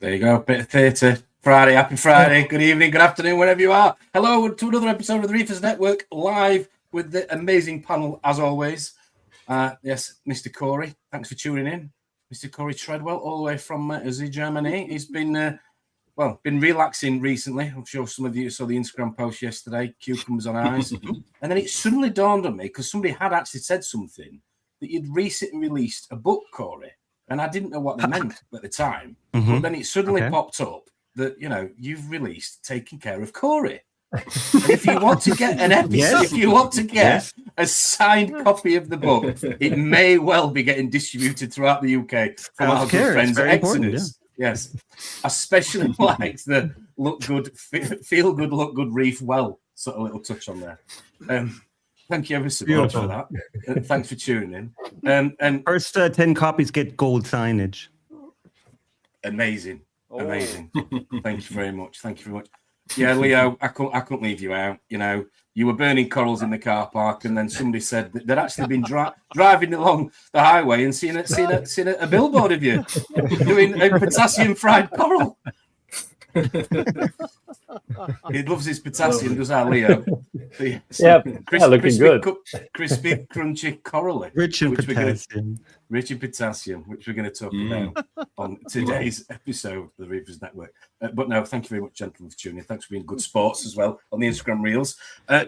There you go. Bit of theatre. Friday. Happy Friday. Good evening, good afternoon, wherever you are. Hello to another episode of the Reefers Network, live with the amazing panel, as always. Yes, Mr. Corey, thanks for tuning in. Mr. Corey Treadwell, all the way from Germany. He's been relaxing recently. I'm sure some of you saw the Instagram post yesterday, cucumbers on ice. And then it suddenly dawned on me, because somebody had actually said something, that you'd recently released a book, Corey. And I didn't know what they meant at the time. But then it suddenly popped up that, you've released Taking Care of Corey. And if you want to get an episode, if you want to get a signed copy of the book, it may well be getting distributed throughout the UK from our good friends at Exodus. Yes, especially like the look good, feel good, look good, reef well sort of little touch on there. Thank you ever so much for that. Thanks for tuning in. And first 10 copies get gold signage. Amazing. Thank you very much. Yeah, Leo, I couldn't leave you out. You were burning corals in the car park, and then somebody said that they'd actually been driving along the highway and seen a billboard of you doing a potassium fried coral. He loves his potassium, does our Leo? Looking good. Crispy, crunchy coral. Rich in potassium, which we're going to talk about on today's episode of the Reefers Network. But no, thank you very much, gentlemen, for tuning in. Thanks for being good sports as well on the Instagram reels.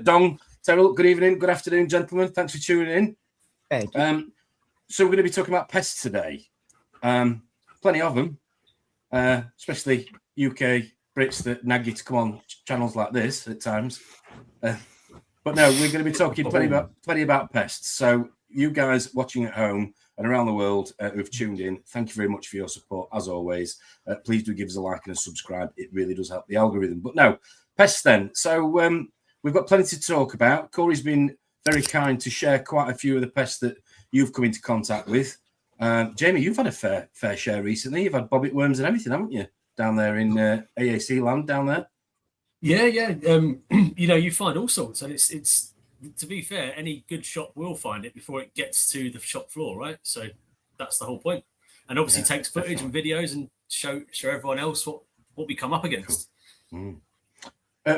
Dong, Terrell, good evening, good afternoon, gentlemen. Thanks for tuning in. Thank you. So we're going to be talking about pests today. Plenty of them, especially UK Brits that nag you to come on channels like this at times. But no, we're going to be talking plenty about pests. So you guys watching at home and around the world who've tuned in, thank you very much for your support, as always. Please do give us a like and a subscribe. It really does help the algorithm. But no, pests then. So we've got plenty to talk about. Corey's been very kind to share quite a few of the pests that you've come into contact with. Jamie, you've had a fair share recently. You've had bobbit worms and everything, haven't you? Down there in AAC land, down there. Yeah. You find all sorts, and it's to be fair, any good shop will find it before it gets to the shop floor, right? So that's the whole point. And obviously takes footage and videos and show everyone else what we come up against. Cool.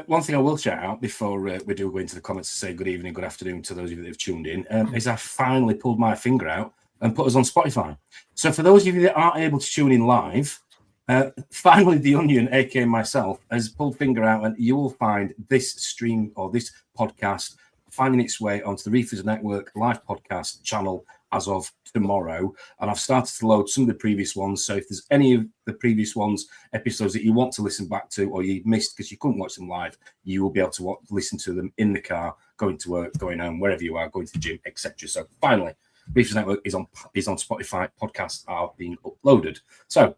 One thing I will shout out before we do go into the comments to say good evening, good afternoon to those of you that have tuned in, is I finally pulled my finger out and put us on Spotify. So for those of you that aren't able to tune in live, finally, The Onion, aka myself, has pulled finger out, and you will find this stream or this podcast finding its way onto the Reefers Network live podcast channel as of tomorrow. And I've started to load some of the previous ones. So if there's any of the previous episodes that you want to listen back to, or you missed because you couldn't watch them live, you will be able to listen to them in the car, going to work, going home, wherever you are, going to the gym, etc. So finally, Reefers Network is on Spotify. Podcasts are being uploaded. So.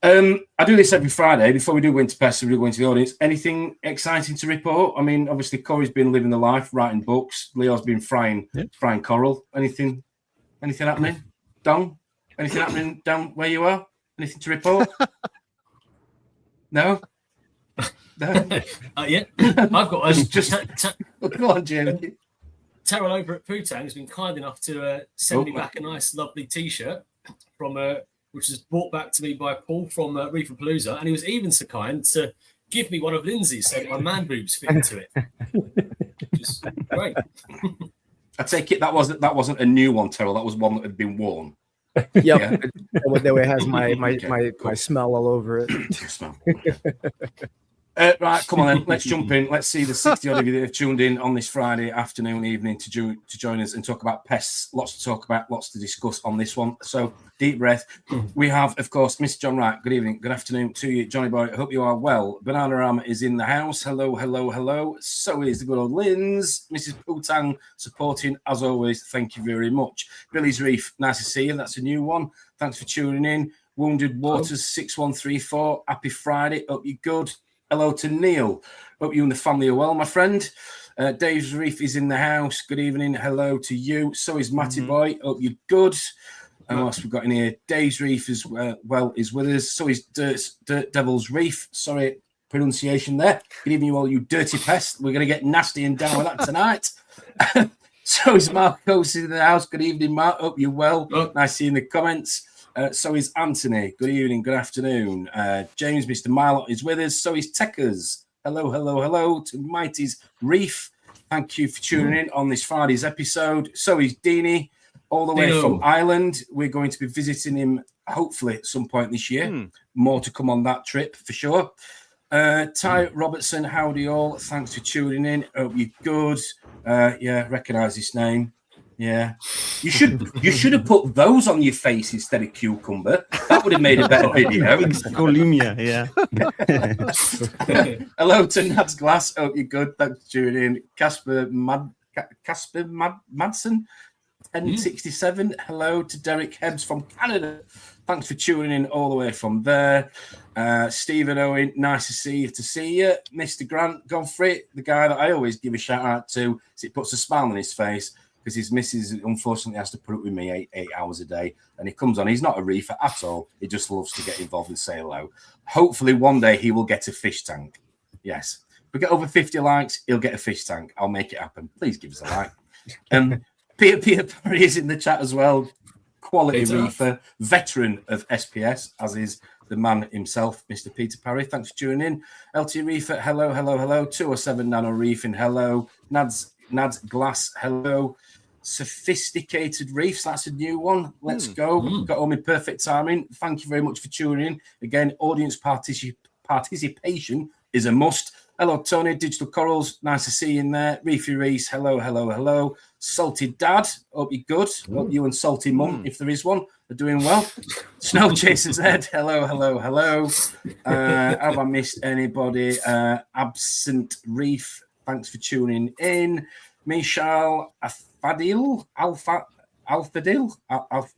I do this every Friday. Before we do go into pests, we do go into the audience. Anything exciting to report? I mean, obviously, Corey's been living the life, writing books. Leo's been frying coral. Anything happening? Dong? Anything happening down where you are? Anything to report? No? Yeah. I've got go on, Jamie. Terrell over at Putang has been kind enough to send me back a nice, lovely T-shirt from which was brought back to me by Paul from Reefapalooza, and he was even so kind to give me one of Lindsay's so my man boobs fit into it. Which is great. I take it that wasn't a new one, Terrell. That was one that had been worn. Yep. Yeah. That way it has my smell all over it. Smell. Right, come on then. Let's jump in. Let's see the 60 odd of you that have tuned in on this Friday afternoon, evening to join us and talk about pests. Lots to talk about, lots to discuss on this one. So deep breath. We have, of course, Mr. John Wright. Good evening, good afternoon to you, Johnny Boy. I hope you are well. Bananarama is in the house. Hello. So is the good old Linz. Mrs. Putang supporting as always. Thank you very much. Billy's Reef. Nice to see you. That's a new one. Thanks for tuning in. Wounded Waters 6134. Happy Friday. Hope you're good. Hello to Neil. Hope you and the family are well, my friend. Dave's Reef is in the house. Good evening. Hello to you. So is Matty Boy. Hope you're good. And what else we've got in here? Dave's Reef as well is with us. So is Dirt Devil's Reef. Sorry, pronunciation there. Good evening, you all, you dirty pests. We're going to get nasty and down with that tonight. So is Marcos in the house. Good evening, Mark. Hope you're well. Nice seeing the comments. So is Anthony. Good evening, good afternoon. James, Mr. Milot is with us. So is Techers. Hello, hello, hello to Mighty's Reef. Thank you for tuning in on this Friday's episode. So is Deanie, all the way from Ireland. We're going to be visiting him hopefully at some point this year. More to come on that trip for sure. Ty Robertson, howdy all. Thanks for tuning in. Hope you're good. Yeah, recognise this name. Yeah. You should have put those on your face instead of cucumber. That would have made a better video. Bulimia, yeah. Hello to Nad's Glass. Hope you're good. Thanks for tuning in. Casper Madsen, 1067. Hello to Derek Hebbs from Canada. Thanks for tuning in all the way from there. Stephen Owen, nice to see you. Mr. Grant Godfrey, the guy that I always give a shout out to, so it puts a smile on his face because his missus unfortunately has to put up with me eight hours a day. And he comes on, he's not a reefer at all. He just loves to get involved and say hello. Hopefully one day he will get a fish tank. Yes. If we get over 50 likes, he'll get a fish tank. I'll make it happen. Please give us a like. Peter Perry is in the chat as well. Quality reefer, veteran of SPS, as is the man himself, Mr. Peter Parry. Thanks for tuning in. LT Reefer, hello, hello, hello. 207 Nano Reefing, hello. Nad's Glass, hello. Sophisticated Reefs, that's a new one. Let's go. Got all my perfect timing. Thank you very much for tuning in. Again, audience participation is a must. Hello, Tony, Digital Corals. Nice to see you in there. Reefy Reese, hello, hello, hello. Salty Dad, hope you're good. Hope you and Salty Mum, if there is one, are doing well. Snow Chaser's Head, hello, hello, hello. Have I missed anybody? Absent Reef, thanks for tuning in. Michelle Alfadil,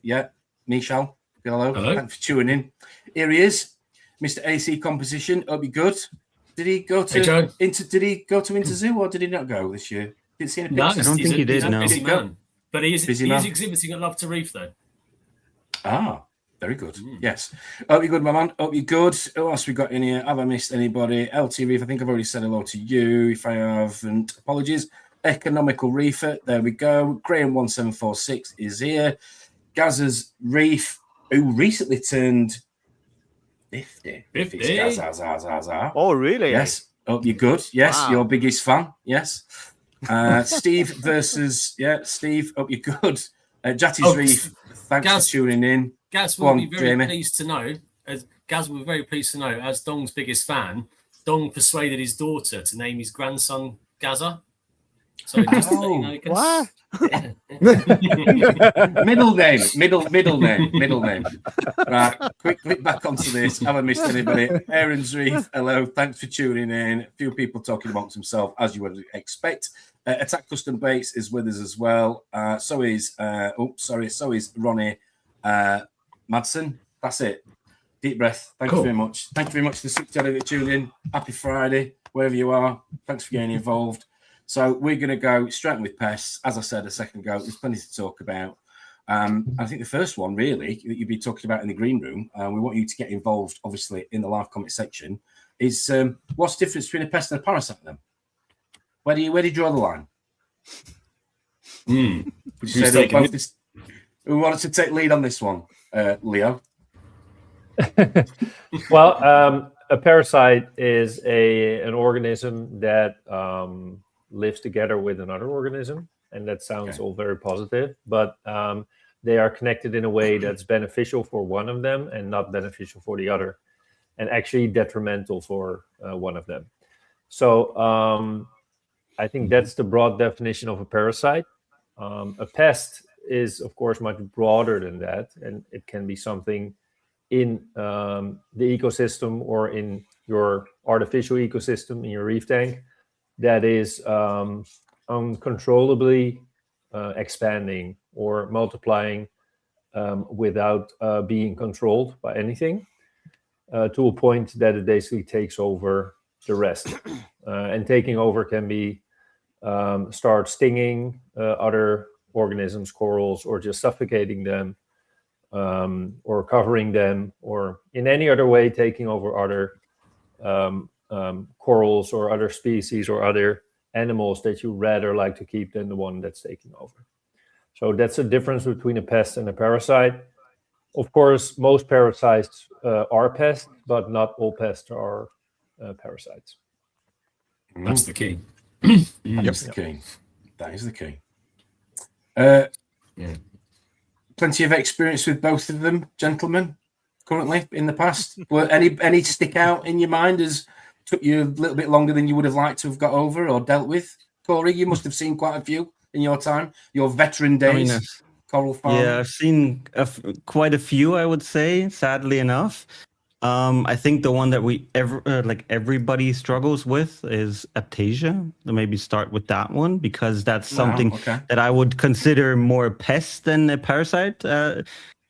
yeah, Michelle, hello. Thanks for tuning in. Here he is, Mr. AC Composition, hope you're good. Did he go to Interzoo or did he not go this year? Didn't see any pictures. I don't think he did. No, busy man. But he is exhibiting at Love to Reef though. Ah, very good. Yes. Hope you're good, my man. Hope you're good. Who else we got in here? Have I missed anybody? LT Reef, I think I've already said hello to you. If I haven't, apologies. Economical Reefer, there we go. Graham1746 is here. Gazza's Reef, who recently turned 50. Oh, really? Yes. Hope you're good. Yes, wow. Your biggest fan. Yes. Steve versus Steve. Hope you're good. Jatty's Reef. Thanks for tuning in. Gaz will be very pleased to know. Gaz will be very pleased to know. As Dong's biggest fan, Dong persuaded his daughter to name his grandson Gazza. So just what? middle name. Right, quick back onto this. Haven't missed anybody. Aaron's Reef, hello. Thanks for tuning in. A few people talking amongst themselves, as you would expect. Attack Custom Baits is with us as well. So is Ronnie Madsen. That's it. Deep breath. Thank you very much. Thank you very much to the 60 that tuned in. Happy Friday, wherever you are. Thanks for getting involved. So we're going to go straight with pests. As I said a second ago, there's plenty to talk about. I think the first one, really, that you've been talking about in the green room, we want you to get involved, obviously, in the live comment section, is what's the difference between a pest and a parasite then? Where do you draw the line? Who wants to take lead on this one? Leo? Well, a parasite is an organism that lives together with another organism, and that sounds all very positive, but they are connected in a way that's beneficial for one of them and not beneficial for the other, and actually detrimental for one of them. So I think that's the broad definition of a parasite. A pest is, of course, much broader than that, and it can be something in the ecosystem or in your artificial ecosystem in your reef tank that is uncontrollably expanding or multiplying without being controlled by anything to a point that it basically takes over the rest. And taking over can be start stinging other organisms, corals, or just suffocating them, or covering them, or in any other way taking over other corals or other species or other animals that you rather like to keep than the one that's taking over. So that's the difference between a pest and a parasite. of course, most parasites are pests, but not all pests are parasites. That's the key. That's the key. That is the key. Plenty of experience with both of them, gentlemen, currently in the past. Were any stick out in your mind as took you a little bit longer than you would have liked to have got over or dealt with? Corey, you must have seen quite a few in your time, your veteran days. Coral farming. Yeah, I've seen quite a few, I would say, sadly enough. I think the one that everybody struggles with is Aptasia. Maybe start with that one because that's something that I would consider more pest than a parasite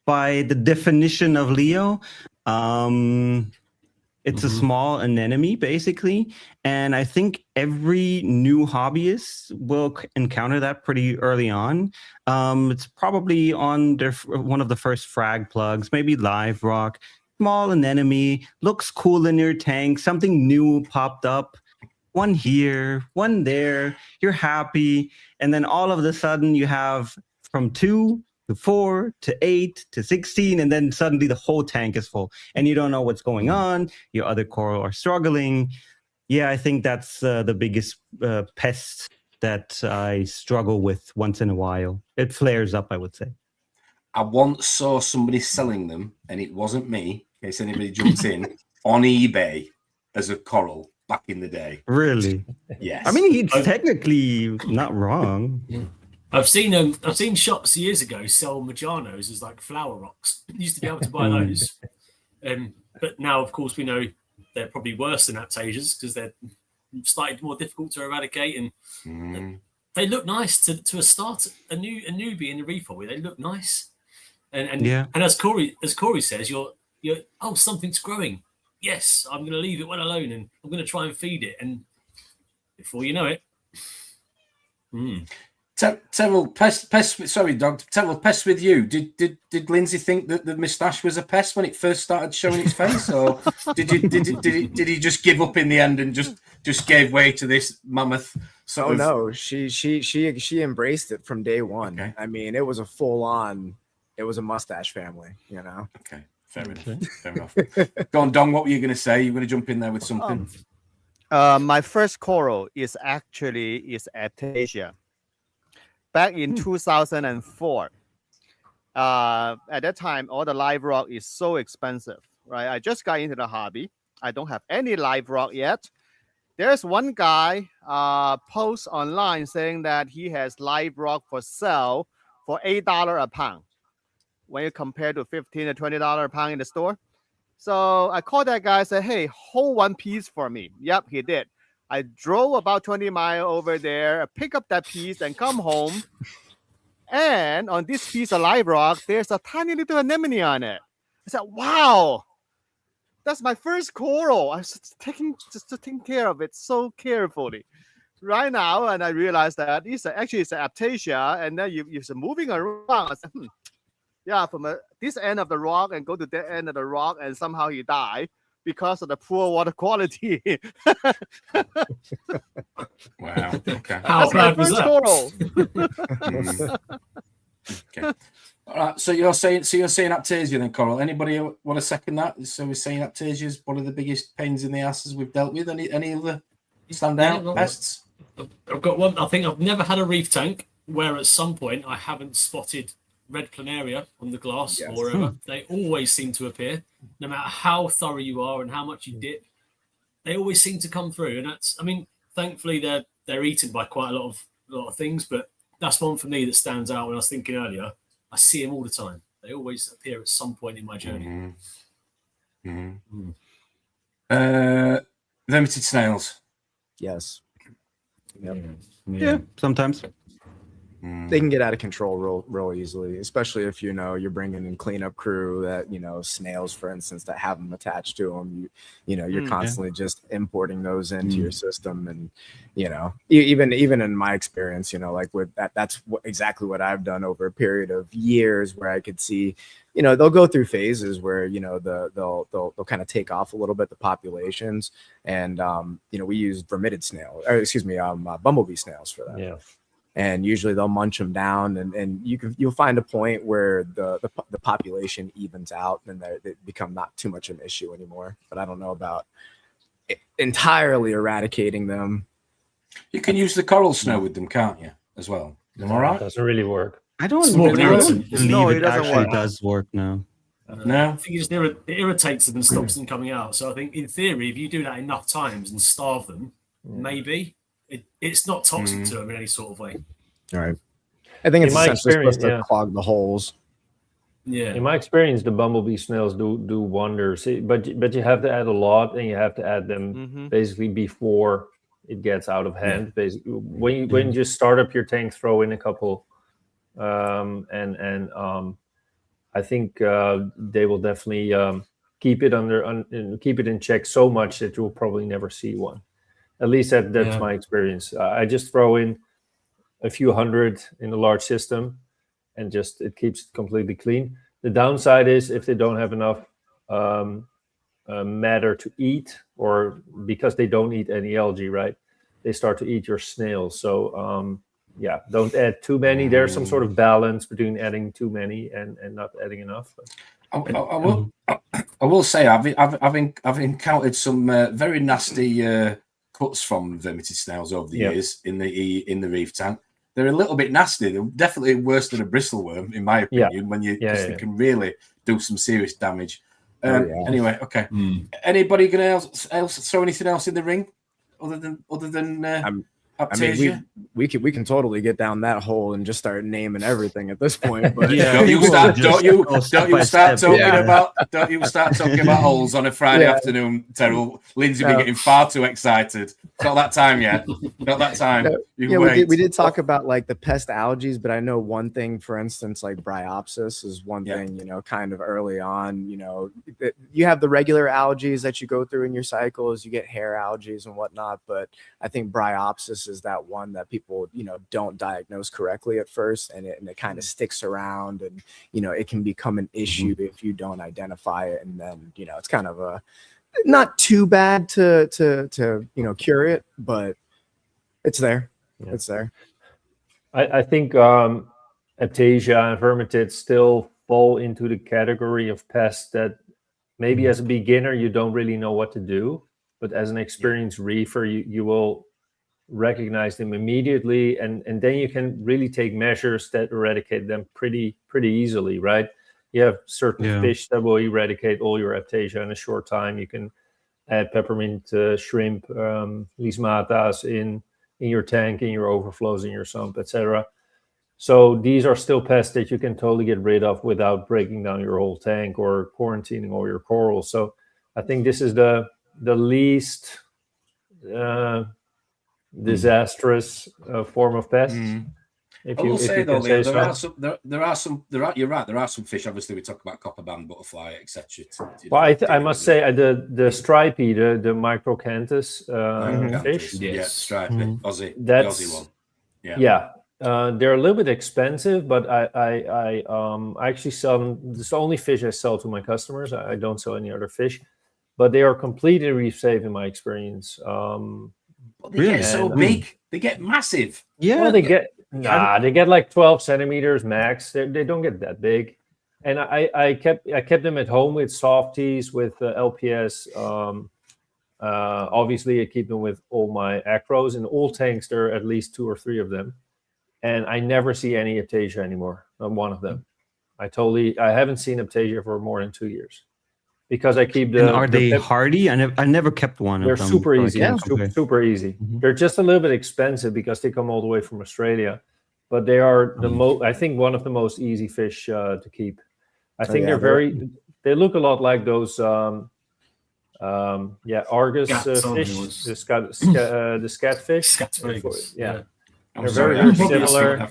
by the definition of Leo. It's a small anemone, basically. And I think every new hobbyist will encounter that pretty early on. It's probably on one of the first frag plugs, maybe live rock. Small anemone, looks cool in your tank, something new popped up, one here, one there, you're happy. And then all of a sudden you have from 2 to 4 to 8 to 16, and then suddenly the whole tank is full and you don't know what's going on. Your other coral are struggling. Yeah, I think that's the biggest pest that I struggle with once in a while. It flares up, I would say. I once saw somebody selling them, and it wasn't me, in case anybody jumps in, on eBay as a coral back in the day. Really? Yes. I mean, he's technically not wrong. I've seen shops years ago sell Majanos as like flower rocks. You used to be able to buy those. But now, of course, we know they're probably worse than Aptasias because they're slightly more difficult to eradicate, and they look nice to a start. A newbie in the reef hobby, they look nice. And as Corey says, you're something's growing. Yes, I'm going to leave it well alone, and I'm going to try and feed it. And before you know it, Terrell, pest. Sorry, Dog. Terrell, pest with you. Did Lindsay think that the moustache was a pest when it first started showing its face, or did he just give up in the end and just gave way to this mammoth? No, she embraced it from day one. Okay. I mean, it was a full on. It was a mustache family, you know. Okay, fair enough. Go on, Don. What were you going to say? You were going to jump in there with something. My first coral is Aptasia. Back in 2004. At that time, all the live rock is so expensive, right? I just got into the hobby. I don't have any live rock yet. There's one guy posts online saying that he has live rock for sale for $8 a pound. When you compare to $15 to $20 a pound in the store. So I called that guy and said, hey, hold one piece for me. Yep, he did. I drove about 20 miles over there, pick up that piece and come home. And on this piece of live rock, there's a tiny little anemone on it. I said, wow, that's my first coral. I was taking care of it so carefully. Right now, and I realized that it's an Aptasia, and then you're moving around. I said, yeah, from this end of the rock and go to that end of the rock, and somehow he died because of the poor water quality. Wow. Okay. How bad was that? Okay. All right. So you're saying Aptasia then, Coral. Anybody want to second that? So we're saying Aptasia is one of the biggest pains in the asses we've dealt with. Any other standout pests? I've got one. I think I've never had a reef tank where at some point I haven't spotted red planaria on the glass or wherever. They always seem to appear, no matter how thorough you are and how much you dip. They always seem to come through, and that's. I mean, thankfully they're eaten by quite a lot of things, but that's one for me that stands out. When I was thinking earlier, I see them all the time. They always appear at some point in my journey. Limited snails. Yes. Yep. Yeah, sometimes. They can get out of control real easily, especially if you're bringing in cleanup crew that snails, for instance, that have them attached to them. You're constantly just importing those into your system, and even in my experience, like with that's exactly what I've done over a period of years, where I could see, they'll go through phases where they'll kind of take off a little bit, the populations, and we use bumblebee snails for that. Yeah. and usually they'll munch them down, and you'll find a point where the population evens out, and they become not too much of an issue anymore. But I don't know about entirely eradicating them. You can use the coral snow with them, can't you? As well. Am I right? It doesn't really work. I don't more believe No, it it doesn't actually work. does work now. No. I think it irritates them and stops them coming out. So I think, in theory, if you do that enough times and starve them, maybe it's not toxic to them in any sort of way. All right. I think it's In my essentially supposed to experience, clog the holes. Yeah. In my experience, the bumblebee snails do wonders. But you have to add a lot, and you have to add them basically before it gets out of hand. Basically, when you just start up your tank, throw in a couple, I think they will definitely keep it keep it in check so much that you'll probably never see one. At least that's my experience. I just throw in a few hundred in a large system, and just it keeps it completely clean. The downside is if they don't have enough matter to eat, or because they don't eat any algae, right? They start to eat your snails. So don't add too many. There's some sort of balance between adding too many and not adding enough. I will say I've encountered some very nasty cuts from vermitid snails over the years in the reef tank. They're a little bit nasty. They're definitely worse than a bristleworm, in my opinion. When they can really do some serious damage. Anyway, okay. Anybody gonna else throw anything else in the ring other than I mean, we can totally get down that hole and just start naming everything at this point. But don't you start talking about holes on a Friday afternoon, Terrell. Lindsay be getting far too excited. It's not that time yet. Not that time. We did talk about like the pest algae, but I know one thing, for instance, like bryopsis is one thing, kind of early on, you have the regular algae that you go through in your cycles, you get hair algae and whatnot, but I think bryopsis is that one that people don't diagnose correctly at first, and it kind of sticks around, and it can become an issue if you don't identify it, and then it's kind of a not too bad to cure it, but it's there. It's there. I think Aptasia and vermitids still fall into the category of pests that maybe as a beginner you don't really know what to do, but as an experienced reefer you will recognize them immediately, and then you can really take measures that eradicate them pretty easily, right? You have certain fish that will eradicate all your Aptasia in a short time. You can add peppermint shrimp, lismatas in your tank, in your overflows, in your sump, etc. So these are still pests that you can totally get rid of without breaking down your whole tank or quarantining all your corals. So I think this is the least disastrous form of pest. I will say though, Leo, there are some fish. Obviously, we talk about copperband, butterfly, etc. Well, I must say the stripy, the microcanthus fish, stripy, Aussie, that's the Aussie one. They're a little bit expensive, but I actually sell them. It's the only fish I sell to my customers. I don't sell any other fish, but they are completely reef safe in my experience. They get so big, they get massive. Well, they get like 12 centimeters max. They don't get that big. And I kept them at home with softies, with LPS. Obviously, I keep them with all my acros. In all tanks, there are at least 2 or 3 of them. And I never see any Aptasia anymore. Not one of them. I haven't seen Aptasia for more than 2 years. Because I keep the. And are they hardy? I never kept one of them. They're super easy. Super easy. Mm-hmm. They're just a little bit expensive because they come all the way from Australia, but they are I think one of the most easy fish to keep. I think they're very. They look a lot like those. Argus fish. The scatfish. They're very similar.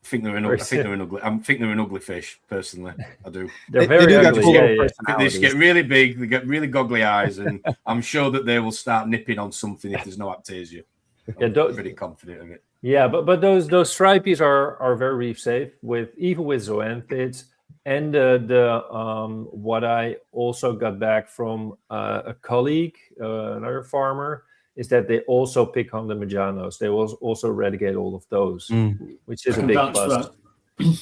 I think they're an ugly fish, personally. I do. They're very ugly. They just get really big. They get really goggly eyes, and I'm sure that they will start nipping on something if there's no Aptasia. I'm pretty confident of it. Yeah, but those stripies are very reef safe even with zoanthids. And what I also got back from a colleague, another farmer, is that they also pick on the Majanos. They will also eradicate all of those, which is a big plus.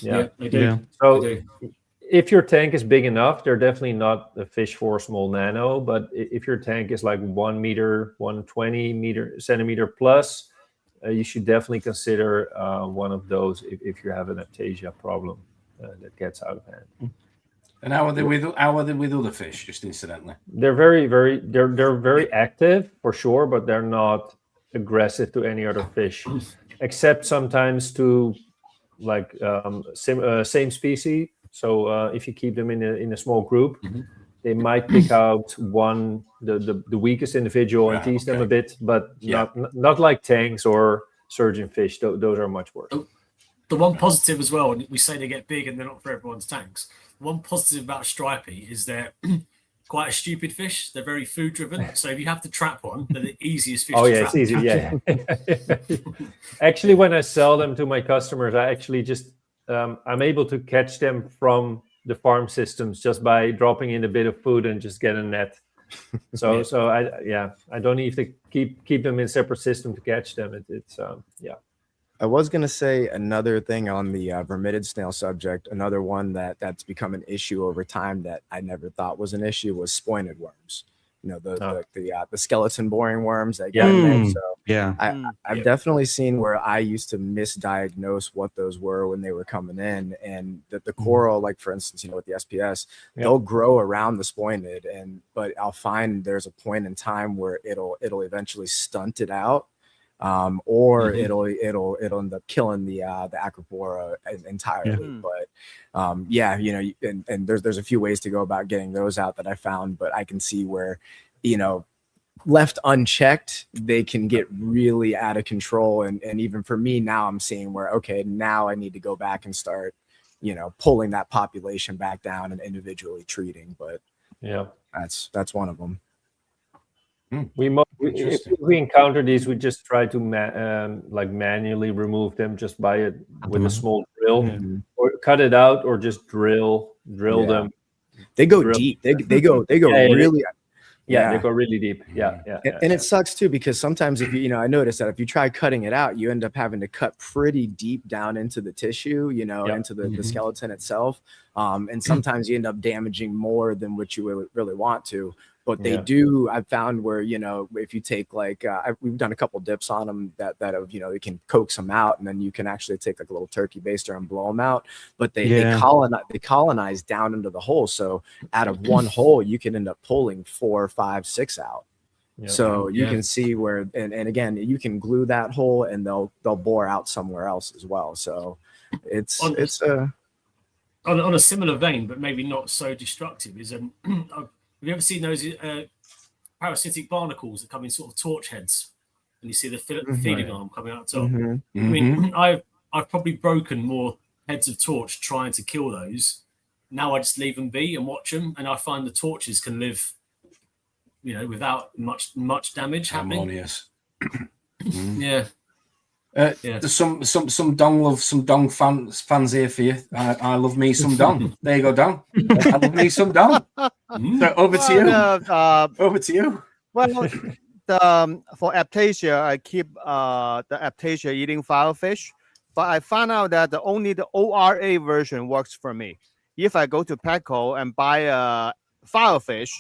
Yeah, they do. Yeah. So They do. if your tank is big enough, they're definitely not a fish for small nano. But if your tank is like 1 meter, 120 centimeter plus, you should definitely consider one of those if you have an aptasia problem that gets out of hand. And how are they with other fish? Just incidentally, They're very active for sure, but they're not aggressive to any other fish, except sometimes to like same species. So if you keep them in a small group, they might pick out the weakest individual and tease them a bit, but not like tanks or surgeon fish. Those are much worse. The one positive as well, and we say they get big and they're not for everyone's tanks. One positive about stripey is they're quite a stupid fish. They're very food driven. So if you have to trap one, they're the easiest fish to trap. It's easy. Yeah. Actually, when I sell them to my customers, I actually just I'm able to catch them from the farm systems just by dropping in a bit of food and just get a net. So I don't need to keep them in separate system to catch them. It's I was going to say another thing on the vermitid snail subject. Another one that's become an issue over time that I never thought was an issue was spointed worms. You know, the skeleton boring worms that get in there. So I've definitely seen where I used to misdiagnose what those were when they were coming in, and that the coral, like for instance, you know, with the SPS, they'll grow around the spointed, but I'll find there's a point in time where it'll eventually stunt it out. Or it'll end up killing the acropora entirely. But you know, and there's a few ways to go about getting those out that I found, but I can see where, you know, left unchecked, they can get really out of control. And even for me now, I'm seeing where, okay, now I need to go back and start, you know, pulling that population back down and individually treating. But that's one of them. If we encounter these, we just try to manually remove them just with a small drill, or cut it out, or just drill them. They go deep. They go really. They go really deep. And it sucks too, because sometimes if you know, I noticed that if you try cutting it out, you end up having to cut pretty deep down into the tissue, you know, into the skeleton itself. And sometimes you end up damaging more than what you really want to. But they do, I've found where, you know, if you take like, we've done a couple dips on them that have, you know, they can coax them out, and then you can actually take like a little turkey baster and blow them out. But they colonize down into the hole. So out of one hole, you can end up pulling 4, 5, 6 out. So you can see where, and again, you can glue that hole and they'll bore out somewhere else as well. So it's on a similar vein, but maybe not so destructive, is have you ever seen those parasitic barnacles that come in sort of torch heads, and you see the feeding arm coming out top? I mean, I've probably broken more heads of torch trying to kill those. Now I just leave them be and watch them, and I find the torches can live, you know, without much damage happening. Harmonious. There's some dong fans here for you. I love me some dong. There you go, Don. I love me some dong. So over to you. Over to you. Well, for aptasia, I keep the aptasia eating filefish, but I found out that only the ORA version works for me. If I go to Petco and buy a filefish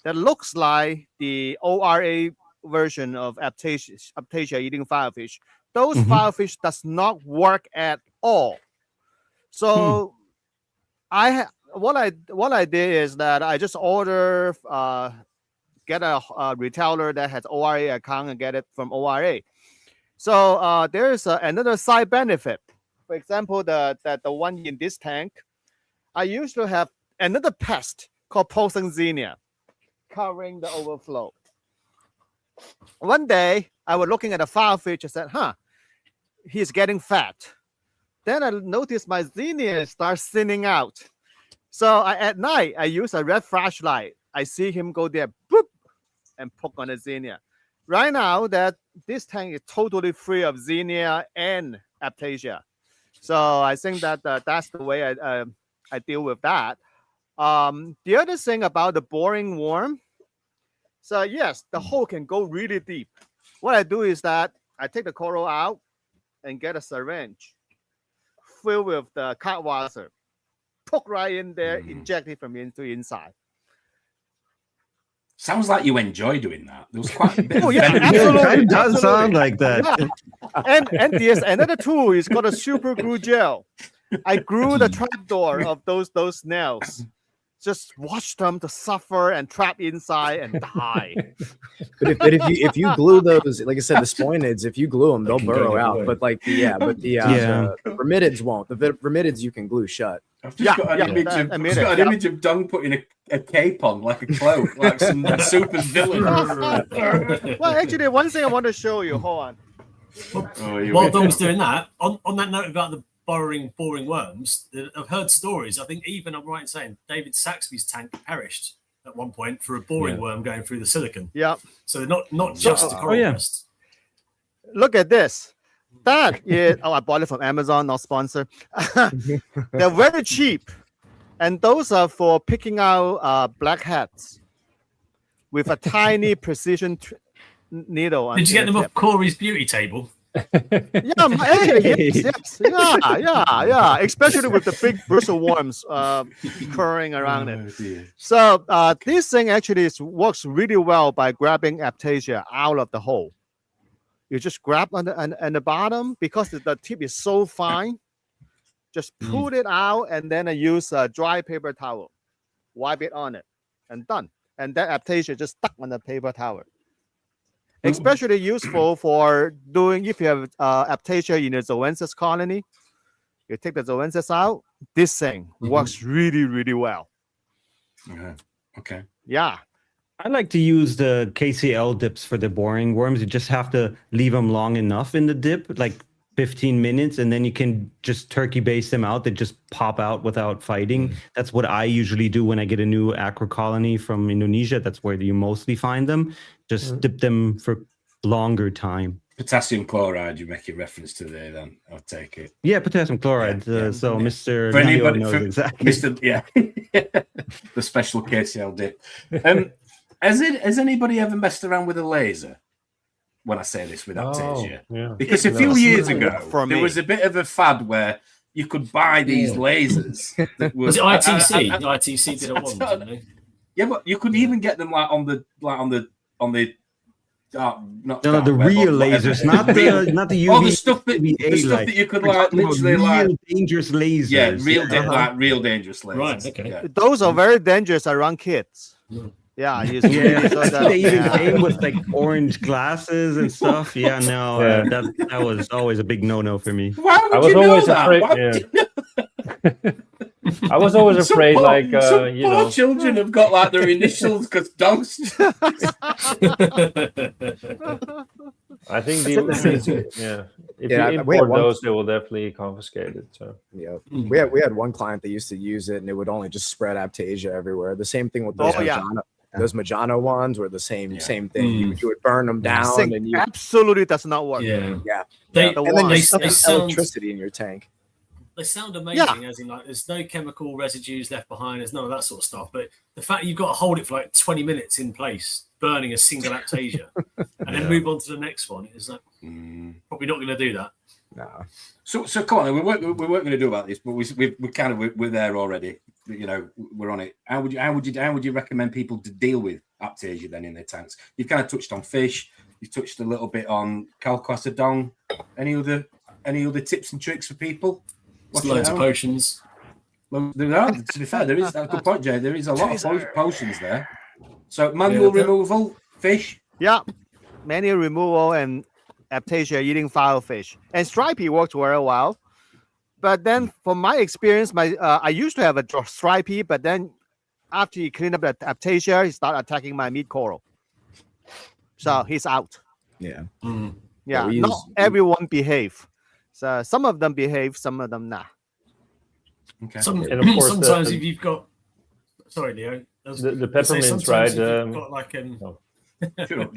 that looks like the ORA version of aptasia eating filefish, those filefish does not work at all. So what I did is that I just order get a retailer that has ORA account and get it from ORA. So there is another side benefit. For example, the one in this tank, I used to have another pest called Posenxenia covering the overflow. One day I was looking at a filefish and said, he's getting fat. Then I noticed my xenia starts thinning out. So at night, I use a red flashlight. I see him go there, boop, and poke on the xenia. Right now, that this tank is totally free of xenia and aptasia. So I think that that's the way I deal with that. The other thing about the boring worm, so yes, the hole can go really deep. what I do is that I take the coral out and get a syringe filled with the cat water, poke right in there, inject it from inside. Sounds like you enjoy doing that. There was quite a bit. Oh, yeah, venom. absolutely. It does sound like that. Yeah. And there's another tool is called a super glue gel. I glue the trapdoor of those snails. Just watch them to suffer and trap inside and die. But if you glue those, like I said, the spoinids, if you glue them, they'll burrow out. But the remitids won't. The remitids you can glue shut. I've just got an image of Dong putting a cape on, like a cloak, like some super villain. Well, actually, one thing I want to show you. Hold on. While Dong's doing that, on that note about the boring worms, I've heard stories. I think even I'm right in saying David Saxby's tank perished at one point for a boring worm going through the silicon. Yeah. So they're not just a coral pest. Look at this. That is, I bought it from Amazon, not sponsored. They're very cheap. And those are for picking out blackheads with a tiny precision needle. Did you get them off Corey's beauty table? Actually, yes. Yeah. Especially with the big bristle worms curling around it. So this thing actually works really well by grabbing Aptasia out of the hole. You just grab on the bottom because the tip is so fine. Just pull it out and then I use a dry paper towel, wipe it on it, and done. And that Aptasia just stuck on the paper towel. Especially useful for doing if you have Aptasia in a Zoensis colony. You take the Zoensis out. This thing works really, really well. Okay. Yeah. I like to use the KCL dips for the boring worms. You just have to leave them long enough in the dip, like 15 minutes, and then you can just turkey base them out. They just pop out without fighting. That's what I usually do when I get a new aqua colony from Indonesia. That's where you mostly find them. Just dip them for longer time. Potassium chloride, you make a reference to there, then I'll take it. Yeah, potassium chloride. So Mr. For anybody, knows exactly. The special KCL dip. Has anybody ever messed around with a laser? When I say this with Aptasia, because a few years ago there was a bit of a fad where you could buy these lasers. That was it ITC? ITC did a one, didn't they? Yeah, but you could even get them on the real lasers, not the UV. All the stuff that you could literally dangerous lasers. Yeah, real dangerous lasers. Right. Okay. Yeah. Those are very dangerous around kids. Yeah, they even came with like orange glasses and stuff. Yeah, no, that was always a big no-no for me. Why would you know that? I was always afraid, poor children have got like their initials because dogs. I think if you import those, they will definitely confiscate it. So we had one client that used to use it, and it would only just spread Aptasia everywhere. The same thing with those those Majano ones were the same thing. You would burn them down, and you absolutely does not work. And They sound electricity in your tank. They sound amazing, as in like there's no chemical residues left behind, there's none of that sort of stuff. But the fact you've got to hold it for like 20 minutes in place, burning a single Aptasia, and then move on to the next one, is like probably not going to do that. No. So come on, we weren't going to do about this, but we're there already. You know, we're on it. How would you recommend people to deal with Aptasia then in their tanks? You've kind of touched on fish. You've touched a little bit on Calcutta Dong. Any other tips and tricks for people? Loads of potions. Well, to be fair, there is a good point, Jay. There is a lot of potions there. So manual removal, fish. Yeah, manual removal and Aptasia eating foul fish. And stripey works very well. But then, from my experience, I used to have a stripey, but then after you clean up the Aptasia, he started attacking my meat coral. So he's out. Yeah. Yeah. Not everyone behave. So some of them behave, some of them not. Okay. And of course, sometimes if you've got, sorry, Leo, the peppermints, right? Got like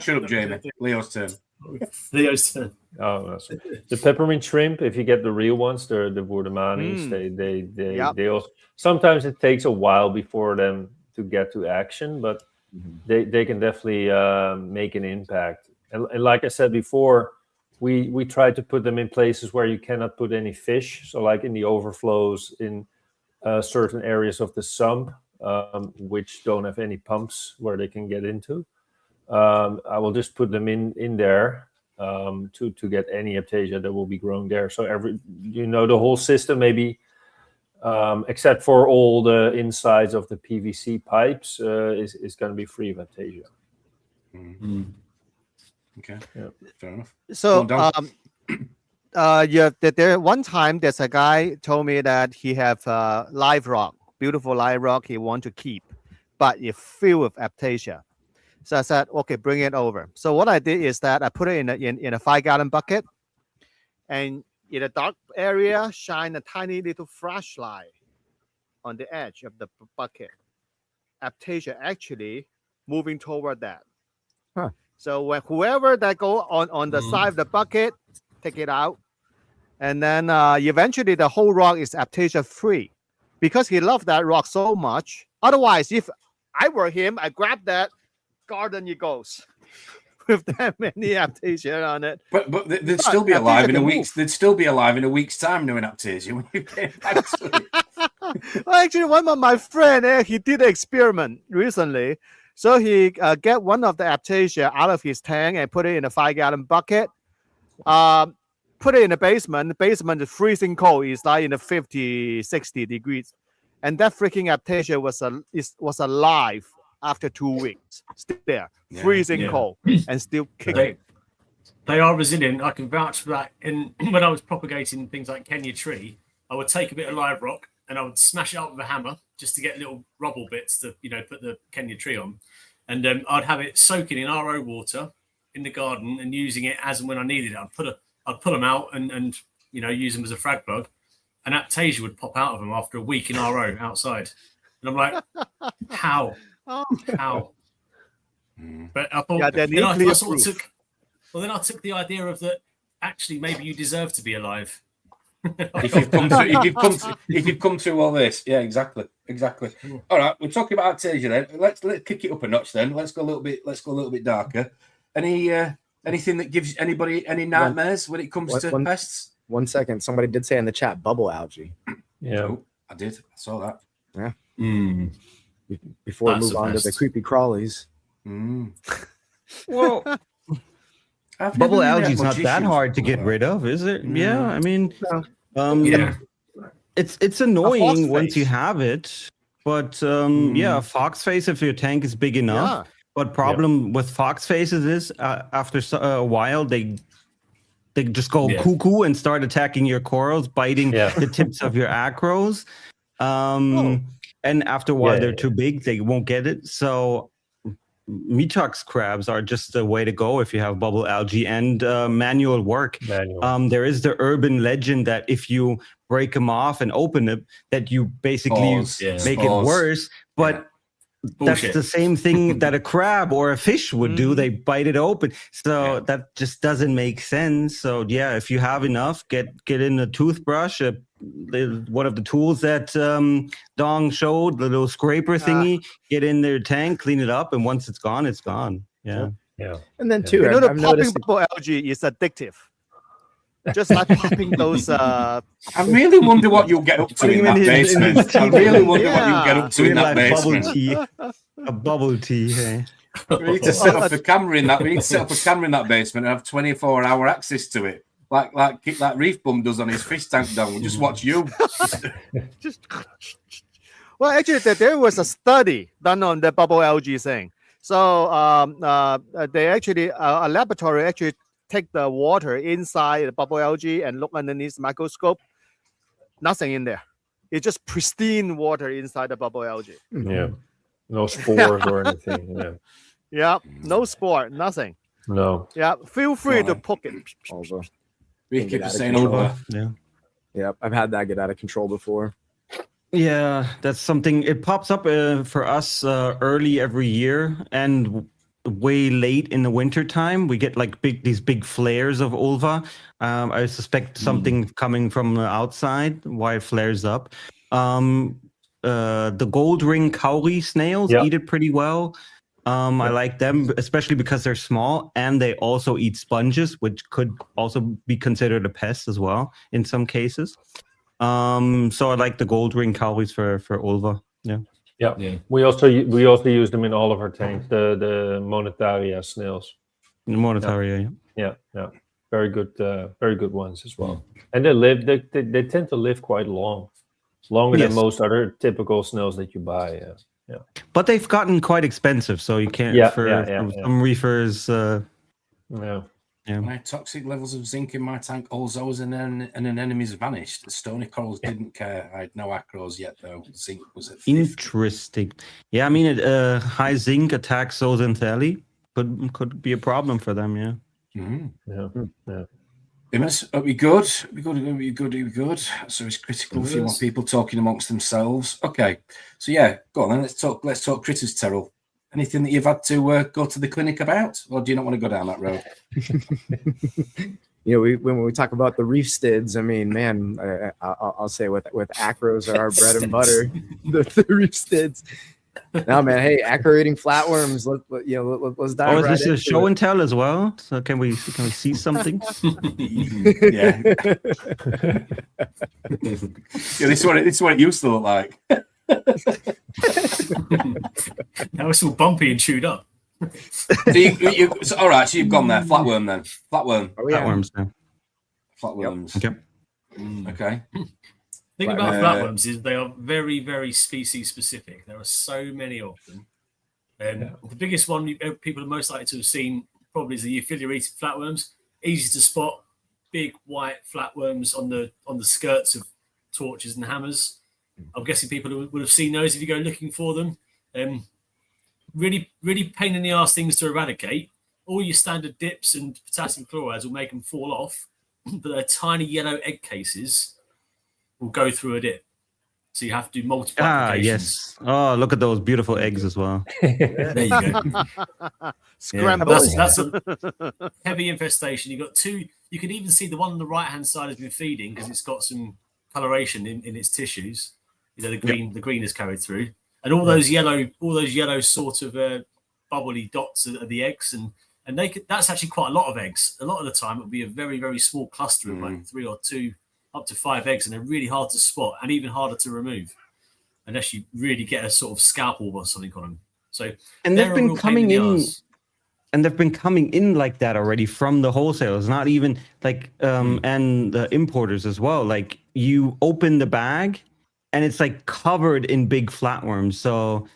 shut up, Jamie. Leo's turn. Oh, the peppermint shrimp. If you get the real ones, they're the Wurdemanis. They also sometimes it takes a while before them to get to action, but they can definitely make an impact. And like I said before, we try to put them in places where you cannot put any fish. So like in the overflows in certain areas of the sump, which don't have any pumps where they can get into. I will just put them in there to get any Aptasia that will be growing there. So the whole system maybe, except for all the insides of the PVC pipes, is going to be free of Aptasia. Okay, yeah, fair enough. So there one time there's a guy told me that he have live rock, beautiful live rock he want to keep, but it filled with Aptasia. So I said, okay, bring it over. So what I did is that I put it in a 5-gallon bucket, and in a dark area, shine a tiny little flashlight on the edge of the bucket. Aptasia actually moving toward that. Huh. So when whoever that go on the side of the bucket, take it out, and then eventually the whole rock is Aptasia free, because he loved that rock so much. Otherwise, if I were him, I grab that garden he goes with that many Aptasia on it. But they'd still be alive in a week's. They'd still be alive in a week's time knowing Aptasia when you came back to it. Well, actually, one of my friend, he did an experiment recently. So he get one of the Aptasia out of his tank and put it in a 5-gallon bucket. Put it in the basement. The basement is freezing cold. It's like in the 50, 60 degrees. And that freaking Aptasia was alive after 2 weeks. Still there, freezing cold, and still kicking. They are resilient. I can vouch for that. And when I was propagating things like Kenya tree, I would take a bit of live rock and I would smash it up with a hammer just to get little rubble bits to, put the Kenya tree on. And I'd have it soaking in RO water in the garden and using it as and when I needed it. I'd pull them out and use them as a frag bug. And Aptasia would pop out of them after a week in RO outside. And I'm like, how? How? But I thought, then I sort of took the idea of that. Actually, maybe you deserve to be alive. if you've come through all this, yeah, exactly. All right, we're talking about Aptasia then. Let's kick it up a notch then. Let's go a little bit darker. Anything that gives anybody any nightmares when it comes to pests? 1 second. Somebody did say in the chat bubble algae. Yeah, oh, I did. I saw that. Yeah. Before we move on to the creepy crawlies. Well, bubble algae is not that hard to get rid of, is it? Yeah, I mean, it's annoying once you have it, but fox face if your tank is big enough. Yeah. But problem with fox faces is after a while they just go cuckoo and start attacking your corals, biting the tips of your acros. And after a while, they're too big; they won't get it. So, Metox crabs are just the way to go if you have bubble algae and manual work. There is the urban legend that if you break them off and open it, that you basically make it worse. But that's the same thing that a crab or a fish would do. They bite it open. So that just doesn't make sense. So if you have enough, get in a toothbrush, one of the tools that Dong showed, the little scraper thingy, get in their tank, clean it up, and once it's gone, it's gone. Yeah. And then too, the popping bubble algae is addictive. Just like popping those. I really wonder what you'll get up to in that basement. I really wonder what you'll get up to in that basement. A bubble tea. Hey. We need to set up a camera in that. We need to set up a camera in that basement and have 24-hour access to it, like Reef Bum does on his fish tank. Down. We'll just watch you. Well, actually, there was a study done on the bubble algae thing. So they actually a laboratory actually take the water inside the bubble algae and look underneath the microscope. Nothing in there. It's just pristine water inside the bubble algae. Yeah. No spores or anything. Yeah. No spore. Nothing. No. Yeah. Feel free to poke it. Also, we keep saying over. Yeah. I've had that get out of control before. Yeah, that's something. It pops up for us early every year and way late in the winter time. We get like these big flares of ulva. I suspect something coming from the outside why it flares up. The gold ring cowrie snails eat it pretty well. I like them, especially because they're small and they also eat sponges, which could also be considered a pest as well in some cases. So I like the gold ring cowries for ulva. Yeah. Yeah. We also use them in all of our tanks. The Monetaria snails. Monetaria. Yeah. Very good ones as well. And they tend to live quite longer than most other typical snails that you buy. Yeah. But they've gotten quite expensive, so you can't some reefers. When I had toxic levels of zinc in my tank, all zoas and anemones vanished. The stony corals didn't care. I had no acros yet, though. Zinc was at 50. Interesting. Yeah, I mean, high zinc attacks zooxanthellae could be a problem for them. Yeah. Mm-hmm. Yeah. It'll be good. It'll be good. So it's critical if you want people talking amongst themselves. Okay. So yeah, go on then. Let's talk critters, Terrell. Anything that you've had to go to the clinic about, or do you not want to go down that road? When we talk about the reef stids, I mean, man, I'll say with acros are our bread and butter. the reef stids. No, man. Hey, acro eating flatworms. Let's dive right into it. Is this a show and tell as well? So can we see something? Yeah. This is what it used to look like. Now it's all bumpy and chewed up. So all right, so you've gone there. Flatworm then. Flatworm. Flatworms now. Flatworms. Yep. Okay. The thing about flatworms is they are very, very species specific. There are so many of them. The biggest one people are most likely to have seen probably is the affiliated flatworms. Easy to spot, big white flatworms on the skirts of torches and hammers. I'm guessing people would have seen those if you go looking for them. Really, really pain in the ass things to eradicate. All your standard dips and potassium chlorides will make them fall off, but their tiny yellow egg cases will go through a dip. So you have to do multiple applications. Yes. Oh, look at those beautiful eggs as well. There you go. Scramble. That's a heavy infestation. You got two. You can even see the one on the right hand side has been feeding because it's got some coloration in its tissues. The green is carried through, and all those yellow sort of bubbly dots are the eggs, and that's actually quite a lot of eggs. A lot of the time, it will be a very, very small cluster of like 3 or 2, up to 5 eggs, and they're really hard to spot and even harder to remove, unless you really get a sort of scalpel or something on them. So they've been coming in. And they've been coming in like that already from the wholesalers, not even like and the importers as well. Like you open the bag and it's like covered in big flatworms. So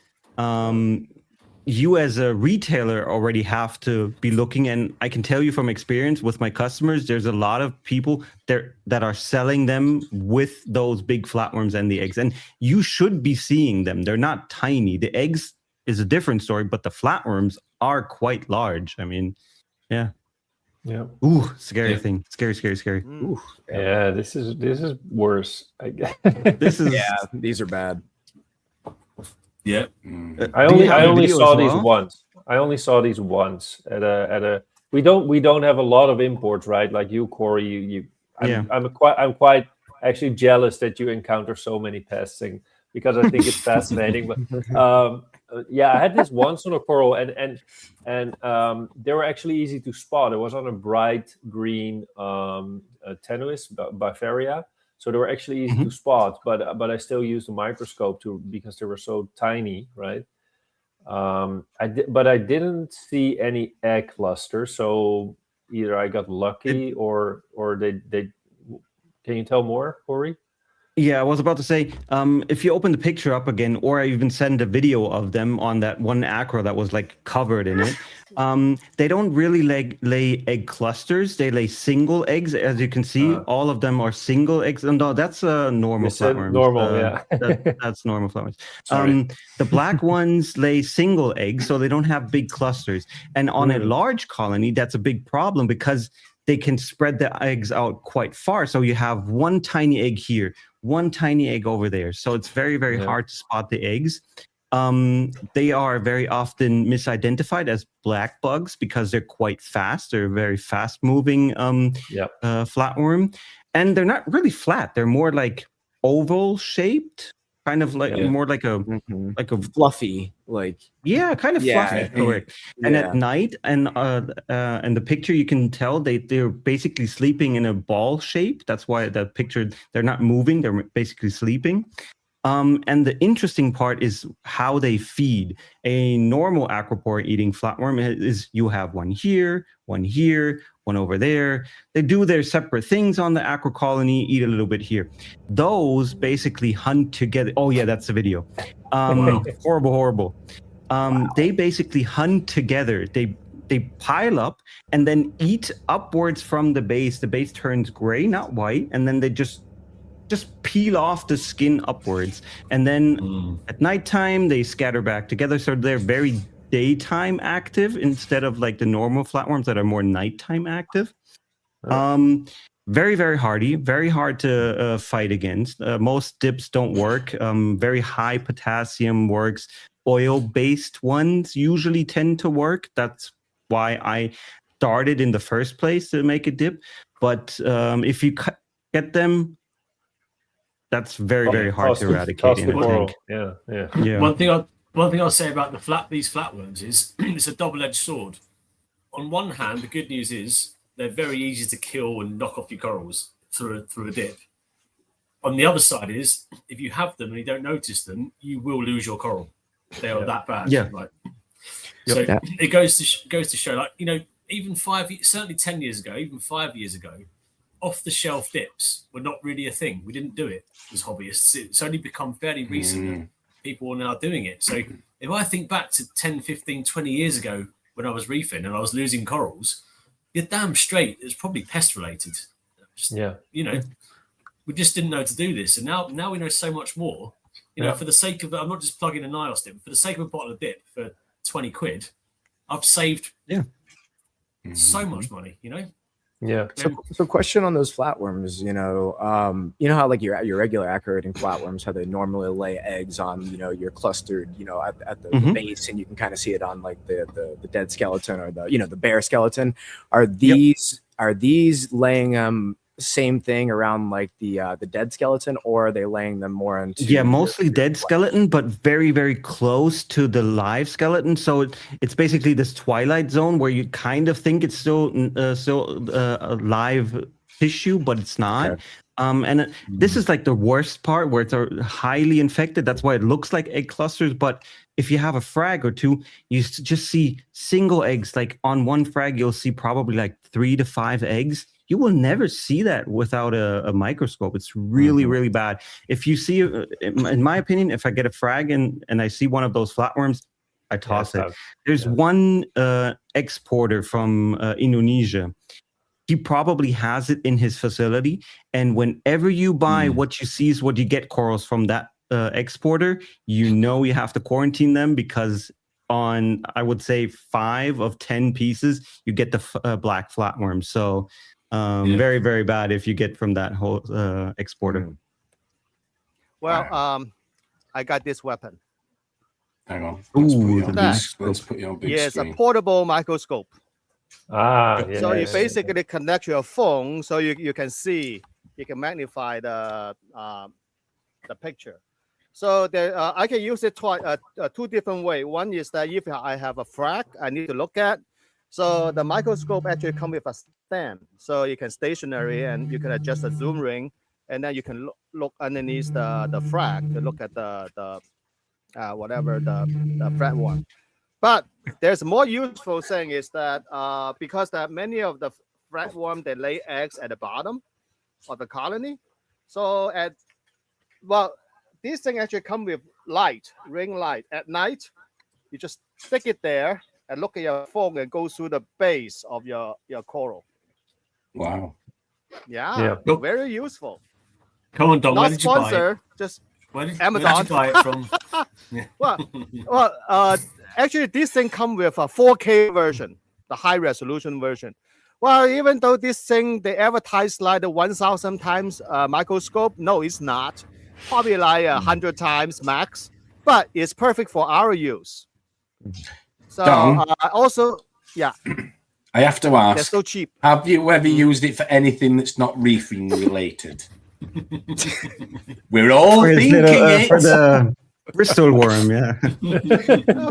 you as a retailer already have to be looking. And I can tell you from experience with my customers, there's a lot of people there that are selling them with those big flatworms and the eggs. And you should be seeing them. They're not tiny. The eggs is a different story, but the flatworms are quite large. I mean, yeah. Ooh, scary thing. Scary. Ooh. Yeah, this is worse. I guess. These are bad. Yeah. I only saw these once. I only saw these once at a. We don't have a lot of imports, right? Like you, Corey. I'm quite actually jealous that you encounter so many pests, because I think it's fascinating. But I had this once on a coral, and they were actually easy to spot. It was on a bright green tenuis Bifaria, so they were actually easy to spot. But I still used a microscope because they were so tiny, right? But I didn't see any egg clusters, so either I got lucky or they. Can you tell more, Corey? Yeah, I was about to say, if you open the picture up again, or I even send a video of them on that one acro that was like covered in it, they don't really lay egg clusters. They lay single eggs, as you can see. All of them are single eggs. And no, that's normal flatworms. That's normal flatworms. The black ones lay single eggs, so they don't have big clusters. And on a large colony, that's a big problem because they can spread the eggs out quite far. So you have one tiny egg here, one tiny egg over there. So it's very, very hard to spot the eggs. They are very often misidentified as black bugs because they're quite fast. They're very fast-moving flatworm. And they're not really flat. They're more like oval-shaped. kind of like more like a fluffy, like kind of fluffy, correct. And at night, and the picture you can tell they're basically sleeping in a ball shape. That's why the picture, they're not moving, they're basically sleeping. And the interesting part is how they feed. A normal aquapore eating flatworm is you have one here, one over there. They do their separate things on the aqua colony, eat a little bit here. Those basically hunt together. Oh yeah, that's the video. Horrible. They basically hunt together. They pile up and then eat upwards from the base. The base turns gray, not white, and then they just peel off the skin upwards. And then at nighttime, they scatter back together. So they're very daytime active instead of like the normal flatworms that are more nighttime active. Very, very hardy, very hard to fight against. Most dips don't work. Very high potassium works. Oil-based ones usually tend to work. That's why I started in the first place to make a dip. But if you get them, that's very, very hard to eradicate in a tank. Yeah. One thing I'll say about these flatworms is it's a double-edged sword. On one hand, the good news is they're very easy to kill and knock off your corals through a dip. On the other side is if you have them and you don't notice them, you will lose your coral. They are that bad. Yeah. Right? So it goes to show, like, you know, even certainly 10 years ago, even 5 years ago, off-the-shelf dips were not really a thing. We didn't do it as hobbyists. It's only become fairly recent that people are now doing it. So if I think back to 10, 15, 20 years ago when I was reefing and I was losing corals, you're damn straight it's probably pest related. You know, we just didn't know to do this. And now we know so much more. You know, for the sake of, I'm not just plugging a Niles dip, for the sake of a bottle of dip for 20 quid, I've saved so much money, you know? Yeah. So question on those flatworms, you know how like your regular accurating flatworms, how they normally lay eggs on, you know, your clustered, you know, at the base, and you can kind of see it on like the dead skeleton or the, you know, the bare skeleton. Are these laying same thing around like the dead skeleton, or are they laying them more into mostly dead skeleton, but very, very close to the live skeleton. So it's basically this twilight zone where you kind of think it's still a live tissue, but it's not. This is like the worst part where it's highly infected. That's why it looks like egg clusters. But if you have a frag or two, you just see single eggs. Like on one frag, you'll see probably like 3 to 5 eggs. You will never see that without a microscope. It's really, really bad. If you see, in my opinion, if I get a frag and I see one of those flatworms, I toss it. There's one exporter from Indonesia. He probably has it in his facility. And whenever you buy what you see is what you get corals from that exporter, you know you have to quarantine them, because on, I would say, 5 of 10 pieces, you get the black flatworm. So very, very bad if you get from that whole exporter. Well, I got this weapon. Hang on. Let's put you on big it's screen. a portable microscope. So you Yes. basically connect your phone so you can see, you can magnify the picture. So there, I can use it two different ways. One is that if I have a frag I need to look at, so the microscope actually comes with a stand, so you can stationary and you can adjust the zoom ring, and then you can look underneath the frag to look at the whatever the frag one. But there's a more useful thing is that because that many of the flatworm, they lay eggs at the bottom of the colony. So this thing actually come with light, ring light. At night, you just stick it there and look at your phone and go through the base of your coral. Wow. Yeah. Very useful. Come on, Don. Not Where did you buy it? sponsor, just Amazon. Where did you buy it from? Well, actually, this thing comes with a 4K version, the high resolution version. Well, even though this thing, they advertise like the 1,000 times microscope, no, it's not. Probably like 100 times max, but it's perfect for our use. So also, I have to ask, they're so cheap. have you ever used it for anything that's not reefing related? We're all thinking it. For the Bristol worm, yeah.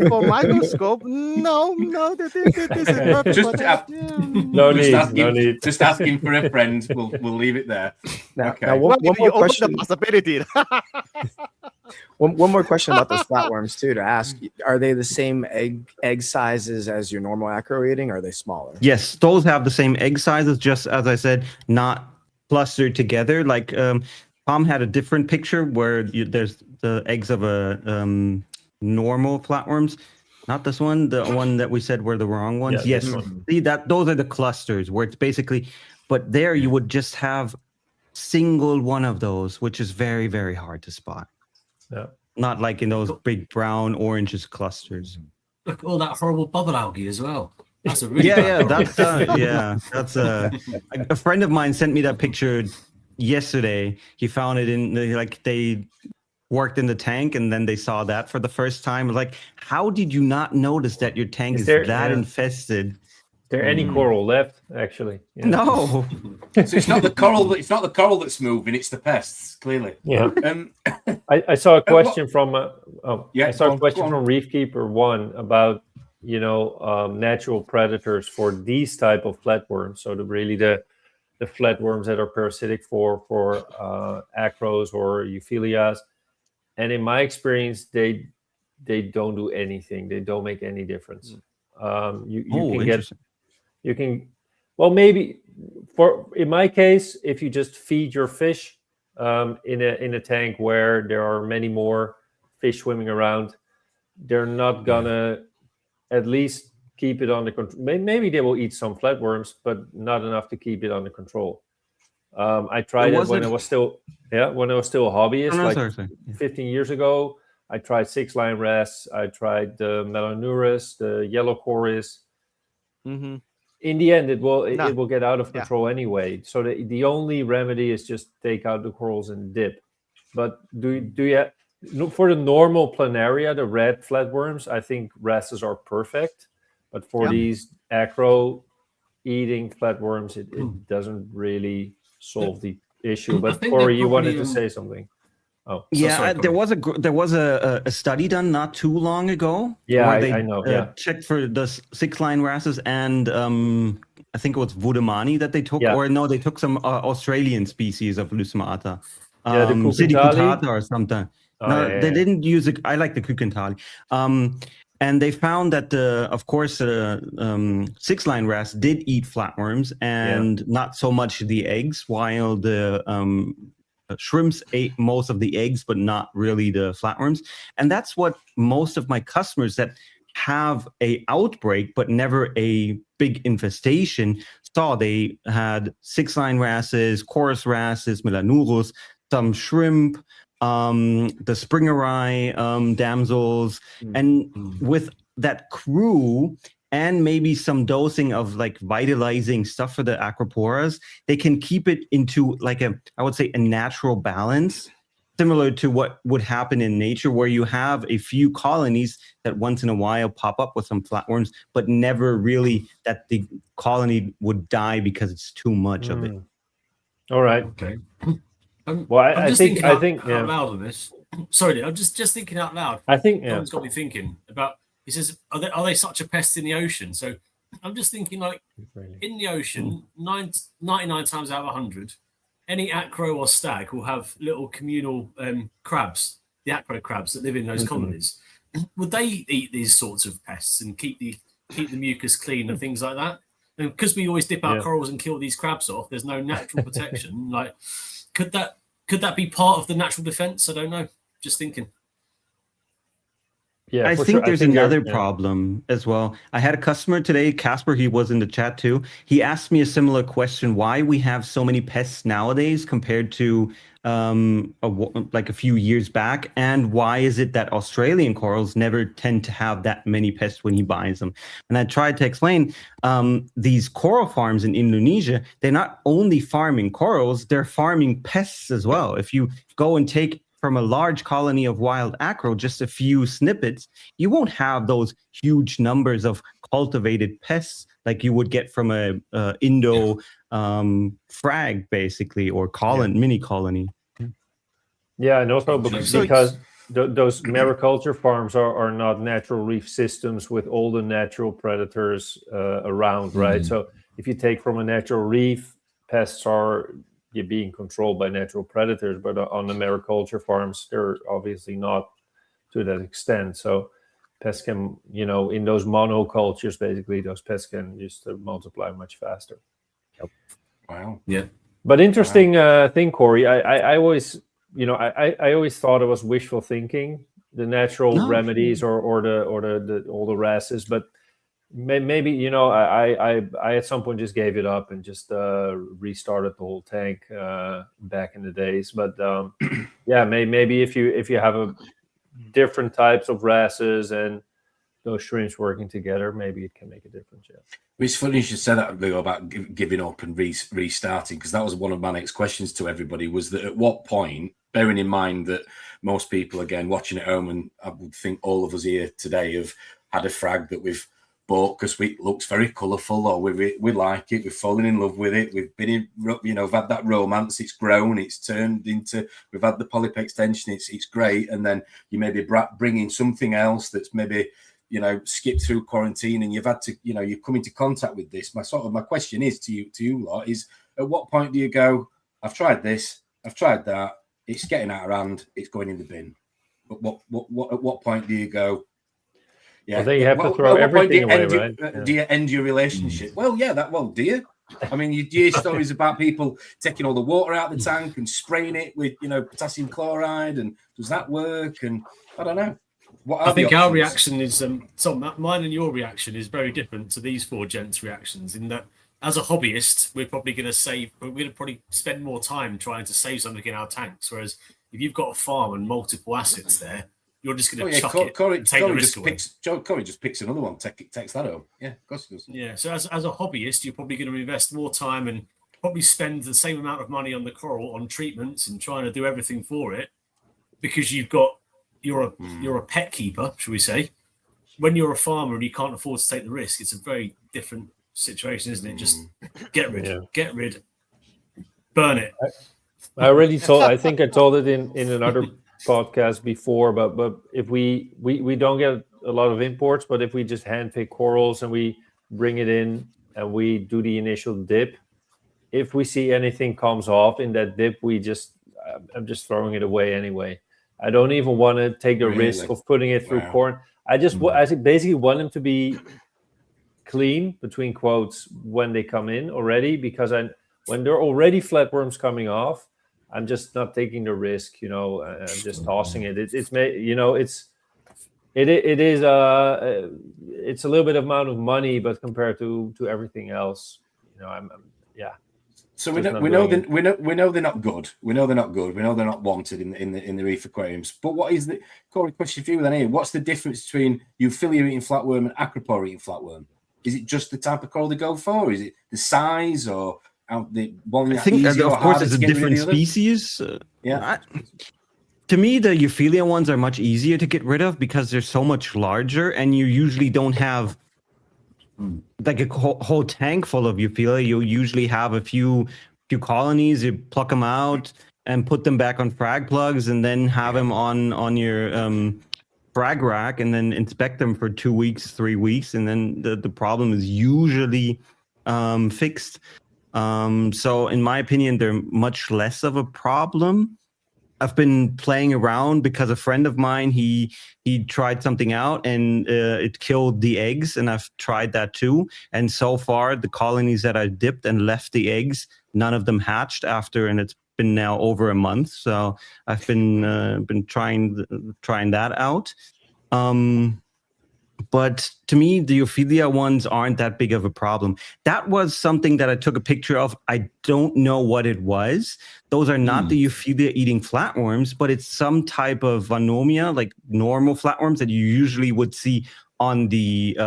For microscope, no, this is perfect. Just for that. Yeah. No need. Just asking for a friend. We'll leave it there. Now, Okay. now Well, one you more open question. the possibility. One more question about those flatworms too to ask: are they the same egg sizes as your normal acro eating? Or are they smaller? Yes, those have the same egg sizes, just as I said, not clustered together. Like Tom had a different picture where there's the eggs of a normal flatworms. Not this one, the one that we said were the wrong ones. Yeah, Yes, this one. see that those are the clusters where it's basically, but there you would just have single one of those, which is very, very hard to spot. Yeah. Not like in those big brown oranges clusters. Look at all that horrible bubble algae as well. That's a really That's a friend of mine sent me that picture yesterday. He found it in they worked in the tank and then they saw that for the first time. Like, how did you not notice that your tank is that infested? Is there any coral left? Actually, yeah. No. So it's not the coral. It's not the coral that's moving. It's the pests. Clearly. Yeah. I saw a question from Yeah, from go on. Reefkeeper 1 about natural predators for these type of flatworms. So the flatworms that are parasitic for acros or euphyllias. And in my experience, they don't do anything. They don't make any difference. Maybe in my case, if you just feed your fish in a tank where there are many more fish swimming around, they're not gonna at least keep it under control. Maybe they will eat some flatworms, but not enough to keep it under control. I tried it when I was still a hobbyist, 15 years ago. I tried 6-line wrasse. I tried the Melanurus, the yellow chorus. Mm-hmm. In the end, it will get out of control anyway. So the only remedy is just take out the corals and dip. But do you for the normal planaria, the red flatworms, I think wrasses are perfect. But for these acro eating flatworms, it doesn't really solve the issue. But Corey, you wanted to say something. Oh, yeah. sorry, there was a study done not too long ago. Yeah, where they I know. checked for the 6-line wrasses and I think it was Wudemani that they took, or no, they took some Australian species of Lucimata, the Sidicutata or something. They didn't use it. I like the Kukentali. And they found that, of course, 6-line wrasse did eat flatworms and not so much the eggs, while the shrimps ate most of the eggs, but not really the flatworms. And that's what most of my customers that have a outbreak, but never a big infestation saw. They had 6-line wrasses, chorus wrasses, Melanurus, some shrimp, the Springeri damsels, and with that crew and maybe some dosing of like vitalizing stuff for the acroporas, they can keep it into like a natural balance, similar to what would happen in nature, where you have a few colonies that once in a while pop up with some flatworms, but never really that the colony would die because it's too much of it. All right. Okay. I think out loud on this. Sorry, I'm just thinking out loud. I think Tom's got me thinking about. He says, "Are they such a pest in the ocean?" So I'm just thinking, like, in the ocean, 99 times out of 100, any acro or stag will have little communal crabs, the acro crabs that live in those colonies. Would they eat these sorts of pests and keep the mucus clean and things like that? And because we always dip our corals and kill these crabs off, there's no natural protection. Like, could that be part of the natural defense? I don't know. Just thinking. Yeah, I think there's another problem as well. I had a customer today, Casper, he was in the chat too. He asked me a similar question, why we have so many pests nowadays compared to like a few years back, and why is it that Australian corals never tend to have that many pests when he buys them? And I tried to explain these coral farms in Indonesia, they're not only farming corals, they're farming pests as well. If you go and take from a large colony of wild acro, just a few snippets, you won't have those huge numbers of cultivated pests like you would get from a Indo frag, basically, or mini colony. Yeah, and also because those mariculture farms are not natural reef systems with all the natural predators around, right? So if you take from a natural reef, pests are being controlled by natural predators, but on the mariculture farms, they're obviously not to that extent. So pests can, in those monocultures, basically, those pests can just multiply much faster. Yep. Wow. Yeah. But interesting thing, Corey, I always, I always thought it was wishful thinking, the natural remedies or all the RASes, but maybe I at some point just gave it up and just restarted the whole tank back in the days. But maybe if you have a different types of RASes and those shrimps working together, maybe it can make a difference. Yeah. It's funny you should say that, Leo, about giving up and restarting, because that was one of my next questions to everybody, was that at what point, bearing in mind that most people, again, watching at home, and I would think all of us here today have had a frag that we've bought because it looks very colourful, or we like it, we've fallen in love with it, we've been in, we've had that romance, it's grown, it's turned into, we've had the polyp extension, it's great, and then you maybe bring in something else that's maybe, skip through quarantine, and you've had to, you've come into contact with this. My question is to you lot is, at what point do you go, I've tried this, I've tried that, it's getting out of hand, it's going in the bin? But at what point do you go, yeah, well, then you have to throw everything away, right? Do you end your relationship? Well, yeah, do you? I mean, you hear stories about people taking all the water out of the tank and spraying it with, potassium chloride, and does that work? And I don't know. I think our reaction is, mine and your reaction is very different to these four gents' reactions, in that as a hobbyist, we're probably going to spend more time trying to save something in our tanks. Whereas if you've got a farm and multiple assets there, you're just going to chuck it and take the risk away. Corey just picks another one, takes that home. Yeah, of course he does. Yeah, so as a hobbyist, you're probably going to invest more time and probably spend the same amount of money on the coral, on treatments and trying to do everything for it, because you're a pet keeper, should we say. When you're a farmer and you can't afford to take the risk, it's a very different situation, isn't it? Just get rid, burn it. I already told, I think I told it in another podcast before, but if we don't get a lot of imports, but if we just handpick corals and we bring it in and we do the initial dip, if we see anything comes off in that dip, I'm just throwing it away anyway. I don't even want to take the risk of putting it through corn. I basically want them to be clean, between quotes, when they come in already, because when they're already flatworms coming off, I'm just not taking the risk, I'm just tossing it. It's a little bit of amount of money, but compared to everything else, So we know they're not good. We know they're not good. We know they're not wanted in the reef aquariums. But what is the Corey, question for you then here? What's the difference between Euphyllia eating flatworm and Acropora eating flatworm? Is it just the type of coral they go for? Is it the size, or the one? I think, of course, it's a different species. To me, the Euphyllia ones are much easier to get rid of because they're so much larger, and you usually don't have like a whole tank full of Euphyllia. You usually have a few colonies. You pluck them out and put them back on frag plugs, and then have them on your frag rack, and then inspect them for 2 weeks, 3 weeks, and then the problem is usually fixed. So in my opinion, they're much less of a problem. I've been playing around because a friend of mine, he tried something out, and it killed the eggs, and I've tried that too. And so far, the colonies that I dipped and left the eggs, none of them hatched after, and it's been now over a month. So I've been trying that out. But to me, the Euphyllia ones aren't that big of a problem. That was something that I took a picture of. I don't know what it was. Those are not the Euphyllia eating flatworms, but it's some type of Vanomia, like normal flatworms that you usually would see on the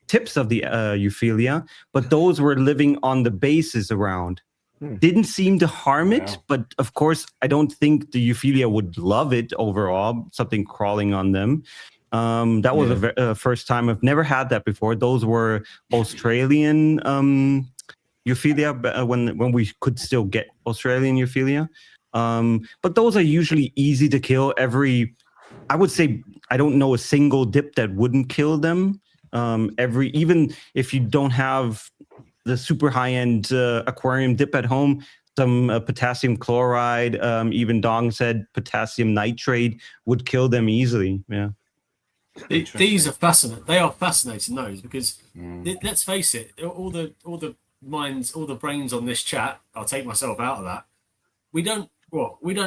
tips of the Euphyllia. But those were living on the bases around. didn't seem to harm it, but of course, I don't think the Euphilia would love it overall, something crawling on them. That was the first time. I've never had that before. Those were Australian Euphilia when we could still get Australian Euphilia. But those are usually easy to kill. I would say, I don't know a single dip that wouldn't kill them. Even if you don't have the super high-end aquarium dip at home, some potassium chloride, even Dong said potassium nitrate would kill them easily. Yeah. These are fascinating. They are fascinating, those, because let's face it, all the minds, all the brains on this chat, I'll take myself out of that. We don't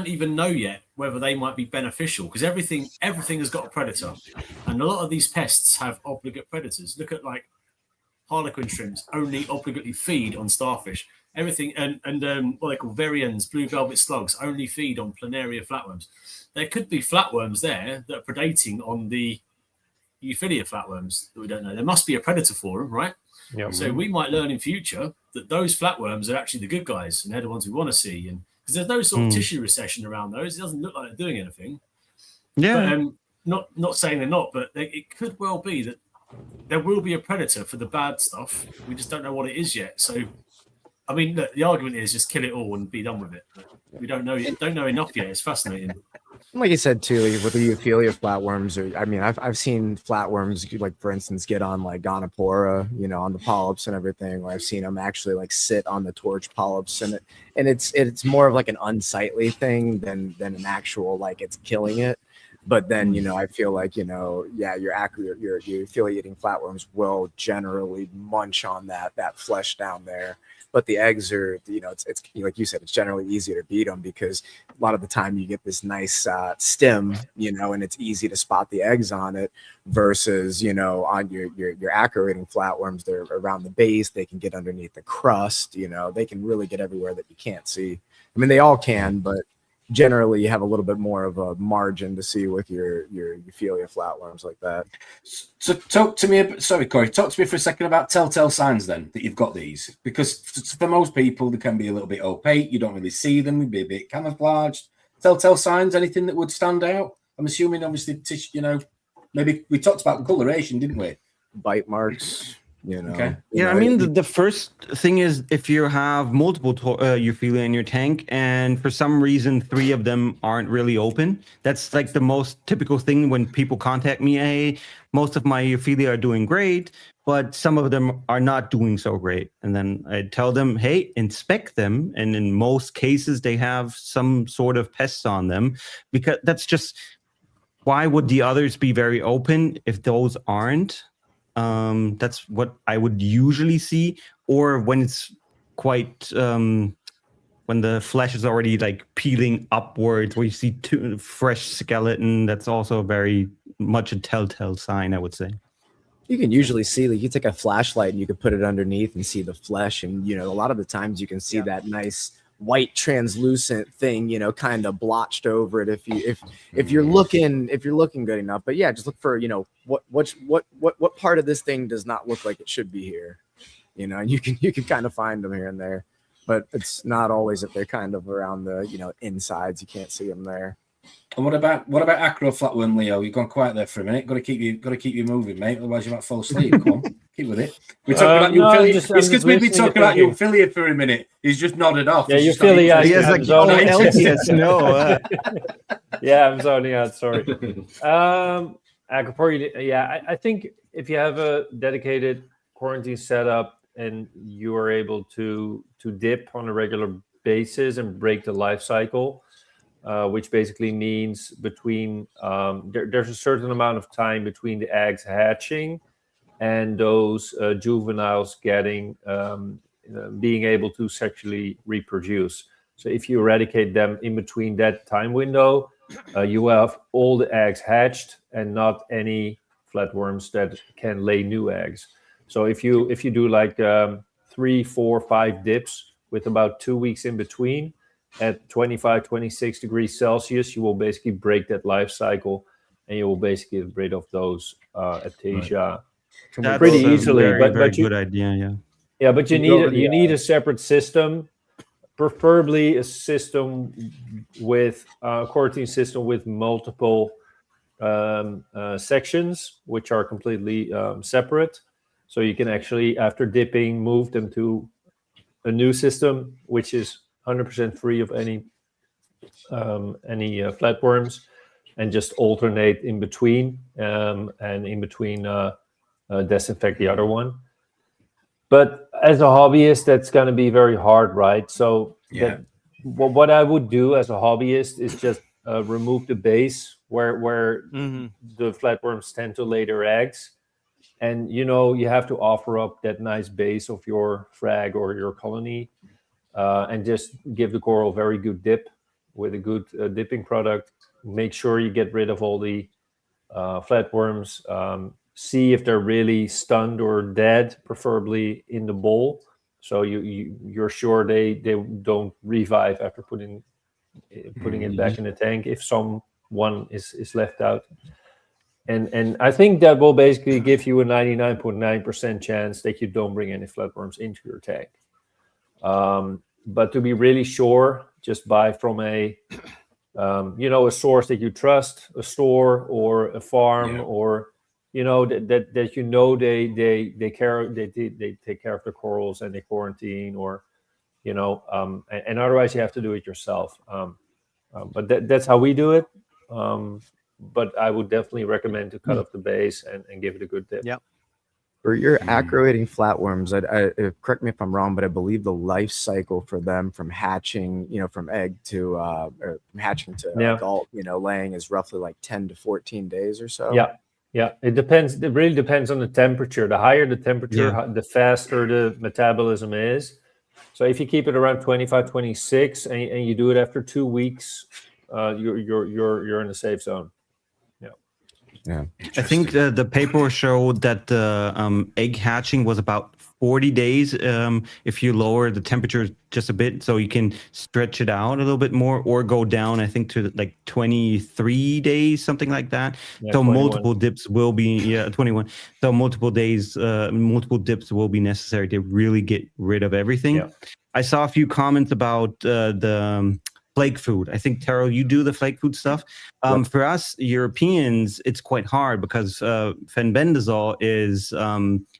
even know yet whether they might be beneficial, because everything has got a predator, and a lot of these pests have obligate predators. Look at like harlequin shrimps only obligately feed on starfish. Everything and what they call varians, blue velvet slugs, only feed on planaria flatworms. There could be flatworms there that are predating on the Euphilia flatworms that we don't know. There must be a predator for them, right? Yep. So we might learn in future that those flatworms are actually the good guys, and they're the ones we want to see. And because there's no sort of tissue recession around those, it doesn't look like they're doing anything. Yeah. But, not saying they're not, but it could well be that there will be a predator for the bad stuff. We just don't know what it is yet. So, I mean, look, the argument is just kill it all and be done with it. But we don't know enough yet. It's fascinating. Like you said too, with the Euphilia flatworms, I've seen flatworms, like for instance, get on like gonopora, on the polyps and everything. Or I've seen them actually like sit on the torch polyps, and it's more of like an unsightly thing than an actual like it's killing it. But then, I feel like, your Euphilia-eating flatworms will generally munch on that flesh down there. But the eggs are, it's like you said, it's generally easier to beat them because a lot of the time you get this nice stem, and it's easy to spot the eggs on it versus, on your acro-eating flatworms, they're around the base, they can get underneath the crust, they can really get everywhere that you can't see. I mean, they all can, but generally you have a little bit more of a margin to see with your Euphilia flatworms like that. So talk to me, sorry Corey, talk to me for a second about telltale signs then that you've got these, because for most people they can be a little bit opaque, you don't really see them, be a bit camouflaged. Telltale signs, anything that would stand out? I'm assuming obviously, maybe we talked about the coloration, didn't we? Bite marks. Okay. Yeah, I mean, the first thing is if you have multiple Euphilia in your tank and for some reason 3 of them aren't really open, that's like the most typical thing when people contact me. Hey, most of my Euphilia are doing great, but some of them are not doing so great. And then I tell them, hey, inspect them. And in most cases, they have some sort of pests on them, because that's just, why would the others be very open if those aren't? That's what I would usually see, or when it's quite when the flesh is already like peeling upwards, where you see fresh skeleton. That's also very much a telltale sign, I would say. You can usually see, like, you take a flashlight and you can put it underneath and see the flesh, and a lot of the times you can see that nice white translucent thing, kind of blotched over it if you're looking good enough. But yeah, just look for what part of this thing does not look like it should be here, and you can kind of find them here and there, but it's not always if they're kind of around the insides. You can't see them there. And what about acro flatworm, Leo? You've gone quiet there for a minute. Got to keep you moving, mate. Otherwise, you might fall asleep. Come on, keep with it. We're talking about Euphilia. It's because we've been talking about Euphilia for a minute. He's just nodded off. Yeah, Euphilia. He has like LTS. No. Yeah, I'm zoning out. Sorry. Acropora. Yeah, I think if you have a dedicated quarantine setup and you are able to dip on a regular basis and break the life cycle. Which basically means between there's a certain amount of time between the eggs hatching and those juveniles getting being able to sexually reproduce. So if you eradicate them in between that time window, you have all the eggs hatched and not any flatworms that can lay new eggs. So if you do like 3, 4, 5 dips with about 2 weeks in between, at 25, 26 degrees Celsius, you will basically break that life cycle, and you will basically get rid of those Aptasia pretty easily. Very good idea, yeah. Yeah, but you need a separate system preferably a system with a quarantine system with multiple sections, which are completely separate. So you can actually, after dipping, move them to a new system, which is 100% free of any flatworms, and just alternate in between, and in between disinfect the other one. But as a hobbyist, that's going to be very hard, right? So what I would do as a hobbyist is just remove the base where the flatworms tend to lay their eggs. And, you have to offer up that nice base of your frag or your colony, and just give the coral a very good dip with a good dipping product. Make sure you get rid of all the flatworms. See if they're really stunned or dead, preferably in the bowl, so you're sure they don't revive after putting it back in the tank if someone is left out. And I think that will basically give you a 99.9% chance that you don't bring any flatworms into your tank. But to be really sure, just buy from a source that you trust, a store or a farm, or that they take care of the corals and they quarantine, or and otherwise you have to do it yourself. But that's how we do it. But I would definitely recommend to cut off the base and give it a good dip. Yeah. For your acroating flatworms, I correct me if I'm wrong, but I believe the life cycle for them from hatching, from egg to or from hatching to adult, laying is roughly like 10 to 14 days or so. Yeah, it depends. It really depends on the temperature. The higher the temperature, the faster the metabolism is. So if you keep it around 25, 26, and you do it after 2 weeks, you're in a safe zone. Yeah, I think the paper showed that the egg hatching was about 40 days if you lower the temperature just a bit, so you can stretch it out a little bit more, or go down, I think, to like 23 days, something like that. Yeah, so 21. multiple dips will be 21. So multiple days, multiple dips will be necessary to really get rid of everything. Yeah. I saw a few comments about the flake food. I think, Taro, you do the flake food stuff. For us Europeans, it's quite hard because fenbendazole is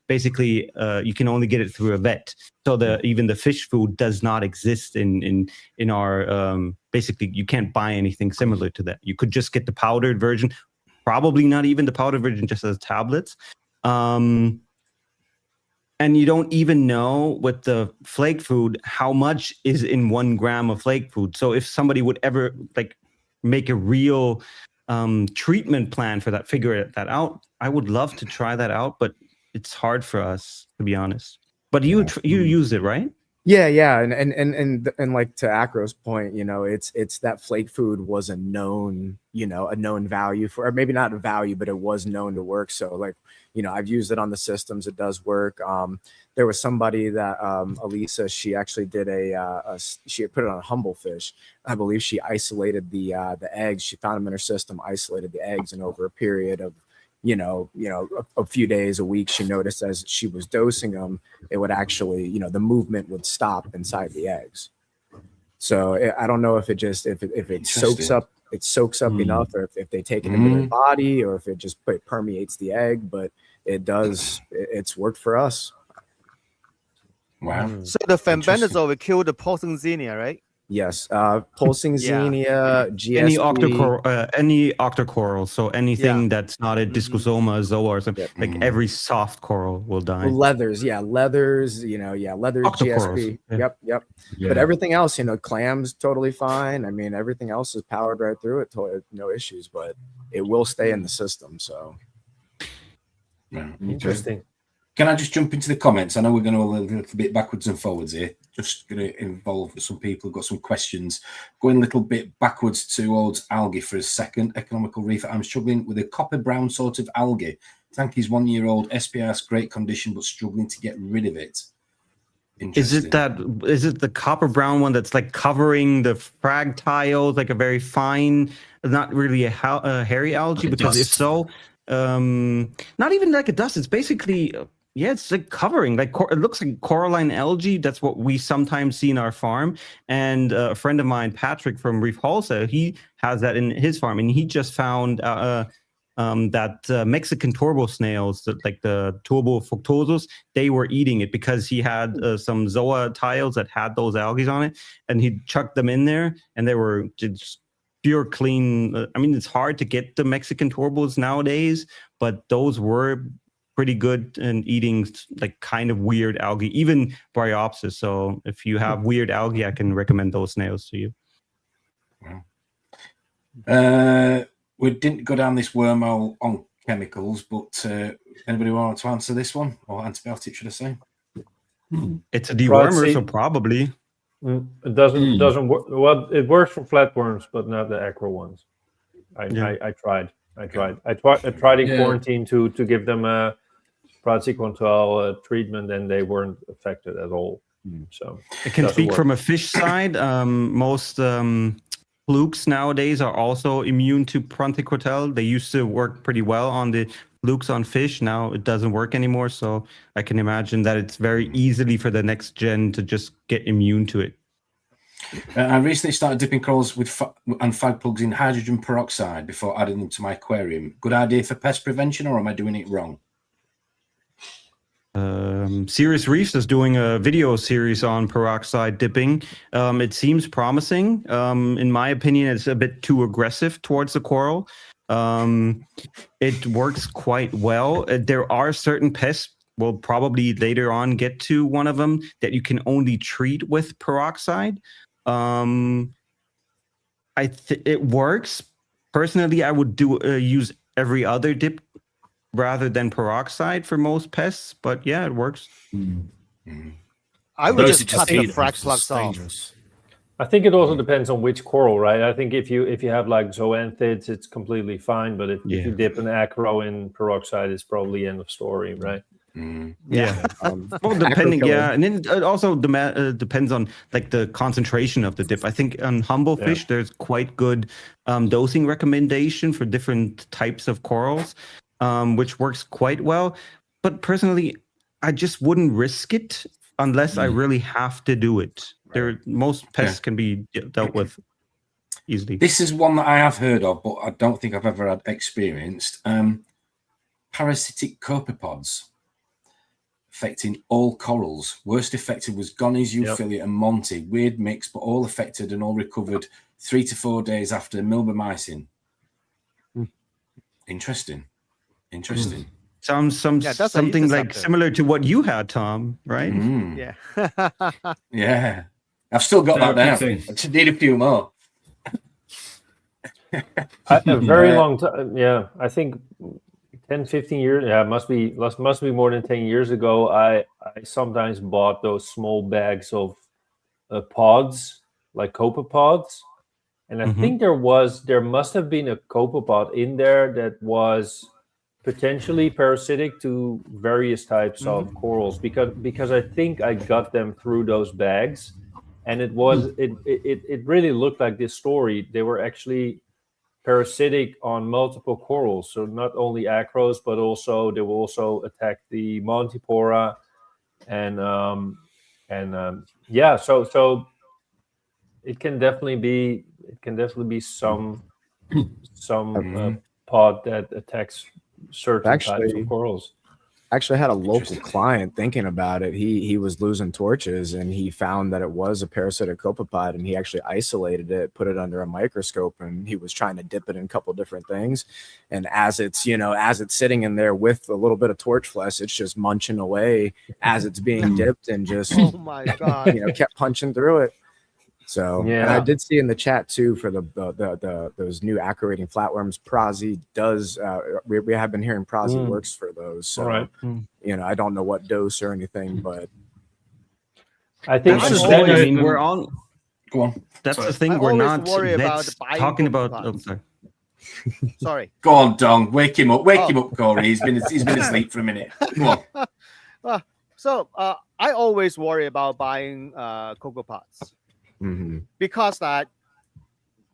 basically you can only get it through a vet. So even the fish food does not exist in our basically you can't buy anything similar to that. You could just get the powdered version, probably not even the powdered version, just as tablets. And you don't even know with the flake food how much is in 1 gram of flake food. So if somebody would ever make a real treatment plan for that, figure that out, I would love to try that out, but it's hard for us, to be honest. But you use it, right? Yeah, and like to Acro's point, it's that flake food was a known value for, or maybe not a value, but it was known to work. So I've used it on the systems. It does work. There was somebody that Elisa, she actually did she had put it on a humblefish. I believe she isolated the eggs. She found them in her system, isolated the eggs, and over a period of a few days, a week, she noticed as she was dosing them, it would actually, the movement would stop inside the eggs. So I don't know if it soaks up enough, or if they take it into their body, or if it just permeates the egg, but it's worked for us. Wow. So the fenbendazole will kill the pulsing xenia, right? Yes, pulsing xenia, GSP. Any octocoral, so anything that's not a discosoma, zoa, or something, every soft coral will die. Leathers, leathers, GSP. Yep. Yeah. But everything else, clams, totally fine. I mean, everything else is powered right through it, no issues, but it will stay in the system. So interesting. Can I just jump into the comments? I know we're going to go a little bit backwards and forwards here. Just going to involve some people who've got some questions. Going a little bit backwards towards algae for a second. Economical reef. I'm struggling with a copper brown sort of algae. Tank is 1-year-old. SPR's great condition, but struggling to get rid of it. Is it the copper brown one that's covering the frag tiles, like a very fine, not really a hairy algae? Because if so, not even like a dust. It's basically Yeah, it's like covering, like it looks like coralline algae. That's what we sometimes see in our farm. And a friend of mine, Patrick from Reef Wholesale, he has that in his farm, and he just found that Mexican turbo snails, like the turbo fructosus, they were eating it because he had some zoa tiles that had those algae on it, and he chucked them in there, and they were just pure clean. I mean, it's hard to get the Mexican turbos nowadays, but those were pretty good in eating like kind of weird algae, even bryopsis. So if you have weird algae, I can recommend those snails to you. We didn't go down this wormhole on chemicals, but anybody want to answer this one, or antibiotic, should I say? It's a dewormer, so probably. It doesn't work. Well, it works for flatworms, but not the acro ones. I tried in quarantine to give them a Praziquantel treatment, and they weren't affected at all. So I can speak from a fish side. Most flukes nowadays are also immune to Praziquantel. They used to work pretty well on the flukes on fish. Now it doesn't work anymore. So I can imagine that it's very easily for the next gen to just get immune to it. I recently started dipping corals and fag plugs in hydrogen peroxide before adding them to my aquarium. Good idea for pest prevention, or am I doing it wrong? Serious Reefs is doing a video series on peroxide dipping. It seems promising. In my opinion, it's a bit too aggressive towards the coral. It works quite well. There are certain pests, we'll probably later on get to one of them, that you can only treat with peroxide. It works. Personally, I would use every other dip rather than peroxide for most pests, but yeah, it works. I would just cut the frag plugs off. I think it also depends on which coral, right? I think if you have like zoanthids, it's completely fine, but if you dip an acro in peroxide, it's probably end of story, right? Yeah. Well, depending, and then it also depends on like the concentration of the dip. I think on humble fish, there's quite good dosing recommendation for different types of corals, which works quite well. But personally, I just wouldn't risk it unless I really have to do it. Most pests can be dealt with easily. This is one that I have heard of, but I don't think I've ever had experienced. Parasitic copepods affecting all corals. Worst affected was Gonies, Euphyllia, and Monty. Weird mix, but all affected and all recovered 3 to 4 days after milbemycin. Interesting. Sounds something like similar to what you had, Tom, right? Yeah. Yeah. I've still got that down. I just need a few more. A very long time. Yeah, I think 10, 15 years. Yeah, must be more than 10 years ago. I sometimes bought those small bags of pods, like copepods, and I think there must have been a copepod in there that was potentially parasitic to various types of corals, because I think I got them through those bags, and it really looked like this story. They were actually parasitic on multiple corals, so not only acros, but also they will also attack the Montipora, so it can definitely be some pod that attacks certain types of corals. Actually had a local client thinking about it. He was losing torches, and he found that it was a parasitic copepod, and he actually isolated it, put it under a microscope, and he was trying to dip it in a couple different things. And as it's sitting in there with a little bit of torch flesh, it's just munching away as it's being dipped, and just oh my god, kept punching through it. So, and I did see in the chat too for those new acrorating flatworms, Prazi does. We have been hearing Prazi works for those. So, I don't know what dose or anything, but I think we're on. Go on. That's the thing. We're not talking about. Oh, sorry. Sorry. Go on, Dong. Wake him up. Wake him up, Corey. He's been asleep for a minute. Come on. So I always worry about buying copepods. Because that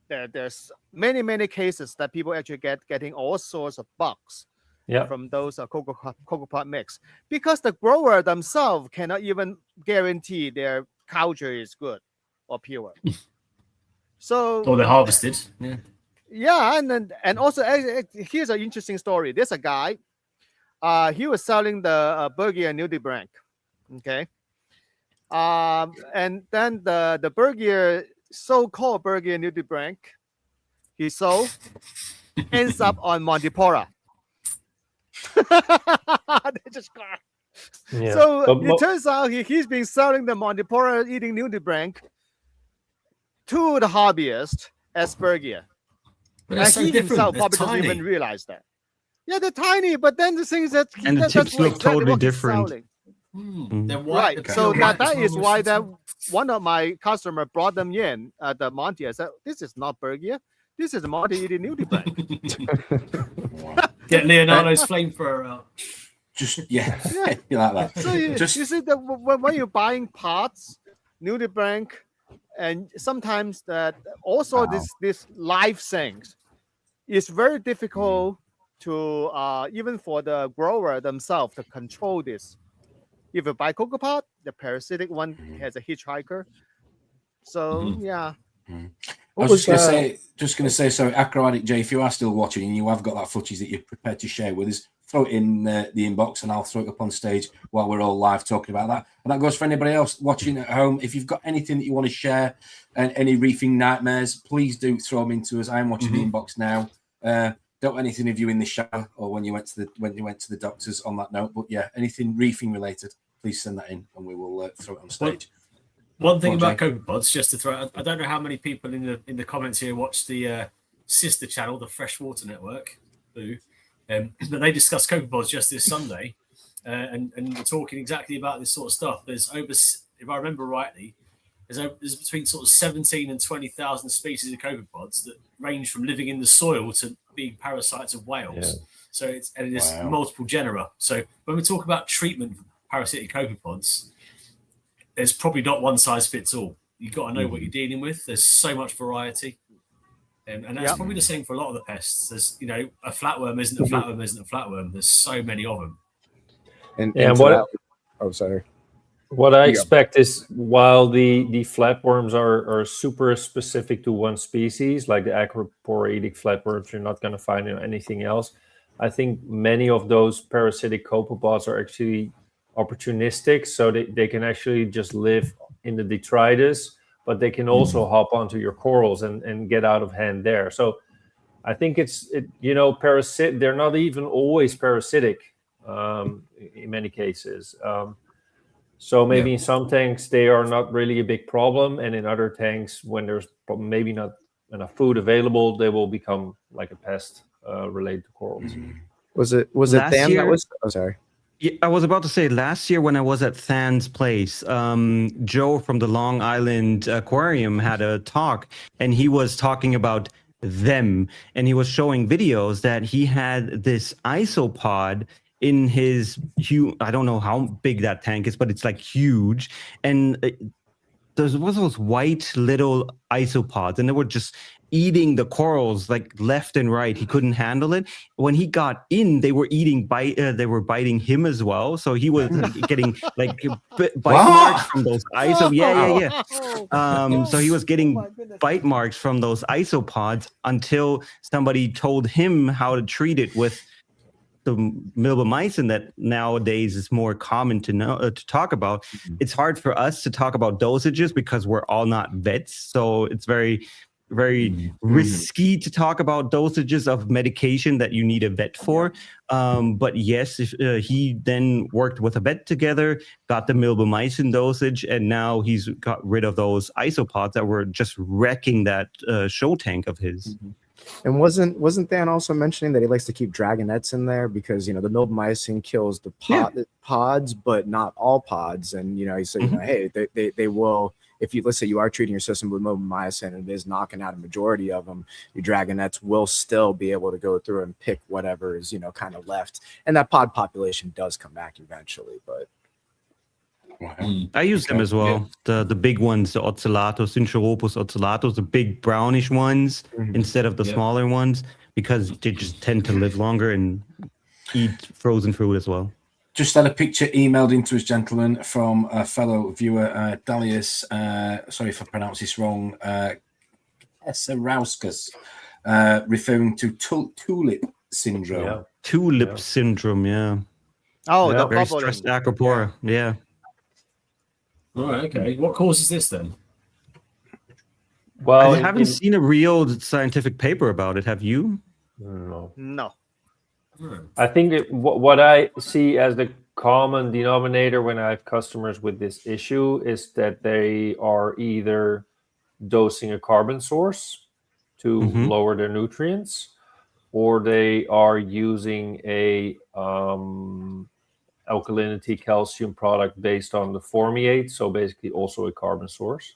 there's many cases that people actually getting all sorts of bugs from those cocoa pod mix, because the grower themselves cannot even guarantee their culture is good or pure. So or they're harvested. And also here's an interesting story. There's a guy, he was selling the Bergia nudibranch, okay, and then the Bergia, so-called Bergia nudibranch, he sold, ends up on Montipora. They just So it turns out he's been selling the Montipora eating nudibranch to the hobbyist as Bergia. But and so he himself they're probably tiny. doesn't even realize that. Yeah, they're tiny, but then the thing is that And the tips look totally different. They're white. Right. So that is why that one of my customer brought them in at the Monty. I said, "This is not Bergia. This is Monty eating nudibranch." Get Leonardo's flamethrower out. Just you like that. So you see that when you're buying pots, nudibranch, and sometimes that also this live things, it's very difficult to even for the grower themselves to control this. If you buy cocoa pod, the parasitic one has a hitchhiker. So I was just going to say, sorry, Acrobatic J, if you are still watching and you have got that footage that you're prepared to share with us, throw it in the inbox and I'll throw it up on stage while we're all live talking about that. And that goes for anybody else watching at home. If you've got anything that you want to share and any reefing nightmares, please do throw them into us. I'm watching the inbox now. Don't anything of you in the shower or when you went to the doctors on that note. But yeah, anything reefing related, please send that in and we will throw it on stage. One thing about copepods, just to throw, I don't know how many people in the comments here watch the sister channel, the Freshwater Network, but they discussed copepods just this Sunday, and we're talking exactly about this sort of stuff. There's over, if I remember rightly, there's between sort of 17 and 20,000 species of copepods that range from living in the soil to being parasites of whales. Yeah. So it's multiple genera. So when we talk about treatment for parasitic copepods, there's probably not one size fits all. You've got to know what you're dealing with. There's so much variety. And that's probably the same for a lot of the pests. There's, a flatworm isn't a flatworm isn't a flatworm. There's so many of them. What I expect is while the flatworms are super specific to one species, like the acroporidic flatworms, you're not going to find anything else. I think many of those parasitic copepods are actually opportunistic, so they can actually just live in the detritus, but they can also hop onto your corals and get out of hand there. So I think they're not even always parasitic in many cases. So maybe in some tanks they are not really a big problem, and in other tanks, when there's maybe not enough food available, they will become like a pest related to corals. Was it Dan that was? Oh, sorry. Yeah, I was about to say last year when I was at Than's place, Joe from the Long Island Aquarium had a talk, and he was talking about them, and he was showing videos that he had this isopod in his I don't know how big that tank is, but it's like huge, and there was those white little isopods, and they were just eating the corals like left and right. He couldn't handle it. When he got in, they were they were biting him as well. So he was getting like bite marks from those so he was getting bite marks from those isopods until somebody told him how to treat it with the milbemycin that nowadays is more common to talk about. It's hard for us to talk about dosages because we're all not vets, so it's very risky to talk about dosages of medication that you need a vet for. But yes, if, he then worked with a vet together, got the milbemycin dosage, and now he's got rid of those isopods that were just wrecking that show tank of his. And wasn't Dan also mentioning that he likes to keep dragonets in there because the milbemycin kills the pods, but not all pods. And he said, hey, they will. If let's say you are treating your system with milbemycin and it is knocking out a majority of them, your dragonets will still be able to go through and pick whatever is kind of left, and that pod population does come back eventually. But I use them as well. The big ones, the ocellatos, Syncheropus ocellatos, the big brownish ones instead of the smaller ones, because they just tend to live longer and eat frozen food as well. Just had a picture emailed into us, gentlemen, from a fellow viewer, Dalius. Sorry if I pronounce this wrong. Eserauskas, referring to tulip syndrome. Yeah. Tulip syndrome, yeah. Oh, Yeah. the Very bubbling. stressed acropora, yeah. All right, okay. What causes this then? Well, I haven't seen a real scientific paper about it. Have you? No. No. I think what I see as the common denominator when I have customers with this issue is that they are either dosing a carbon source to lower their nutrients, or they are using a alkalinity calcium product based on the formiate, so basically also a carbon source.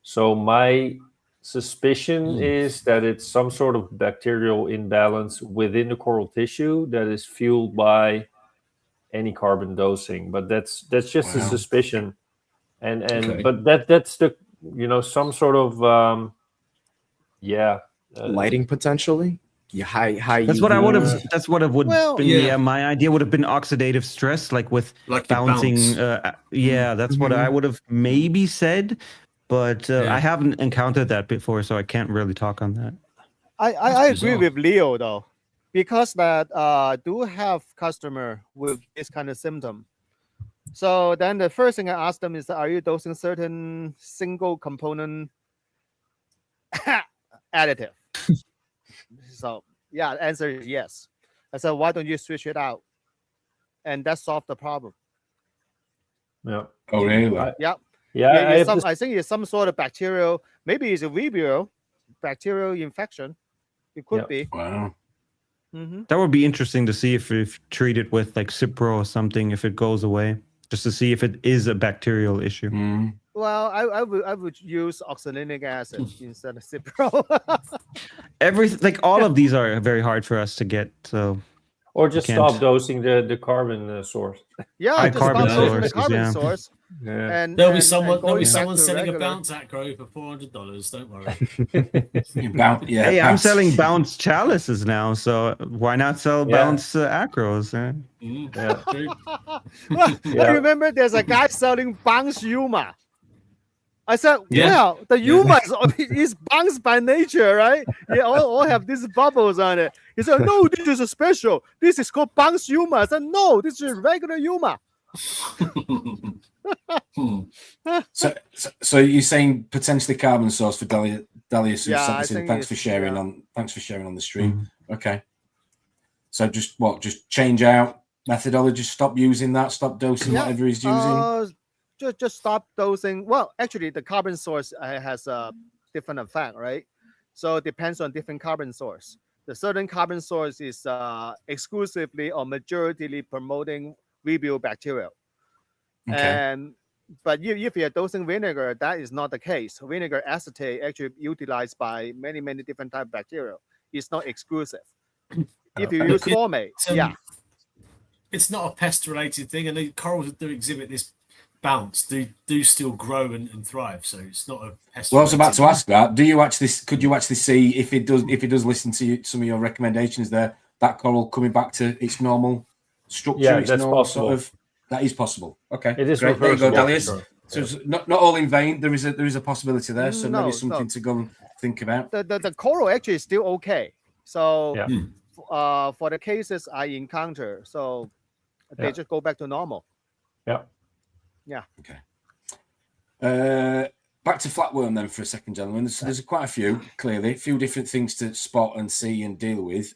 So my suspicion is that it's some sort of bacterial imbalance within the coral tissue that is fueled by any carbon dosing, but that's just a suspicion, and but that's the some sort of Lighting potentially. Yeah, high. That's UV. what I would have. That's what it would. Well, been, yeah. my idea would have been oxidative stress, like with Like bouncing. bounce. That's what I would have maybe said, but Yeah. I haven't encountered that before, so I can't really talk on that. I agree bizarre. with Leo though, because that do have customer with this kind of symptom. So then the first thing I ask them is, are you dosing certain single component additive? So yeah, the answer is yes. I said, why don't you switch it out? And that solved the problem. yeah. Oh, really? Yeah. Yeah, I think it's some sort of bacterial, maybe it's a Vibrio bacterial infection. It could Yeah. be. Wow. That would be interesting to see if treat it with like Cipro or something, if it goes away, just to see if it is a bacterial issue. Well, I would use oxalic acid instead of Cipro. All of these are very hard for us to get. So or just can't- stop dosing the carbon source. Yeah, High just carbon stop dosing the sources, carbon yeah. source. Yeah. And There'll be and someone going back selling to a regular. bounce acro for $400. Don't worry. Hey, I'm Bounce. selling bounce chalices now, so why not sell Yeah. bounce acros? Yeah. True. Well, Yeah. I remember there's a guy selling bounce Yuma. I said, Yeah. well, the Yuma is bounce by nature, right? They all have these bubbles on it. He said, no, this is a special. This is called bounce Yuma. I said, no, this is regular Yuma. So you're saying potentially carbon source for Dalius? Who Yeah, sent I this in. think Thanks for it's- sharing yeah. on the stream. Okay. So just change out methodology. Stop using that. Stop dosing Yeah. whatever he's using. Just stop dosing. Well, actually, the carbon source has a different effect, right? So it depends on different carbon source. The certain carbon source is exclusively or majority promoting Vibrio bacteria. Okay. But if you're dosing vinegar, that is not the case. Vinegar acetate actually utilized by many different type of bacteria. It's not exclusive. If you use formate, It's not a pest-related thing, and the corals that do exhibit this bounce do still grow and thrive. So it's not a pest. Well, I was about to ask that. Could you actually see if it does listen to some of your recommendations there, that coral coming back to its normal structure? Yeah, its that's normal possible. That is possible. Okay. It is great. There you go, reversible, Dalius. for sure. So it's not all in vain. There is a possibility there. So No, maybe something to go and think about. the coral actually is still okay. So Yeah. for the cases I encounter, so they Yeah. just go back to normal. Yeah. Back to flatworm then for a second, gentlemen. So there's quite a few, clearly, a few different things to spot and see and deal with.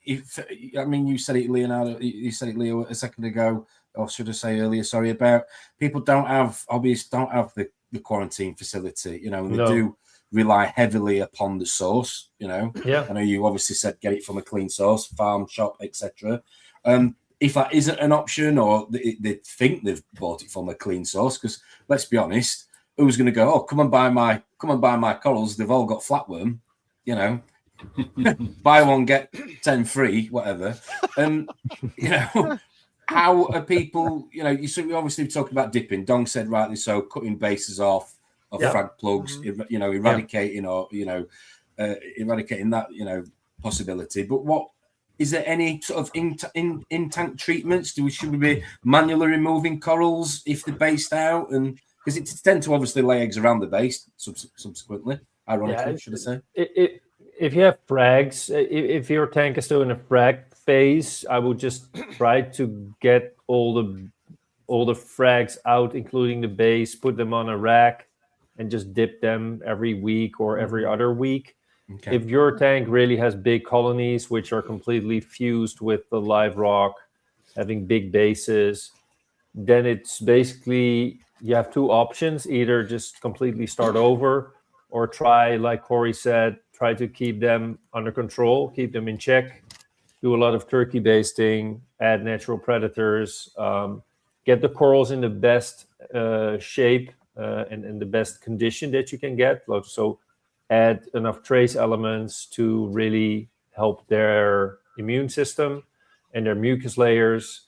You said it, Leonardo. You said it, Leo, a second ago, or should I say earlier? Sorry, about people don't have the quarantine facility. And they do rely heavily upon the source. Yeah. I know you obviously said get it from a clean source, farm, shop, etc. If that isn't an option, or they think they've bought it from a clean source, because let's be honest, who's going to go? Oh, come and buy my corals. They've all got flatworm. Buy one get 10 free, whatever. How are people? We obviously talking about dipping. Dong said rightly so, cutting bases off of frag plugs. Eradicating eradicating that possibility. But is there any sort of in-tank treatments? Should we be manually removing corals if they're based out? And because it tend to obviously lay eggs around the base subsequently, ironically, should I say? If you have frags, if your tank is still in a frag phase, I would just try to get all the frags out, including the base, put them on a rack, and just dip them every week or every other week. Okay. If your tank really has big colonies, which are completely fused with the live rock, having big bases, then it's basically, you have two options: either just completely start over, or try, like Corey said, try to keep them under control, keep them in check, do a lot of turkey basting, add natural predators, get the corals in the best shape and the best condition that you can get. So add enough trace elements to really help their immune system and their mucus layers.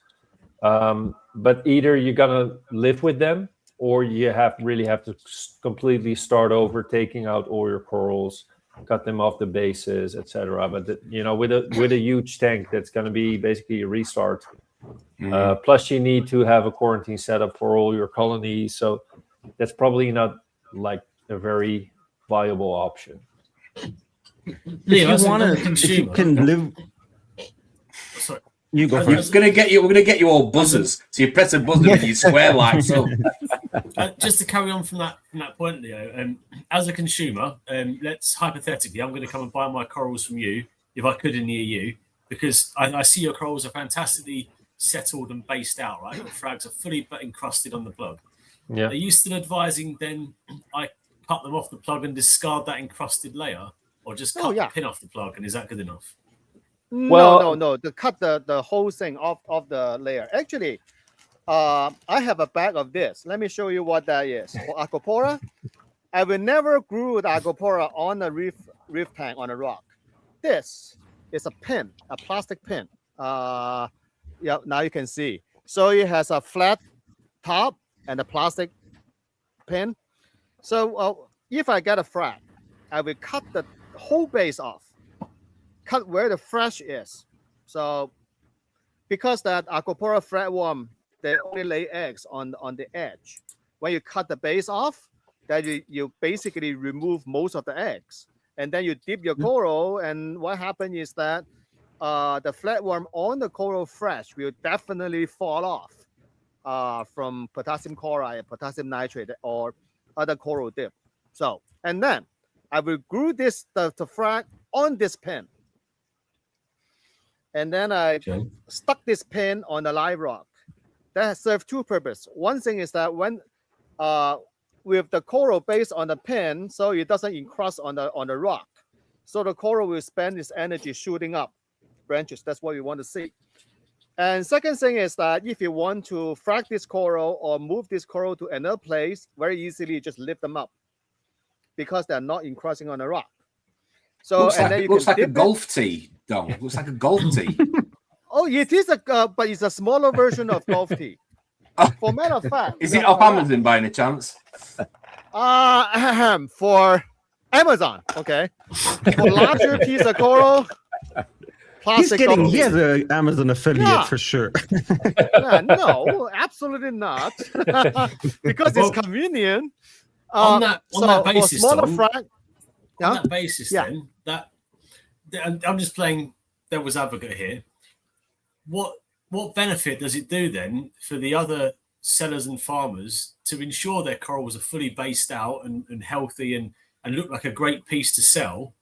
But either you're gonna live with them, or you really have to completely start over, taking out all your corals, cut them off the bases, etc. But with a huge tank, that's going to be basically a restart. Plus, you need to have a quarantine setup for all your colonies, so that's probably not like a very viable option. Leo, If you can live. Sorry. You go We're first. gonna get you all buzzers. So you press a buzzer and you square lights up. Just to carry on from that point, Leo, as a consumer, let's hypothetically, I'm going to come and buy my corals from you, if I could, in the EU, because I see your corals are fantastically settled and based out, right? The frags are fully encrusted on the plug. Yeah. Are you still advising then I cut them off the plug and discard that encrusted layer, or just cut the pin off the plug, and is that good enough? No. To cut the whole thing off the layer. Actually, I have a bag of this. Let me show you what that is. For Aquapora, I will never glue the Aquapora on a reef tank on a rock. This is a pin, a plastic pin. Now you can see. So it has a flat top and a plastic pin. So if I get a frag, I will cut the whole base off. Cut where the flesh is. So because that Aquapora flatworm, they only lay eggs on the edge. When you cut the base off, then you basically remove most of the eggs. And then you dip your coral, and what happens is that the flatworm on the coral flesh will definitely fall off from potassium chloride, potassium nitrate, or other coral dip. So, and then I will glue the frag on this pin. And then I stuck this pin on the live rock. That serves two purposes. One thing is that when with the coral based on the pin, so it doesn't encrust on the rock. So the coral will spend its energy shooting up branches. That's what we want to see. And second thing is that if you want to frag this coral or move this coral to another place, very easily you just lift them up because they're not encrusting on the rock. So looks like a golf tee, Dom. Looks like a golf tee. Oh, it is but it's a smaller version of golf tee. For matter of fact, is it off Amazon by any chance? For Amazon, okay. For larger piece of coral, plastic. He has an Amazon affiliate for sure. No, absolutely not. Because it's convenient. On that basis, smaller Tom, frag. On that basis, then I'm just playing devil's advocate here. What benefit does it do then for the other sellers and farmers to ensure their corals are fully based out and healthy and look like a great piece to sell?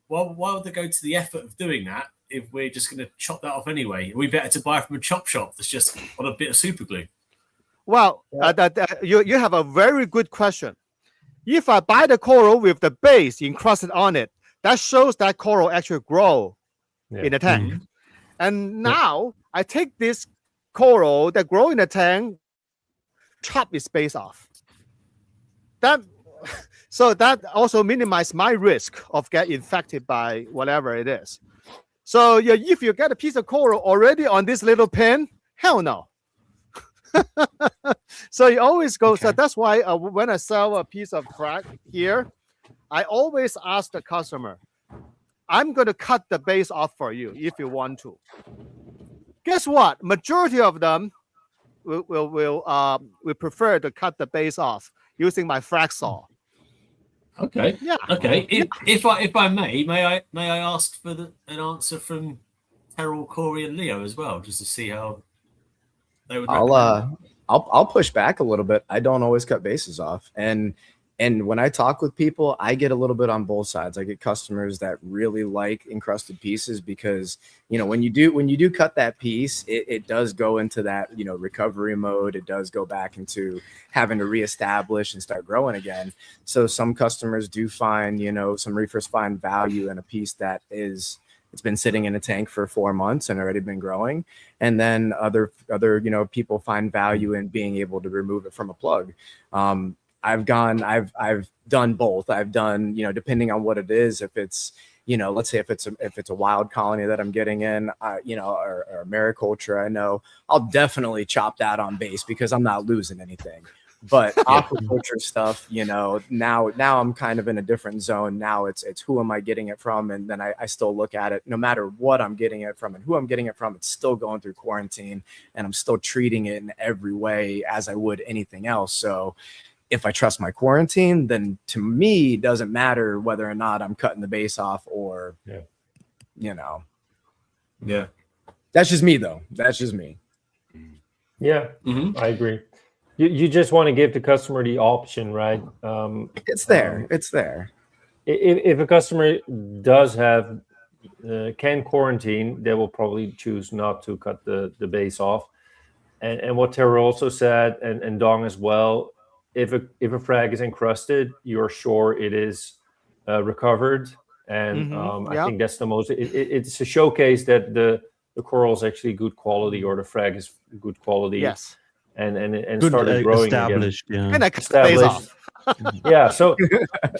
Why would they go to the effort of doing that if we're just going to chop that off anyway? Are we better to buy from a chop shop that's just on a bit of super glue? Well, you have a very good question. If I buy the coral with the base encrusted on it, that shows that coral actually grow in the tank. Mm-hmm. And now I take this coral that grow in the tank, chop its base off. So that also minimizes my risk of getting infected by whatever it is. So if you get a piece of coral already on this little pin, hell no. So you always go. Okay. So that's why when I sell a piece of frag here, I always ask the customer, I'm going to cut the base off for you if you want to. Guess what? Majority of them will prefer to cut the base off using my frag saw. Okay. Yeah. Okay. If I may I ask for an answer from Terrell, Corey, and Leo as well, just to see how they would. I'll push back a little bit. I don't always cut bases off, and when I talk with people, I get a little bit on both sides. I get customers that really like encrusted pieces because, you know, when you do cut that piece, it does go into that, you know, recovery mode. It does go back into having to reestablish and start growing again. So some customers do find, you know, some reefers find value in a piece that it's been sitting in a tank for 4 months and already been growing. And then other, you know, people find value in being able to remove it from a plug. I've done both. I've done, you know, depending on what it is, if it's, you know, let's say if it's a wild colony that I'm getting in, you know, or mariculture, I know I'll definitely chop that on base because I'm not losing anything. But aquaculture stuff, you know, now I'm kind of in a different zone. Now it's who am I getting it from? And then I still look at it, no matter what I'm getting it from and who I'm getting it from, it's still going through quarantine and I'm still treating it in every way as I would anything else. So if I trust my quarantine, then to me, it doesn't matter whether or not I'm cutting the base off or, you know. Yeah. That's just me, though. That's just me. Yeah, I agree. You just want to give the customer the option, right? It's there. It's there. If a customer does have can quarantine, they will probably choose not to cut the base off. And what Tara also said, and Dong as well, if a frag is encrusted, you're sure it is recovered. And I think that's the most. It's a showcase that the coral is actually good quality, or the frag is good quality. Yes. And Good, started growing established, again. And I cut the base off. Yeah. So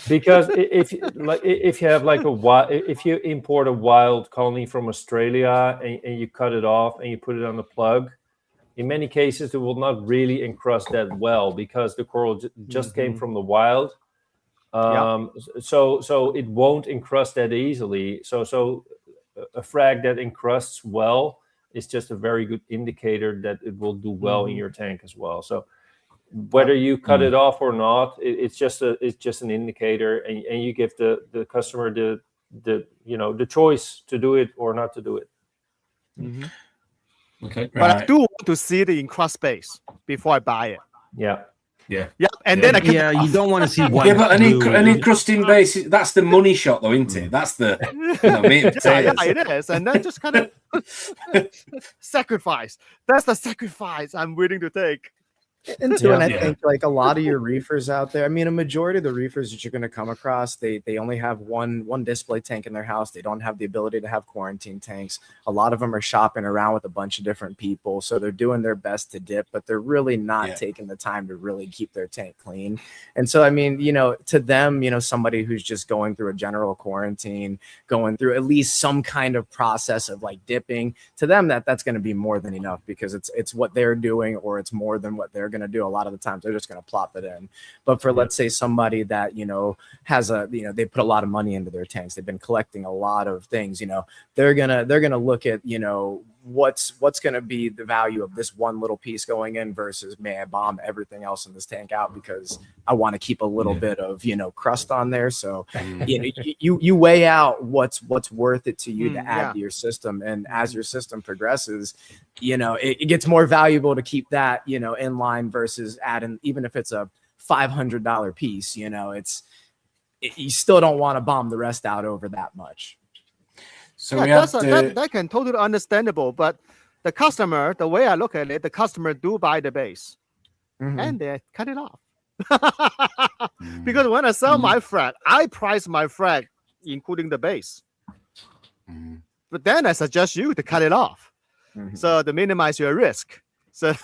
because if you have like if you import a wild colony from Australia and you cut it off and you put it on the plug, in many cases it will not really encrust that well because the coral just came from the wild. So it won't encrust that easily. So a frag that encrusts well is just a very good indicator that it will do well in your tank as well. So whether you cut it off or not, it's just an indicator, and you give the customer the choice to do it or not to do it. Okay. But I do want to see the encrust base before I buy it. Yeah. And then I can you don't want to see white. Yeah, but an encrusting base, that's the money shot, though, isn't it? That's the meat and potatoes. Yeah, it is. And then just kind of sacrifice. That's the sacrifice I'm willing to take. And I think like a lot of your reefers out there, I mean, a majority of the reefers that you're going to come across, they only have one display tank in their house. They don't have the ability to have quarantine tanks. A lot of them are shopping around with a bunch of different people. So they're doing their best to dip, but they're really not taking the time to really keep their tank clean. And so, I mean, you know, to them, you know, somebody who's just going through a general quarantine, going through at least some kind of process of like dipping, to them, that's going to be more than enough because it's what they're doing, or it's more than what they're going to do. A lot of the times they're just going to plop it in. But for let's say somebody that, you know, has they put a lot of money into their tanks, they've been collecting a lot of things, you know, they're gonna look at, you know, what's going to be the value of this one little piece going in versus, may I bomb everything else in this tank out because I want to keep a little bit of, you know, crust on there. So you know, you weigh out what's worth it to you to add to your system. And as your system progresses, you know, it gets more valuable to keep that, you know, in line versus adding, even if it's a $500 piece, you know, you still don't want to bomb the rest out over that much. So that can totally understandable, but the customer, the way I look at it, the customer do buy the base and they cut it off. Because when I sell my frag, I price my frag including the base. But then I suggest you to cut it off. So to minimize your risk. So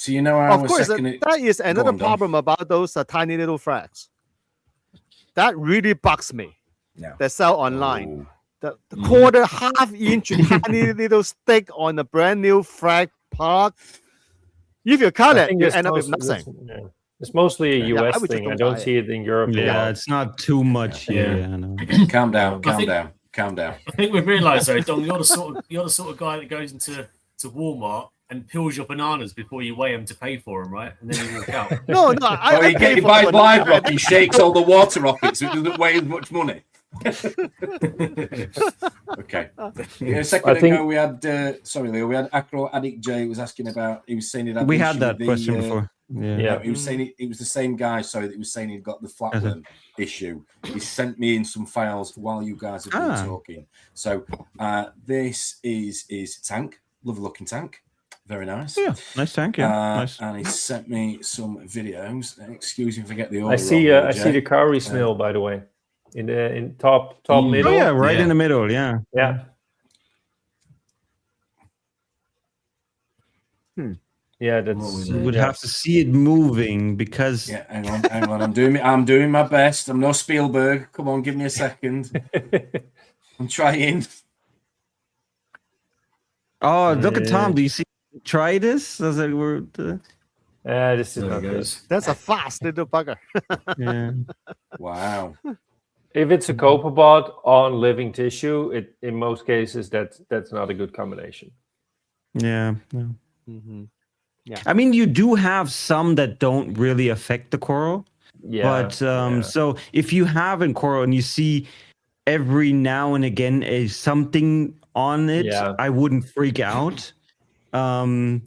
you know, of course, that is another problem about those tiny little frags. That really bugs me. They sell online. The quarter, half-inch tiny little stick on a brand new frag plug. If you cut it, you end up with nothing. It's mostly a Yeah, US I would just thing. I don't don't buy see it in Europe. a Yeah, lot. it's not too much here. Yeah. Yeah, no. Calm down, calm think- down, calm down. I think we've realised though, Dom, you're the sort of guy that goes into Walmart and peels your bananas before you weigh them to pay for them, right? And then you walk out. No, Oh, he buys live rock, he shakes all the water off it so it doesn't weigh as much money. Okay. A second ago, we had, sorry, Leo, we had Acro Addict J was asking about, he was saying it had We the had issue that with question the, before. Yeah. Yeah. He was saying it was the same guy, sorry, that he was saying he'd got the flatworm issue. He sent me in some files while you guys have been talking. So this is his tank, lovely looking tank. Very nice. Yeah, nice tank. Yeah, nice. And he sent me some videos. Excuse me if I get the order I see. wrong, I see the cowrie snail, by the way, in top middle. Oh yeah, right in the middle. Yeah. Yeah. Yeah, that's. You would have to see it moving because. Yeah, hang on. I'm doing my best. I'm no Spielberg. Come on, give me a second. I'm trying. Oh, look at Tom. Do you see? Try this. Does it work? This is not good. goes. That's a fast little bugger. Yeah. Wow. If it's a copepod on living tissue, in most cases that's not a good combination. Yeah. Yeah. Mm-hmm. I mean, you do have some that don't really affect the coral. Yeah. But so if you have in coral and you see every now and again something on it, I wouldn't freak out. But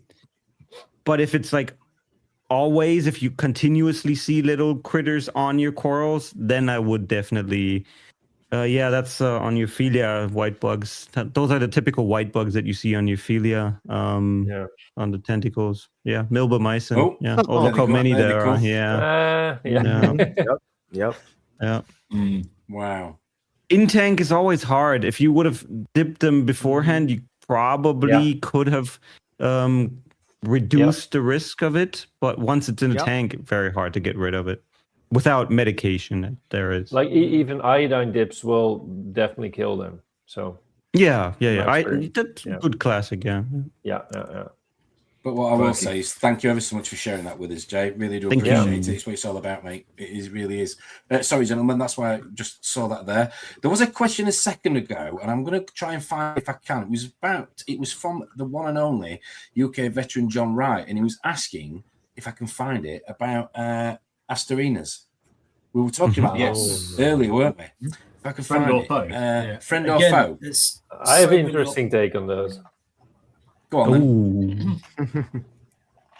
if it's like always, if you continuously see little critters on your corals, then I would definitely that's on Euphilia white bugs. Those are the typical white bugs that you see on Euphilia on the tentacles. Yeah, milbomycin. Oh, yeah. Oh, look how many there are. Yeah. Yep. Yeah. Wow. In tank is always hard. If you would have dipped them beforehand, you probably could have reduced the risk of it. But once it's in a tank, very hard to get rid of it without medication. There is Like even iodine dips will definitely kill them. So yeah. That's That's good classic. Yeah. But what I will say is thank you ever so much for sharing that with us, Jay. Really do appreciate it. It's what it's all about, mate. It really is. Sorry, gentlemen, that's why I just saw that there. There was a question a second ago, and I'm going to try and find if I can. It was from the one and only UK veteran John Wright, and he was asking if I can find it about Asterinas. We were talking about this earlier, weren't we? If I can Friend find or it. foe. Friend or foe. I have an interesting take on those. Go on, then.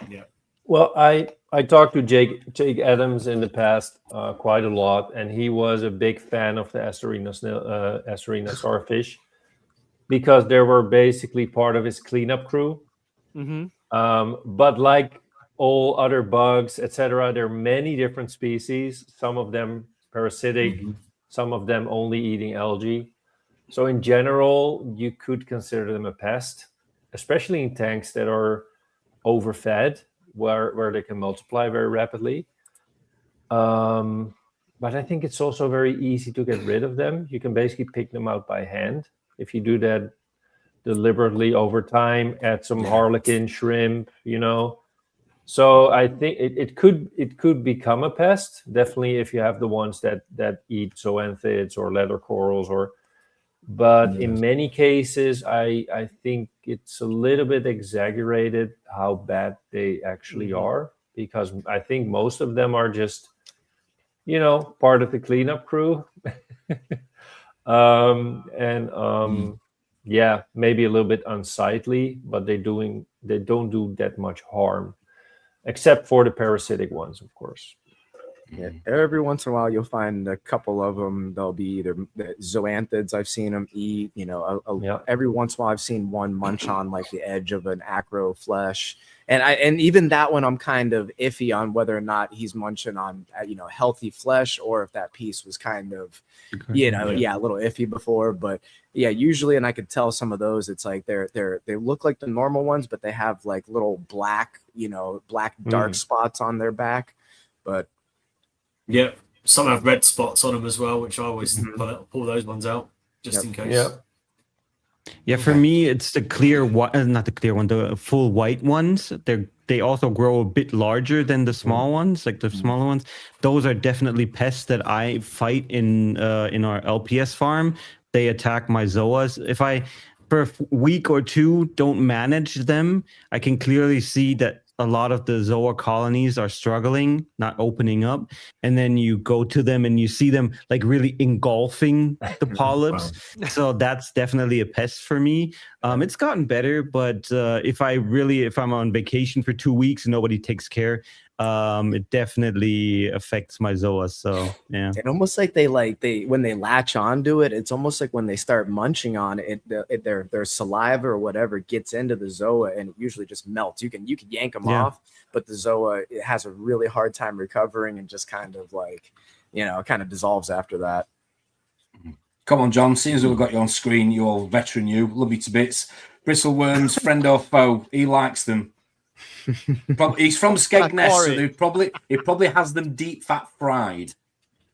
Yeah. Well, I talked to Jake Adams in the past quite a lot, and he was a big fan of the Asterina starfish because they were basically part of his cleanup crew. But like all other bugs, etc., there are many different species. Some of them parasitic, some of them only eating algae. So in general, you could consider them a pest, especially in tanks that are overfed, where they can multiply very rapidly. But I think it's also very easy to get rid of them. You can basically pick them out by hand. If you do that deliberately over time, add some harlequin, shrimp, So I think it could become a pest, definitely if you have the ones that eat zoanthids or leather corals but in many cases, I think it's a little bit exaggerated how bad they actually are, because I think most of them are just, part of the cleanup crew. Maybe a little bit unsightly, but they don't do that much harm, except for the parasitic ones, of course. Yeah, every once in a while you'll find a couple of them. They'll be either the zoanthids. I've seen them eat. Every once in a while I've seen one munch on like the edge of an acro flesh, and even that one I'm kind of iffy on whether or not he's munching on healthy flesh or if that piece was kind of a little iffy before. But yeah, usually, and I could tell some of those. It's like they look like the normal ones, but they have like little black dark spots on their back, but. Yeah, some have red spots on them as well, which I always pull those ones out just in case. Yeah. Yeah, for me, it's the clear one, not the clear one, the full white ones. They also grow a bit larger than the small ones, like the smaller ones. Those are definitely pests that I fight in our LPS farm. They attack my zoas. If I, for a week or two, don't manage them, I can clearly see that a lot of the zoa colonies are struggling, not opening up. And then you go to them and you see them like really engulfing the polyps. Wow. So that's definitely a pest for me. It's gotten better, but if I'm on vacation for 2 weeks and nobody takes care, it definitely affects my zoa. So yeah, It almost like they when they latch onto it, it's almost like when they start munching on it, their saliva or whatever gets into the zoa and it usually just melts. You can yank them off, but the zoa, it has a really hard time recovering and just kind of like, kind of dissolves after that. Come on, John. Seeing as we've got you on screen, you all veteran, love you to bits. Bristleworms, friend or foe, he likes them. He's from Skegness, so he probably has them deep fat fried.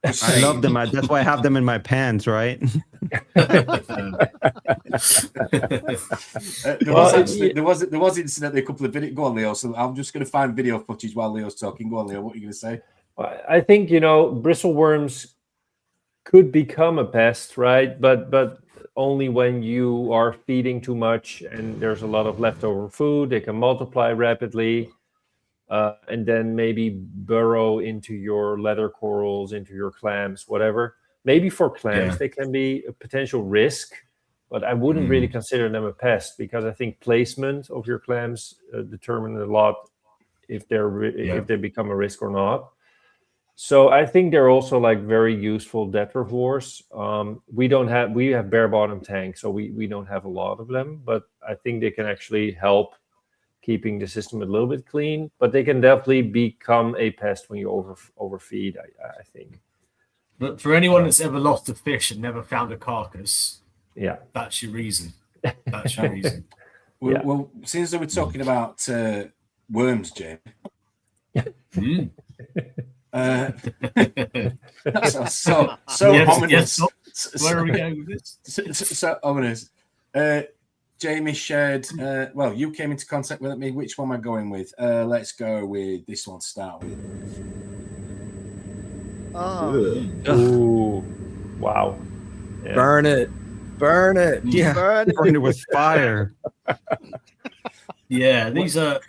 I love them. That's why I have them in my pants, right? There was incidentally a couple of videos. Go on, Leo. So I'm just going to find video footage while Leo's talking. Go on, Leo. What are you going to say? I think bristleworms could become a pest, right? But only when you are feeding too much and there's a lot of leftover food. They can multiply rapidly, and then maybe burrow into your leather corals, into your clams, whatever. Maybe for clams, they can be a potential risk, but I wouldn't really consider them a pest because I think placement of your clams determine a lot if they become a risk or not. So I think they're also like very useful detrivores. We have bare bottom tanks, so we don't have a lot of them, but I think they can actually help keeping the system a little bit clean, but they can definitely become a pest when you overfeed, I think. But for anyone that's ever lost a fish and never found a carcass, that's your reason. That's your reason. Well, since we're talking about worms, Jim. So ominous. Where are we going with this? So ominous. Jamie shared. Well, you came into contact with me. Which one am I going with? Let's go with this one to start with. Ooh, wow! Yeah. Burn it! Yeah, burn it with fire. Yeah, these are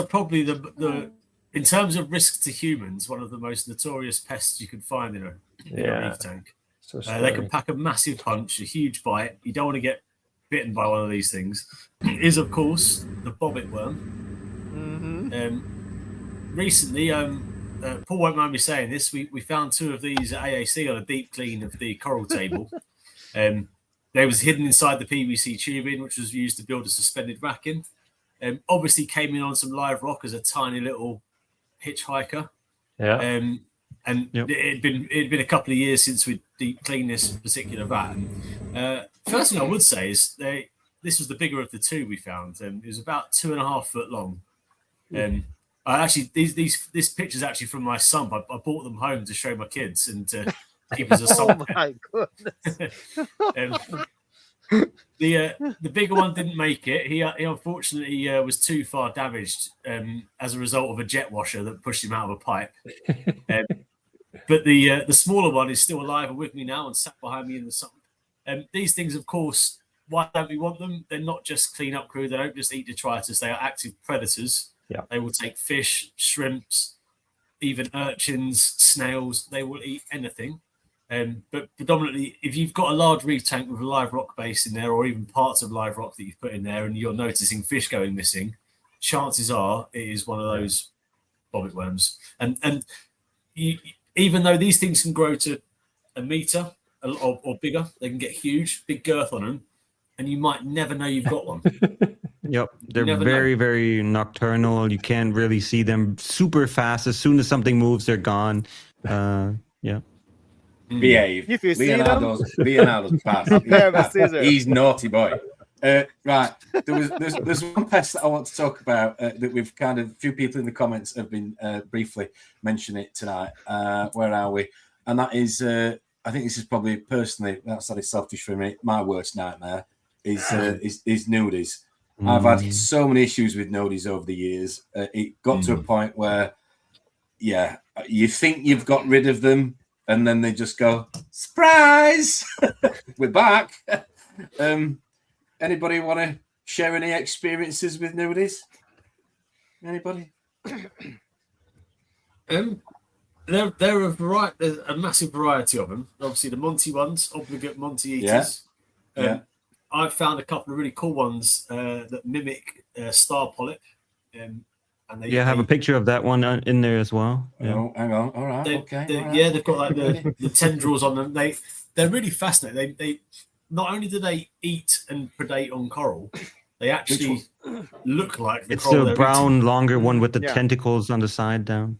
probably the in terms of risk to humans, one of the most notorious pests you can find in a reef tank. So they can pack a massive punch, a huge bite. You don't want to get bitten by one of these things. Is of course the bobbit worm. Recently, Paul won't mind me saying this. We found 2 of these at AAC on a deep clean of the coral table. They was hidden inside the PVC tubing, which was used to build a suspended racking. Obviously came in on some live rock as a tiny little hitchhiker. It'd been a couple of years since we deep cleaned this particular vat. First thing I would say is this was the bigger of the 2 we found. It was about 2.5 foot long. This picture is actually from my son. I brought them home to show my kids and to keep as a song. Oh my goodness! The bigger one didn't make it. He unfortunately was too far damaged as a result of a jet washer that pushed him out of a pipe. But the smaller one is still alive and with me now and sat behind me in the sun. These things, of course, why don't we want them? They're not just clean-up crew. They don't just eat detritus. They are active predators. Yeah. They will take fish, shrimps, even urchins, snails. They will eat anything. But predominantly, if you've got a large reef tank with a live rock base in there, or even parts of live rock that you've put in there, and you're noticing fish going missing, chances are it is one of those bobbit worms. And even though these things can grow to a meter or bigger, they can get huge, big girth on them, and you might never know you've got one. Yep, they're very, very nocturnal. You can't really see them super fast. As soon as something moves, they're gone. Behave. If you Leonardo's pass. He's naughty boy. Right. There's one pest that I want to talk about that we've kind of, a few people in the comments have been briefly mentioning it tonight. Where are we? And that is, I think this is probably personally, outside of selfish for me, my worst nightmare. is nudies. I've had so many issues with nudies over the years. It got to a point where, you think you've got rid of them, and then they just go, surprise, we're back. Anybody want to share any experiences with nudies? Anybody? There are there's a massive variety of them. Obviously, the Monty ones, obligate Monty eaters. I've found a couple of really cool ones that mimic star polyp. And they have a picture of that one in there as well. Yeah. Oh, hang on. All right. Okay. They've got like the tendrils on them. They're really fascinating. They not only do they eat and predate on coral, they actually look like the coral. It's the brown, eating. longer one with the tentacles on the side down.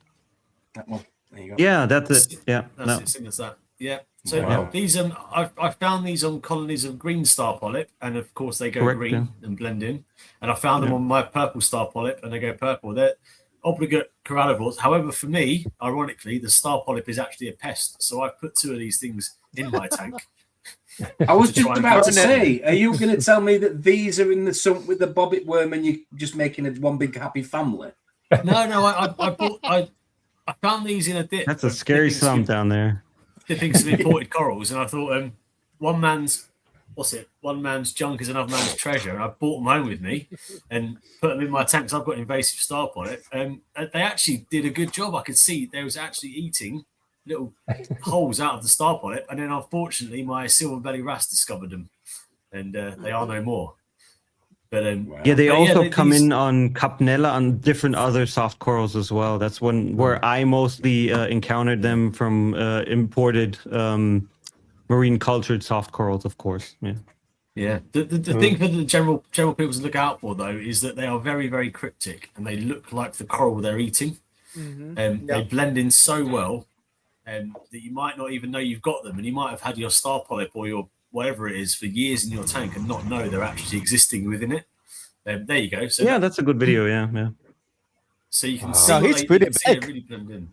That one. There you go. Yeah, that's it. Yeah, that's it. Same as that. Yeah. So these I found these on colonies of green star polyp, and of course they go green and blend in. And I found them on my purple star polyp, and they go purple. They're obligate corallivores. However, for me, ironically, the star polyp is actually a pest. So I've put 2 of these things in my tank. I was just about to say, are you going to tell me that these are in the sump with the bobbit worm, and you're just making it one big happy family? No, I found these in a dip. That's a scary sump down there. Dipping some imported corals, and I thought, one man's junk is another man's treasure. And I brought them home with me and put them in my tanks. I've got invasive star polyp, and they actually did a good job. I could see they was actually eating little holes out of the star polyp, and then unfortunately my silver belly wrasse discovered them, and they are no more. But they also come in on Capnella and different other soft corals as well. That's where I mostly encountered them from imported marine cultured soft corals, of course. Yeah. The thing for the general people to look out for, though, is that they are very, very cryptic, and they look like the coral they're eating. They blend in so well that you might not even know you've got them, and you might have had your star polyp or your whatever it is for years in your tank and not know they're actually existing within it. There you go. So that's a good video. Yeah. So you can see he's pretty big. Really blend in.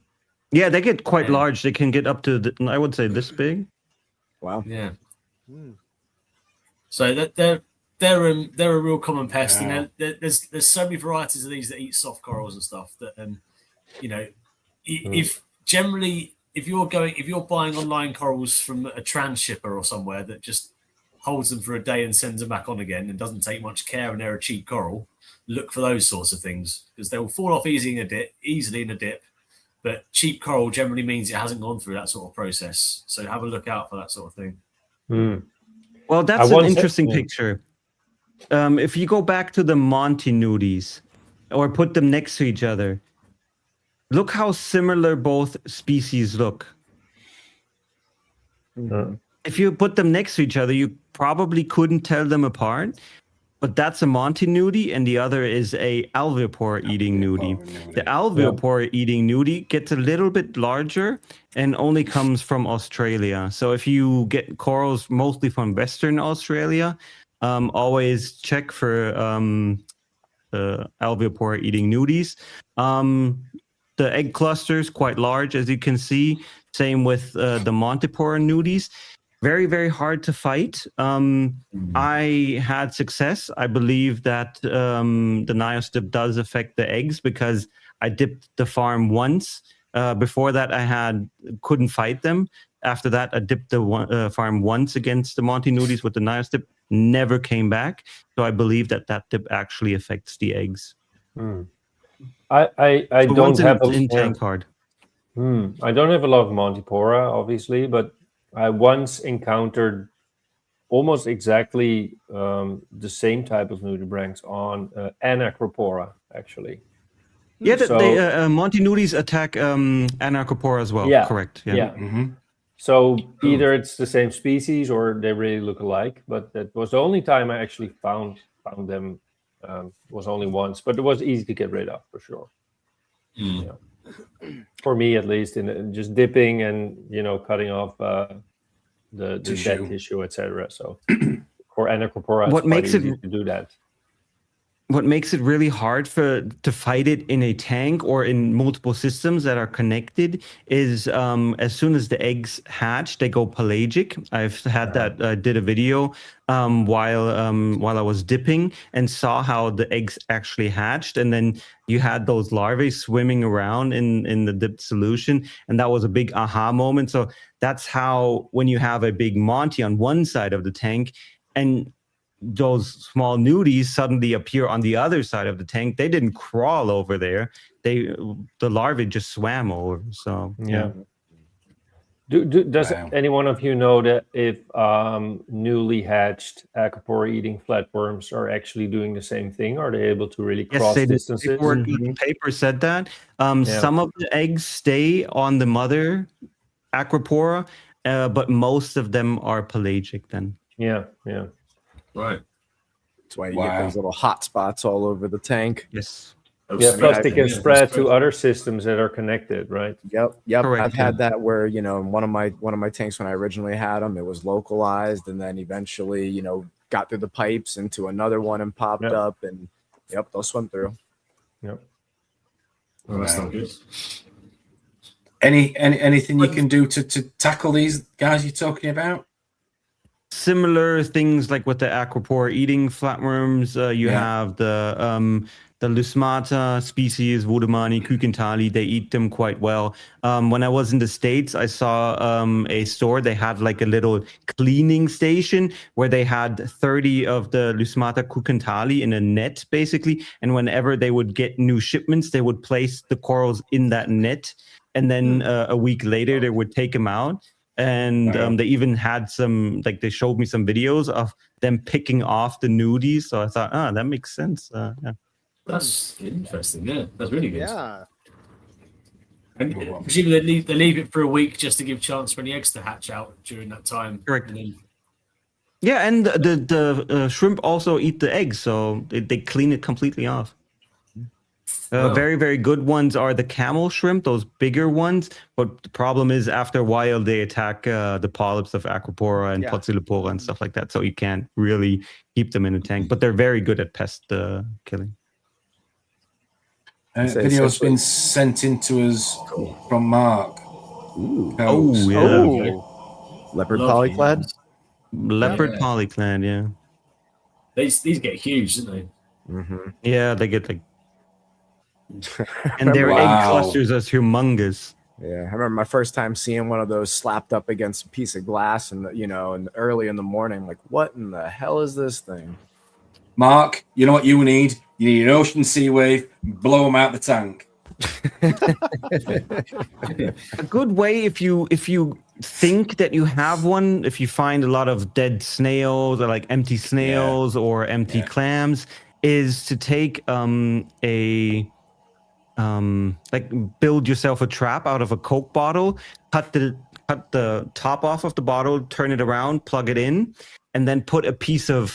Yeah, they get quite large. They can get up to I would say this big. Wow. Yeah. So they're a real common pest, and there's so many varieties of these that eat soft corals and stuff that if you're buying online corals from a transshipper or somewhere that just holds them for a day and sends them back on again and doesn't take much care and they're a cheap coral, look for those sorts of things, because they will fall off easily in a dip. But cheap coral generally means it hasn't gone through that sort of process. So have a look out for that sort of thing. Well, that's an interesting picture. If you go back to the Monty nudies or put them next to each other, look how similar both species look. If you put them next to each other, you probably couldn't tell them apart. But that's a Monty nudie, and the other is a alveopore eating nudie. The alveopore eating nudie gets a little bit larger and only comes from Australia. So if you get corals mostly from Western Australia, always check for alveopore eating nudies. The egg cluster is quite large, as you can see. Same with the Montipora nudies. Very, very hard to fight. I had success. I believe that the Nios dip does affect the eggs because I dipped the farm once. Before that, couldn't fight them. After that, I dipped the farm once against the Monty nudies with the Nios dip. Never came back. So I believe that dip actually affects the eggs. I don't have in tank hard. I don't have a lot of Montipora, obviously, but I once encountered almost exactly the same type of nudibranchs on Anacropora, actually. Yeah, Monty nudies attack Anacropora as well. Yeah, correct. Yeah. So either it's the same species or they really look alike. But that was the only time I actually found them. Was only once, but it was easy to get rid of for sure. Yeah. For me, at least, in just dipping and cutting off the dead tissue, etc. So for Anacropora, what makes it easy to do that? what makes it really hard to fight it in a tank or in multiple systems that are connected is as soon as the eggs hatch, they go pelagic. I've had that. I did a video while I was dipping and saw how the eggs actually hatched, and then you had those larvae swimming around in the dipped solution, and that was a big aha moment. So that's how, when you have a big Monty on one side of the tank and those small nudies suddenly appear on the other side of the tank, they didn't crawl over there. The larvae just swam over. So yeah. Does any one of you know that if newly hatched acropora eating flatworms are actually doing the same thing? Are they able to really cross distances? The paper said that. Some of the eggs stay on the mother acropora, but most of them are pelagic then. Yeah. Right. That's why you get those little hot spots all over the tank. Yes. Yeah, plus they can spread to other systems that are connected, right? Yep. Correct, I've had that where, you know, in one of my tanks when I originally had them, it was localized, and then eventually, you know, got through the pipes into another one and popped up, and they'll swim through. Yep. Well, that's not good. Anything you can do to tackle these guys you're talking about? Similar things like with the acropora eating flatworms. You have the Lusmata species, Vodemani, Kukentali. They eat them quite well. When I was in the States, I saw a store. They had like a little cleaning station where they had 30 of the Lusmata Kukentali in a net, basically. And whenever they would get new shipments, they would place the corals in that net. And then a week later, they would take them out. And they even had some, like they showed me some videos of them picking off the nudies. So I thought, that makes sense. That's interesting. Yeah, that's really good. Yeah. And presumably they leave it for a week just to give a chance for any eggs to hatch out during that time. Correct. And then... Yeah, and the shrimp also eat the eggs, so they clean it completely off. Very, very good ones are the camel shrimp, those bigger ones. But the problem is after a while, they attack the polyps of acropora and Potzilopora and stuff like that. So you can't really keep them in a tank. But they're very good at pest killing. Video's been sent in to us from Mark. Ooh. Leopard polyclad? Leopard polyclad, yeah. These get huge, don't they? Mm-hmm. Yeah, they get like... and their egg clusters are humongous. Yeah, I remember my first time seeing one of those slapped up against a piece of glass, and and early in the morning, like, what in the hell is this thing? Mark, you know what you need? You need an ocean sea wave, blow them out the tank. A good way, if you think that you have one, if you find a lot of dead snails or like empty snails or empty clams, is to take build yourself a trap out of a Coke bottle, cut the top off of the bottle, turn it around, plug it in, and then put a piece of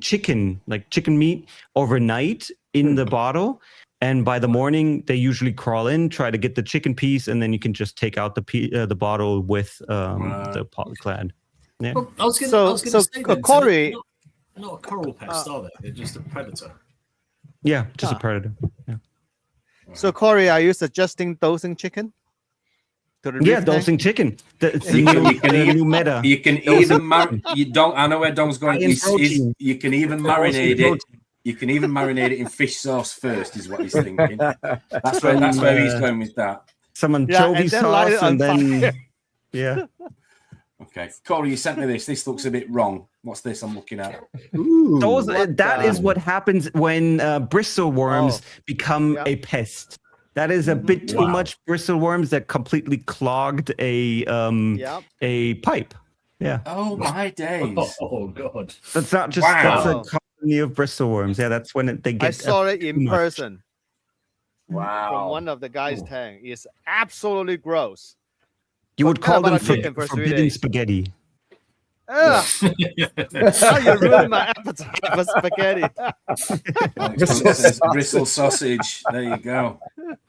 chicken meat overnight in the bottle. And by the morning, they usually crawl in, try to get the chicken piece, and then you can just take out the bottle with the polyclad. Yeah. Well, I was gonna say then, Corey, so they're not a coral pest, are they? They're just a predator. Yeah, just a predator. Yeah. So Corey, are you suggesting dosing chicken? Dosing chicken. It's the new meta. You can even I know where Dom's going. You can even marinate it. You can even marinate it in fish sauce first, is what he's thinking. That's where he's going with that. Some anchovy sauce and then Okay, Corey, you sent me this. This looks a bit wrong. What's this I'm looking at? That is what happens when bristleworms become a pest. That is a bit too much bristleworms that completely clogged a pipe. Yeah. Oh my days. Oh god. That's not just that's a colony of bristleworms. Yeah, that's when they get. I saw it in person. Wow. From one of the guys' tank. It's absolutely gross. You would call them chicken for 3 forbidden days. spaghetti. Now you ruined my appetite for spaghetti. Bristle sausage. There you go.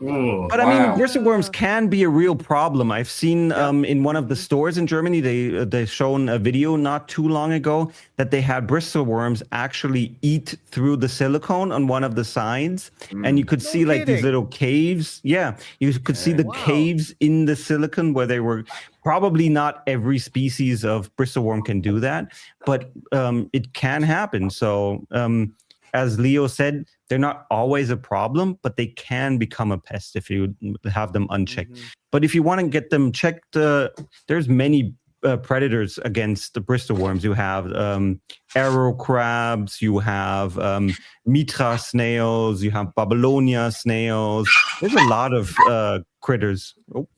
Oh, But I mean, bristle worms can be a real problem. I've seen in one of the stores in Germany, they shown a video not too long ago that they had bristle worms actually eat through the silicone on one of the sides, and you could see like these little caves. Yeah, you could see the caves in the silicone where they were. Probably not every species of bristle worm can do that, but it can happen. So as Leo said, they're not always a problem, but they can become a pest if you have them unchecked. But if you want to get them checked, there's many predators against the bristle worms. You have arrow crabs, you have mitra snails, you have Babylonia snails. There's a lot of critters. Oh.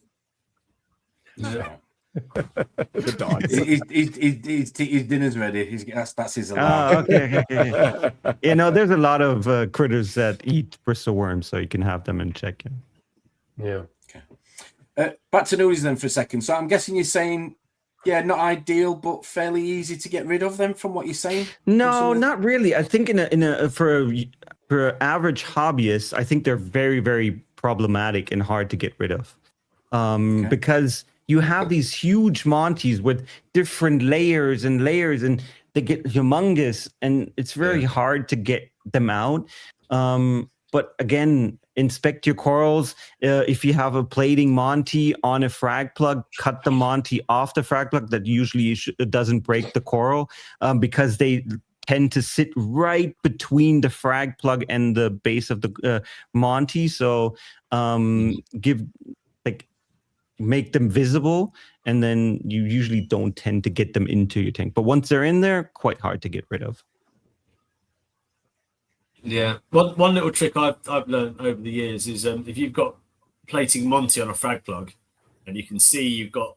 The dogs. His dinner's ready. That's his alarm. Okay. You know, there's a lot of critters that eat bristle worms, so you can have them in check. Yeah. Okay. Back to noise then for a second. So I'm guessing you're saying, yeah, not ideal, but fairly easy to get rid of them from what you're saying. No, not really. I think for average hobbyists, I think they're very, very problematic and hard to get rid of, because you have these huge Monties with different layers, and they get humongous, and it's very hard to get them out. But again, inspect your corals. If you have a plating Monty on a frag plug, cut the Monty off the frag plug. That usually doesn't break the coral because they tend to sit right between the frag plug and the base of the Monty. So make them visible, and then you usually don't tend to get them into your tank. But once they're in there, quite hard to get rid of. Yeah. One little trick I've learned over the years is if you've got plating Monty on a frag plug and you can see you've got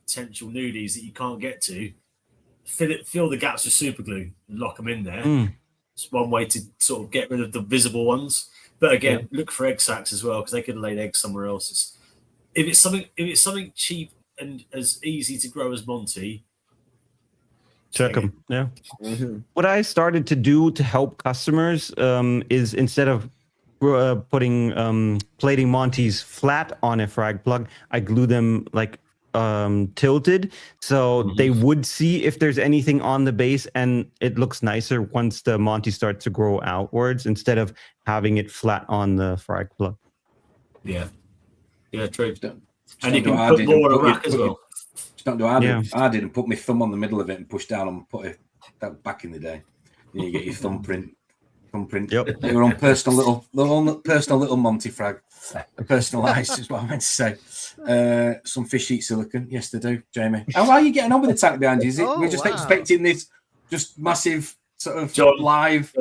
potential nudies that you can't get to, fill the gaps with super glue and lock them in there. It's one way to sort of get rid of the visible ones. But again, look for egg sacs as well, because they could lay eggs somewhere else. If it's something cheap and as easy to grow as Monty, check them. Yeah. What I started to do to help customers is instead of putting plating Monties flat on a frag plug, I glue them like tilted, so they would see if there's anything on the base, and it looks nicer once the Monty starts to grow outwards instead of having it flat on the frag plug. Yeah, true. And you can put more on a rack as well. Don't do I did and put my thumb on the middle of it and push down and put it back in the day. Then you get your thumbprint. Yep. They were on personal little Monty frag. Personalised is what I meant to say. Some fish eat silicon. Yes, they do, Jamie. How are you getting on with the tank behind you? Is it we're just expecting this just massive sort of live?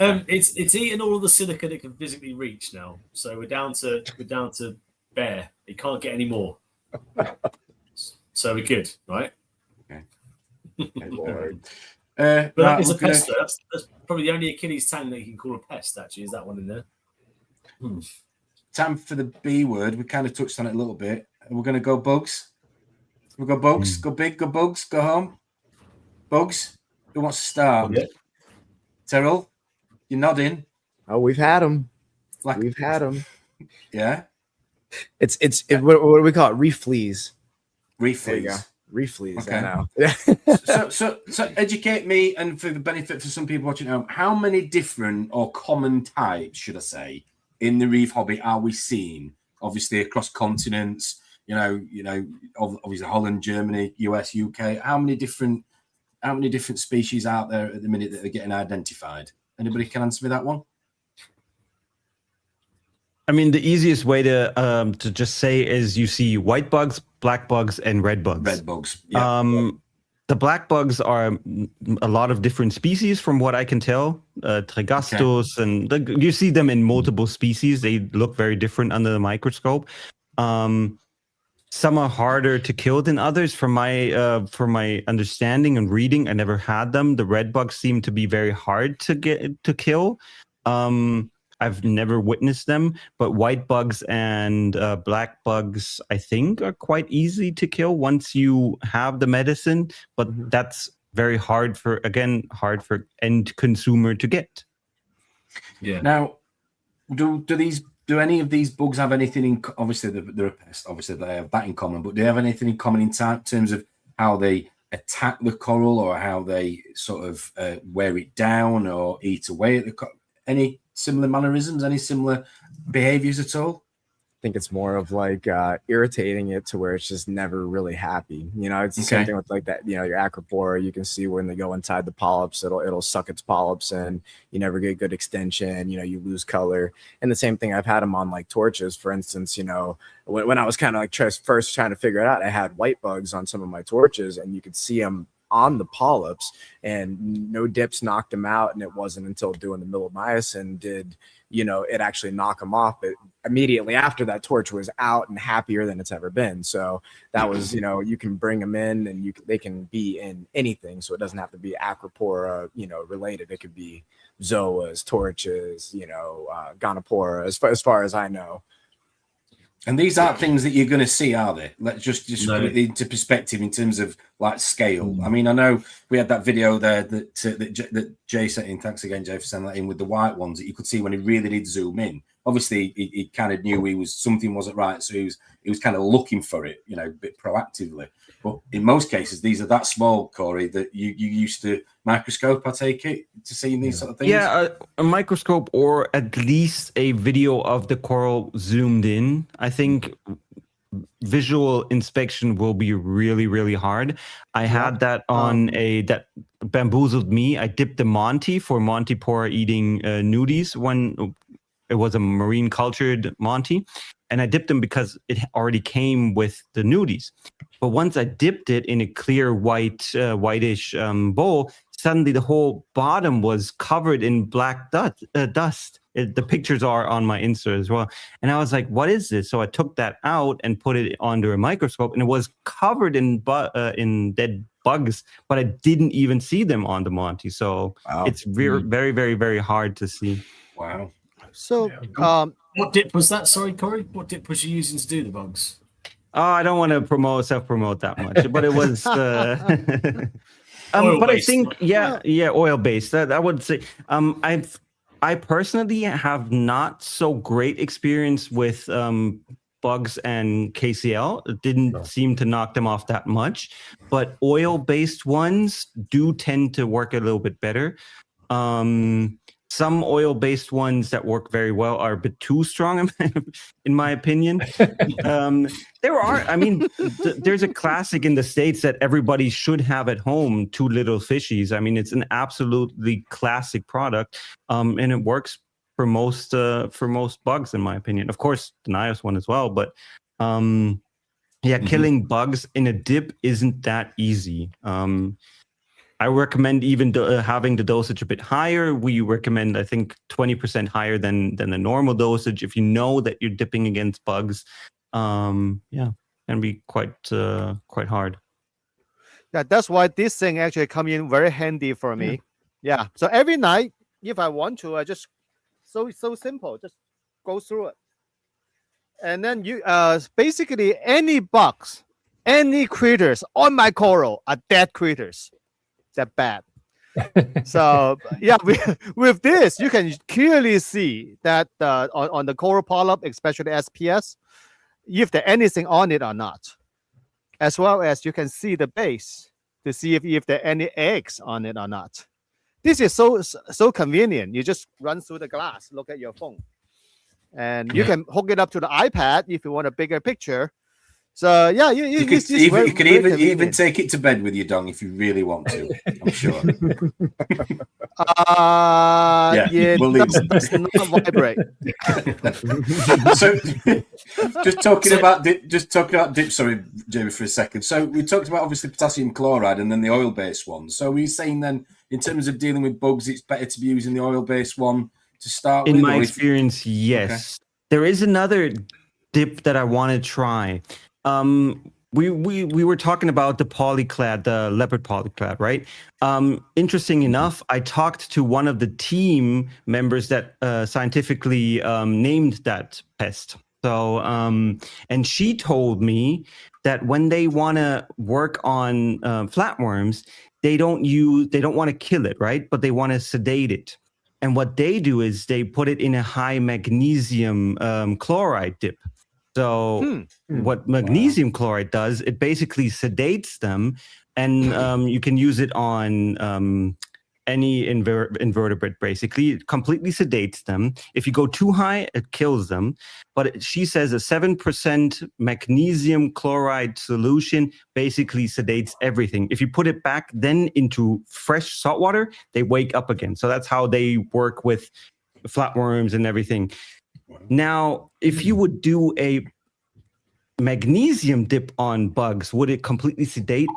It's eating all of the silicon it can physically reach now. So we're down to bare. It can't get any more. So we're good, right? Okay. Lord. But that is a pest. That's probably the only Achilles tang that you can call a pest. Actually, is that one in there? Time for the B word. We kind of touched on it a little bit. We're going to go bugs. We'll go bugs. Go big. Go bugs. Go home. Bugs. Who wants to start? Yeah. Terrell, you're nodding. Oh, we've had them. We've had them. Yeah. It's what do we call it? Reef fleas. Reef There you go. fleas. Reef fleas. Okay. I know. So educate me, and for the benefit for some people watching at home, how many different or common types, should I say, in the reef hobby are we seeing? Obviously across continents, obviously Holland, Germany, US, UK. How many different species out there at the minute that are getting identified? Anybody can answer me that one? I mean, the easiest way to just say is you see white bugs, black bugs, and red bugs. Red bugs. Yeah. The black bugs are a lot of different species, from what I can tell. Trigastus, and you see them in multiple species. They look very different under the microscope. Some are harder to kill than others. From my understanding and reading, I never had them. The red bugs seem to be very hard to kill. I've never witnessed them, but white bugs and black bugs, I think, are quite easy to kill once you have the medicine. But that's very hard for end consumer to get. Yeah. Now, do any of these bugs have anything in? Obviously, they're a pest. Obviously, they have that in common. But do they have anything in common in terms of how they attack the coral, or how they sort of wear it down or eat away at the coral? Any similar mannerisms? Any similar behaviors at all? I think it's more of like irritating it to where it's just never really happy. You know, it's the same thing with like that, you know, your acropora. You can see when they go inside the polyps, it'll suck its polyps and you never get good extension. You know, you lose color. And the same thing, I've had them on like torches, for instance. You know, when I was kind of like first trying to figure it out, I had white bugs on some of my torches and you could see them on the polyps, and no dips knocked them out. And it wasn't until doing the millimycin did, you know, it actually knock them off. But immediately after that, torch was out and happier than it's ever been. So that was, you know, you can bring them in and they can be in anything. So it doesn't have to be acropora, you know, related. It could be zoas, torches, you know, gonopora, as far as I know. And these aren't things that you're going to see, are they? Let's just put it into perspective in terms of like scale. I mean, I know we had that video there that Jay sent in. Thanks again, Jay, for sending that in with the white ones that you could see when he really did zoom in. Obviously, he kind of knew something wasn't right, so he was kind of looking for it, you know, a bit proactively. But in most cases, these are that small, Corey, that you used to microscope, I take it, to seeing these sort of things? Yeah, a microscope or at least a video of the coral zoomed in. I think visual inspection will be really, really hard. I had that on that bamboozled me. I dipped the Monty for Montipora eating nudies when it was a marine cultured Monty. And I dipped them because it already came with the nudies. But once I dipped it in a clear whitish bowl, suddenly the whole bottom was covered in black dust. The pictures are on my Insta as well. And I was like, what is this? So I took that out and put it under a microscope, and it was covered in dead bugs, but I didn't even see them on the Monty. So it's very, very, very, very hard to see. Wow. So, what dip was that? Sorry, Corey. What dip was you using to do the bugs? Oh, I don't want to self-promote that much, but it was. But I think, oil-based. That I would say. I personally have not so great experience with bugs and KCL. It didn't seem to knock them off that much, but oil-based ones do tend to work a little bit better. Some oil-based ones that work very well are a bit too strong, in my opinion. There's a classic in the States that everybody should have at home, Two Little Fishies. I mean, it's an absolutely classic product, and it works for most bugs, in my opinion. Of course, the Nios one as well, but killing bugs in a dip isn't that easy. I recommend even having the dosage a bit higher. We recommend, I think, 20% higher than the normal dosage if you know that you're dipping against bugs. Can be quite hard. Yeah, that's why this thing actually come in very handy for me. Yeah. So every night, if I want to, I just so simple, just go through it, and then you basically any bugs, any critters on my coral are dead critters. They're bad. So with this, you can clearly see that on the coral polyp, especially SPS, if there's anything on it or not, as well as you can see the base to see if there are any eggs on it or not. This is so convenient. You just run through the glass, look at your phone, and you can hook it up to the iPad if you want a bigger picture. So you could even take it to bed with your dong if you really want to. I'm sure. Does not vibrate. So, just talking about dip. Sorry, Jamie, for a second. So we talked about obviously potassium chloride and then the oil-based one. So we're saying then, in terms of dealing with bugs, it's better to be using the oil-based one to start with. In my experience, yes. Okay. There is another dip that I want to try. We were talking about the polyclad, the leopard polyclad, right? Interesting enough, I talked to one of the team members that scientifically named that pest. So, and she told me that when they want to work on flatworms, they don't want to kill it, right? But they want to sedate it. And what they do is they put it in a high magnesium chloride dip. So what magnesium chloride does, it basically sedates them, and you can use it on any invertebrate, basically. It completely sedates them. If you go too high, it kills them. But she says a 7% magnesium chloride solution basically sedates everything. If you put it back then into fresh salt water, they wake up again. So that's how they work with flatworms and everything. Now, if you would do a magnesium dip on bugs, would it completely sedate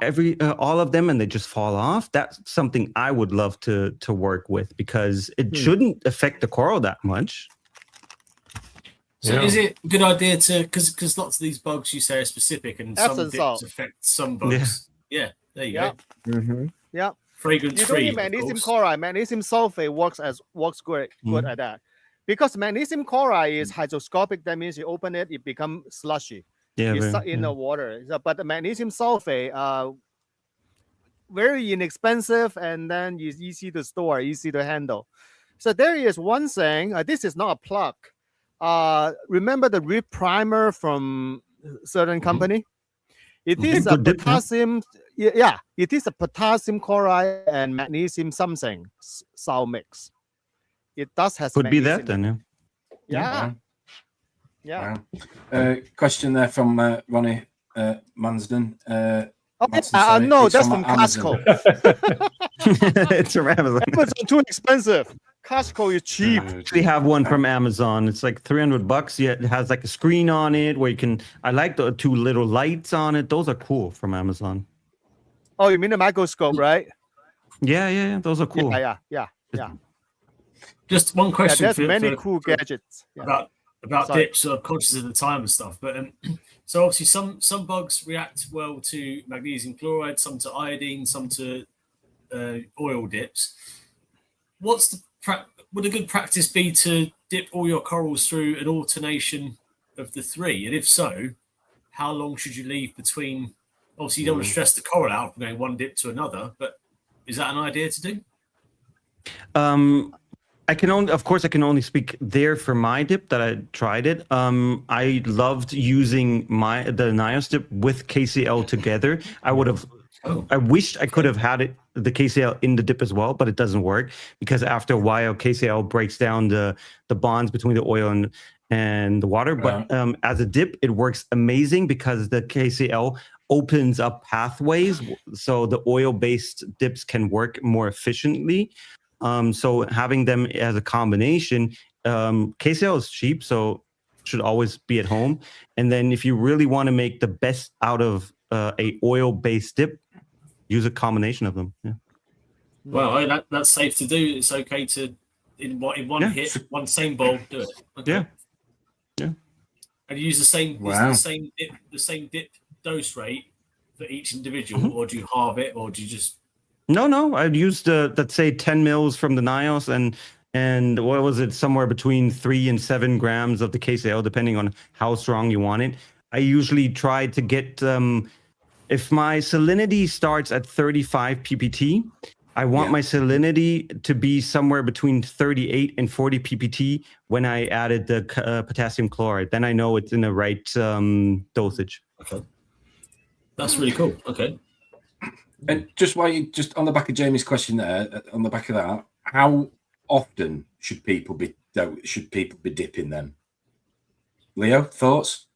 all of them and they just fall off? That's something I would love to work with, because it shouldn't affect the coral that much. So is it a good idea to, because lots of these bugs you say are specific, and some dips affect some bugs. Yeah, there you go. Mm-hmm. Yeah. Fragrance You free. don't need magnesium chloride. Magnesium sulfate works good at that. Because magnesium chloride is hydroscopic, that means you open it, it becomes slushy. It's stuck in the water. But the magnesium sulfate, very inexpensive, and then it's easy to store, easy to handle. So there is one thing. This is not a plug. Remember the reef primer from certain company? It is a potassium. Yeah, it is a potassium chloride and magnesium something salt mix. It does have. Could be that then. Yeah. Yeah. Wow. Question there from Ronnie Mansden. No, that's from Costco. It's from Amazon. Amazon too expensive. Costco is cheap. I actually have one from Amazon. It's like $300. Yeah, it has like a screen on it where you can. I like the 2 little lights on it. Those are cool from Amazon. Oh, you mean the microscope, right? Yeah. Those are cool. Yeah. Just one question. There's many cool gadgets about dips. So I'm conscious of the time and stuff, but so obviously some bugs react well to magnesium chloride, some to iodine, some to oil dips. Would a good practice be to dip all your corals through an alternation of the 3? And if so, how long should you leave between? Obviously, you don't want to stress the coral out from going one dip to another, but is that an idea to do? I can only speak there for my dip that I tried it. I loved using the Nios dip with KCl together. I wished I could have had the KCl in the dip as well, but it doesn't work because after a while KCl breaks down the bonds between the oil and the water. But as a dip, it works amazing because the KCl opens up pathways so the oil-based dips can work more efficiently. So having them as a combination, KCl is cheap, so should always be at home. And then if you really want to make the best out of a oil-based dip, use a combination of them. Yeah. Well, that's safe to do. It's okay to in one hit, one same bowl, do it. Okay. Yeah. And you use the same the same dip dose rate for each individual, or do you halve it, or do you just? No. I'd used let's say 10 mils from the Nios and what was it? Somewhere between 3 and 7 grams of the KCl, depending on how strong you want it. I usually try to get if my salinity starts at 35 ppt, I want my salinity to be somewhere between 38 and 40 ppt when I added the potassium chloride. Then I know it's in the right dosage. Okay, that's really cool. Okay. And just on the back of Jamie's question there, on the back of that, how often should people be dipping them? Leo, thoughts?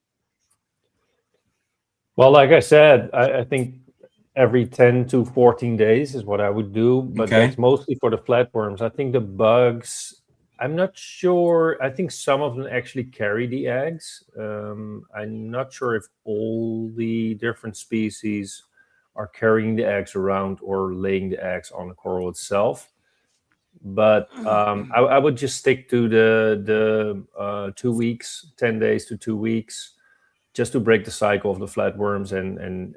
Well, like I said, I think every 10 to 14 days is what I would do, but that's mostly for the flatworms. I think the bugs, I'm not sure. I think some of them actually carry the eggs. I'm not sure if all the different species are carrying the eggs around or laying the eggs on the coral itself. But I would just stick to the 2 weeks, 10 days to 2 weeks, just to break the cycle of the flatworms and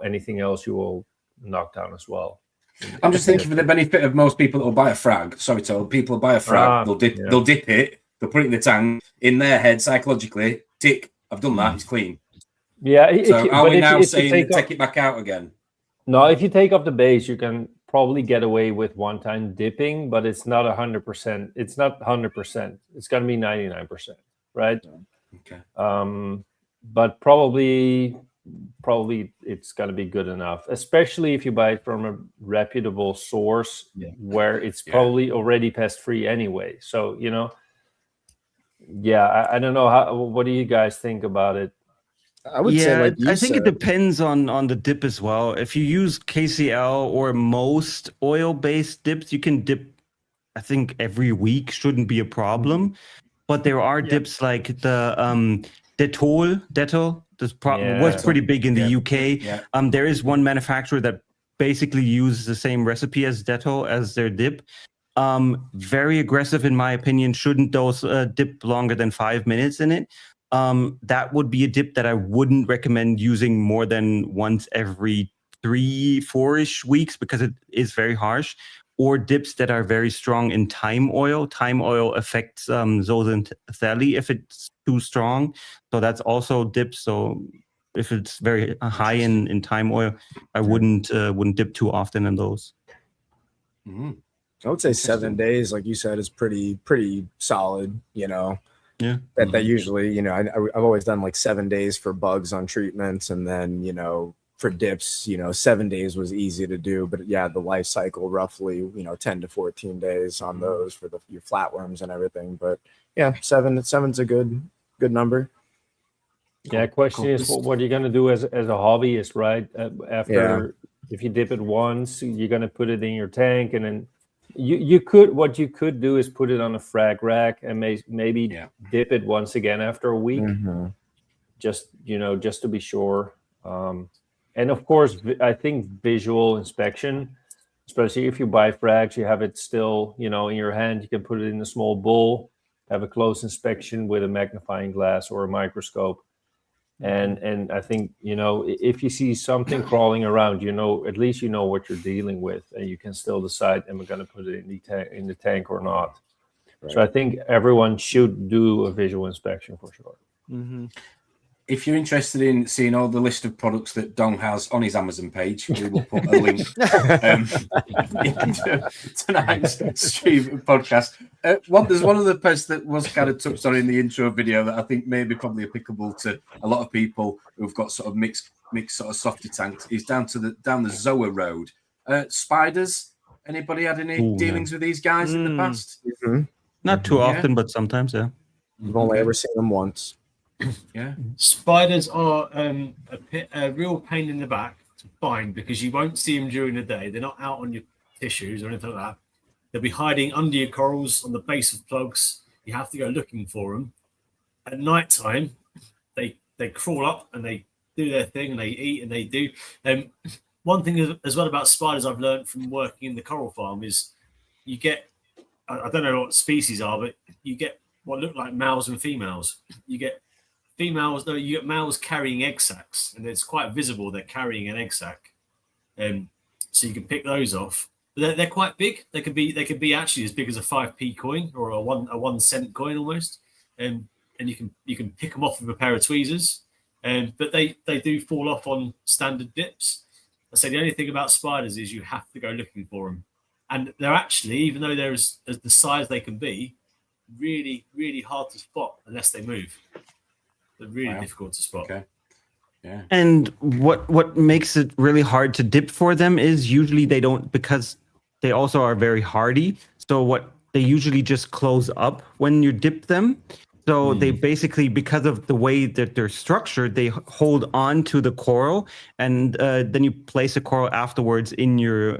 anything else you will knock down as well. I'm just thinking for the benefit of most people that will buy a frag. Sorry, Todd. People will buy a frag. They'll dip it. They'll put it in the tank. In their head, psychologically, tick. I've done that. It's clean. Yeah. So are we now saying take it back out again? No, if you take off the base, you can probably get away with one-time dipping, but it's not 100%. It's not 100%. It's going to be 99%, right? Okay. But probably it's going to be good enough, especially if you buy it from a reputable source where it's probably already pest-free anyway. So, you know, I don't know. What do you guys think about it? I would say, like you I think said, it depends on the dip as well. If you use KCL or most oil-based dips, you can dip, I think, every week, shouldn't be a problem. But there are dips like the Dettol. This was pretty big in the UK. Yeah. There is one manufacturer that basically uses the same recipe as Dettol as their dip. Very aggressive, in my opinion. Shouldn't those dip longer than 5 minutes in it? That would be a dip that I wouldn't recommend using more than once every 3-4-ish weeks because it is very harsh. Or dips that are very strong in thyme oil. Thyme oil affects zooxanthellae if it's too strong. So that's also dips. So if it's very high in thyme oil, I wouldn't dip too often in those. Mm-hmm. I would say 7 days, like you said, is pretty solid. You know, that usually, you know, I've always done like 7 days for bugs on treatments, and then, you know, for dips, you know, 7 days was easy to do, but the life cycle roughly, you know, 10 to 14 days on those for your flatworms and everything. But seven's a good number. Yeah. Question is, what are you going to do as a hobbyist, right? After if you dip it once, you're going to put it in your tank, and then you could do is put it on a frag rack and maybe dip it once again after a week, just to be sure. And of course, I think visual inspection, especially if you buy frags, you have it still, you know, in your hand. You can put it in a small bowl, have a close inspection with a magnifying glass or a microscope. And I think, you know, if you see something crawling around, you know, at least you know what you're dealing with, and you can still decide, am I going to put it in the tank or not? Right. So I think everyone should do a visual inspection for sure. Mm-hmm. If you're interested in seeing all the list of products that Dong has on his Amazon page, we will put a link into tonight's stream podcast. There's one of the pests that was kind of touched on in the intro video that I think may be probably applicable to a lot of people who've got sort of mixed sort of softy tanks. Is down the Zoa Road. Spiders. Anybody had any dealings with these guys in the past? Mm-hmm. Not too often, but sometimes, yeah. I've only ever seen them once. Yeah, spiders are a real pain in the back to find because you won't see them during the day. They're not out on your tissues or anything like that. They'll be hiding under your corals on the base of plugs. You have to go looking for them. At night time, they crawl up and they do their thing and they eat and they do. One thing as well about spiders I've learned from working in the coral farm is you get, I don't know what species are, but you get what look like males and females. You get males carrying egg sacs, and it's quite visible they're carrying an egg sac. So you can pick those off. But they're quite big. They could be actually as big as a 5p coin or a 1 cent coin almost. And you can pick them off with a pair of tweezers. But they do fall off on standard dips. I say the only thing about spiders is you have to go looking for them, and they're actually, even though they're as the size they can be, really really hard to spot unless they move. They're really difficult to spot. Okay. Yeah. And what makes it really hard to dip for them is usually they don't, because they also are very hardy. So they usually just close up when you dip them. So they basically, because of the way that they're structured, they hold on to the coral, and then you place a coral afterwards in your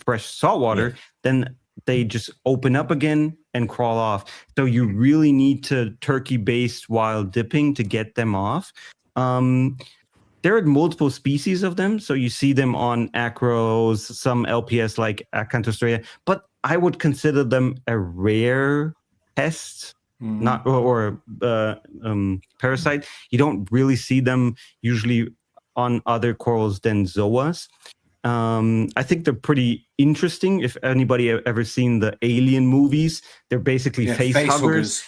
fresh salt water. Then they just open up again and crawl off. So you really need to turkey baste while dipping to get them off. There are multiple species of them. So you see them on acros, some LPS like Acanthostrea, but I would consider them a rare pest, not or parasite. You don't really see them usually on other corals than zoas. I think they're pretty interesting. If anybody ever seen the Alien movies, they're basically face huggers.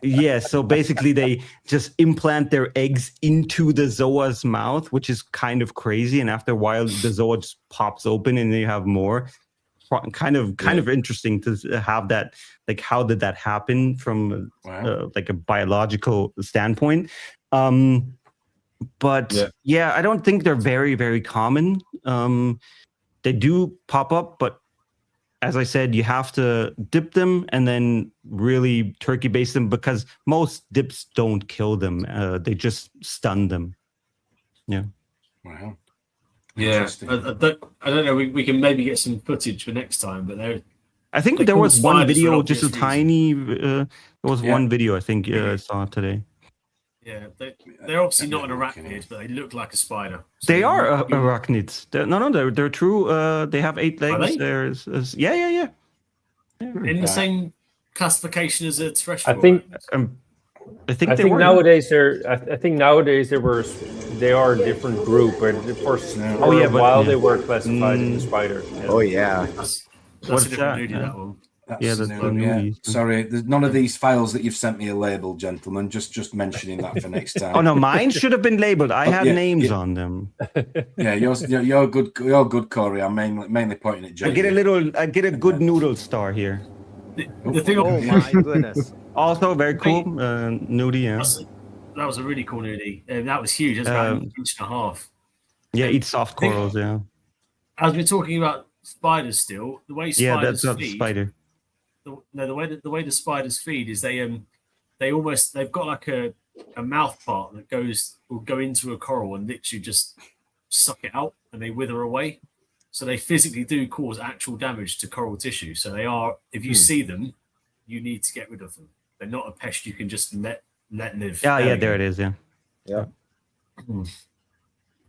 Yeah, so basically they just implant their eggs into the zoa's mouth, which is kind of crazy. And after a while, the zoa just pops open and they have more. Kind of interesting to have that. Like, how did that happen from like a biological standpoint? But I don't think they're very, very common. They do pop up, but as I said, you have to dip them and then really turkey base them, because most dips don't kill them. They just stun them. Yeah. Wow. Yeah. I don't know. We can maybe get some footage for next time, but I think there was one video, just a tiny. There was one video I think I saw today. Yeah, they're obviously not an arachnid, but they look like a spider. So they are arachnids. They're true. They have 8 legs. Yeah. In the same classification as a terrestrial. I think nowadays they are a different group, but for a while they were classified in the spider. Yeah. Oh yeah. That's a different nudie, that one. That's the nudie. Sorry, none of these files that you've sent me are labeled, gentlemen. Just mentioning that for next time. Oh no, mine should have been labeled. I had names on them. Yeah, you're good. You're good, Corey. I'm mainly pointing at Jay. I get a good noodle star here. The thing. Oh my goodness. Also very cool, nudie. Yeah. That was a really cool nudie. That was huge. That's about 1.5 inches. Yeah, eat soft corals. Yeah. As we're talking about spiders, still the way spiders that's not feed. A spider. The way the spiders feed is they've got like a mouth part that will go into a coral and literally just suck it out, and they wither away. So they physically do cause actual damage to coral tissue. So they are, if you see them, you need to get rid of them. They're not a pest you can just let live. Yeah, there it is. Yeah.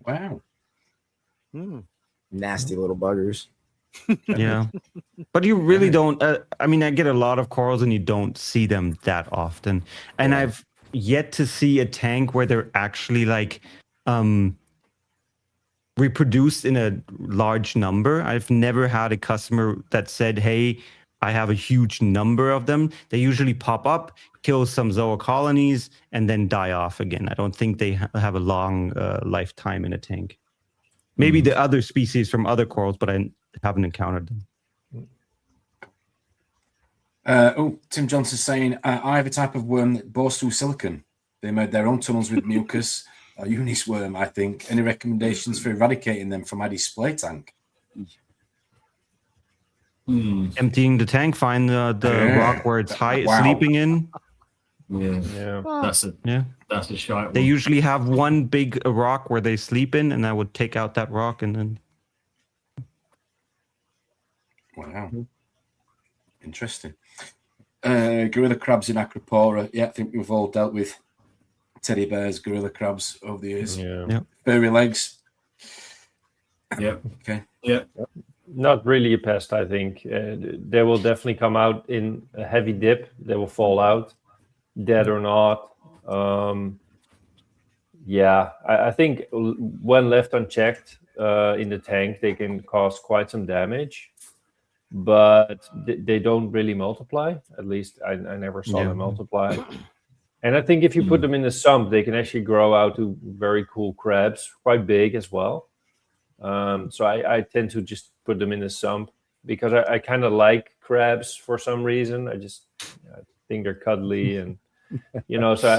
Wow. Nasty little buggers. Yeah, but you really don't. I mean, I get a lot of corals, and you don't see them that often. And I've yet to see a tank where they're actually like reproduced in a large number. I've never had a customer that said, "Hey, I have a huge number of them." They usually pop up, kill some zoa colonies, and then die off again. I don't think they have a long lifetime in a tank. Maybe the other species from other corals, but I haven't encountered them. Tim Johnson's saying, I have a type of worm that bores through silicon. They made their own tunnels with mucus. A Unis worm, I think. Any recommendations for eradicating them from my display tank? Emptying the tank, find the rock where it's sleeping in. Yeah. That's a shite one. They usually have one big rock where they sleep in, and I would take out that rock and then. Wow. Interesting. Gorilla crabs in Acropora. Yeah, I think we've all dealt with teddy bears, gorilla crabs over the years. Yeah. Furry legs. Yeah. Okay. Yeah. Not really a pest, I think. They will definitely come out in a heavy dip. They will fall out, dead or not. I think when left unchecked in the tank, they can cause quite some damage. But they don't really multiply. At least I never saw them multiply. And I think if you put them in the sump, they can actually grow out to very cool crabs, quite big as well. So I tend to just put them in the sump because I kind of like crabs for some reason. I think they're cuddly and, so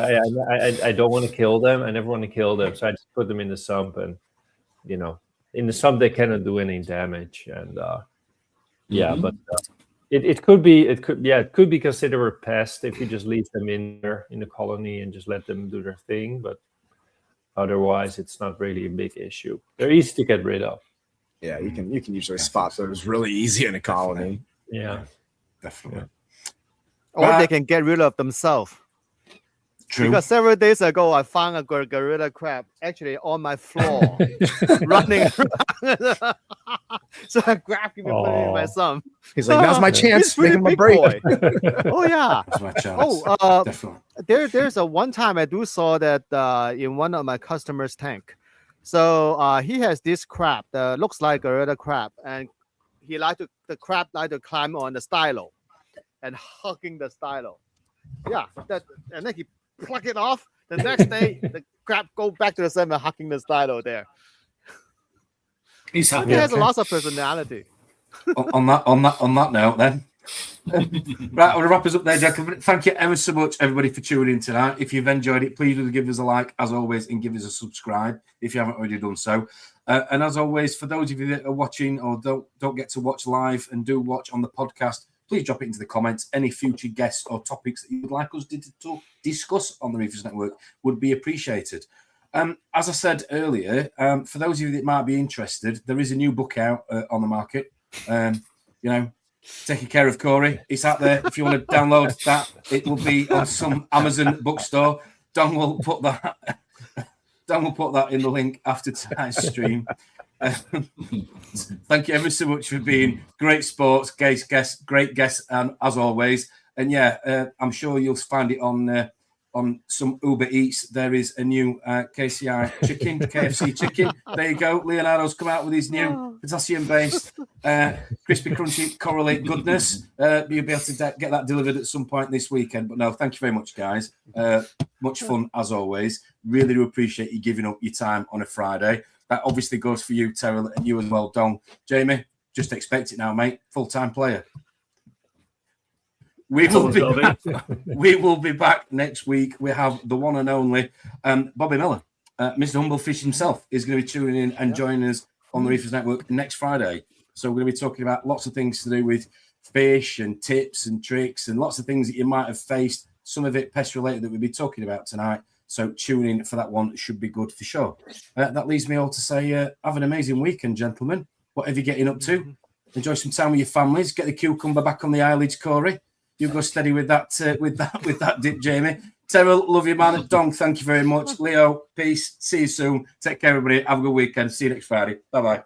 I don't want to kill them. I never want to kill them. So I just put them in the sump and, in the sump, they cannot do any damage. And, but it could be considered a pest if you just leave them in there in the colony and just let them do their thing. But otherwise, it's not really a big issue. They're easy to get rid of. Yeah, you can usually spot those really easy in a colony. Yeah, definitely. Or they can get rid of themselves. True. Because several days ago, I found a gorilla crab actually on my floor, running around. So I grabbed him and put him in my sump. He's like, "Now's my chance. Make him a break." Oh yeah. That's my chance. Definitely. There's a one time I do saw that in one of my customers' tank. So he has this crab that looks like a red crab, and the crab like to climb on the stylo and hugging the stylo. Yeah, and then he pluck it off. The next day, the crab go back to the same and hugging the stylo there. He's happy. He has a lot of personality. on that note, then. Right, I'll wrap us up there, Jacob. Thank you ever so much, everybody, for tuning in tonight. If you've enjoyed it, please do give us a like, as always, and give us a subscribe if you haven't already done so. And as always, for those of you that are watching or don't get to watch live and do watch on the podcast, please drop it into the comments. Any future guests or topics that you would like us to discuss on the Reefers Network would be appreciated. As I said earlier, for those of you that might be interested, there is a new book out on the market. Taking Care of Corey. It's out there. If you want to download that, it will be on some Amazon bookstore. Don will put that in the link after tonight's stream. Thank you ever so much for being great sports, great guests, as always. And I'm sure you'll find it on some Uber Eats. There is a new KCI chicken, KFC chicken. There you go. Leonardo's come out with his new potassium-based, crispy, crunchy, correlate goodness. You'll be able to get that delivered at some point this weekend. But no, thank you very much, guys. Much fun, as always. Really do appreciate you giving up your time on a Friday. That obviously goes for you, Terrell, and you as well, Don. Jamie, just expect it now, mate. Full-time player. We will be back next week. We have the one and only Bobby Miller, Mr. Humblefish himself, is going to be tuning in and joining us on the Reefers Network next Friday. So we're going to be talking about lots of things to do with fish and tips and tricks and lots of things that you might have faced. Some of it pest related that we'll be talking about tonight. So tune in for that one. It should be good for sure. That leaves me all to say, have an amazing weekend, gentlemen. Whatever you're getting up to, enjoy some time with your families. Get the cucumber back on the eyelids, Corey. You go steady with that dip, Jamie. Terrell, love you, man. Don, thank you very much. Leo, peace. See you soon. Take care, everybody. Have a good weekend. See you next Friday. Bye-bye.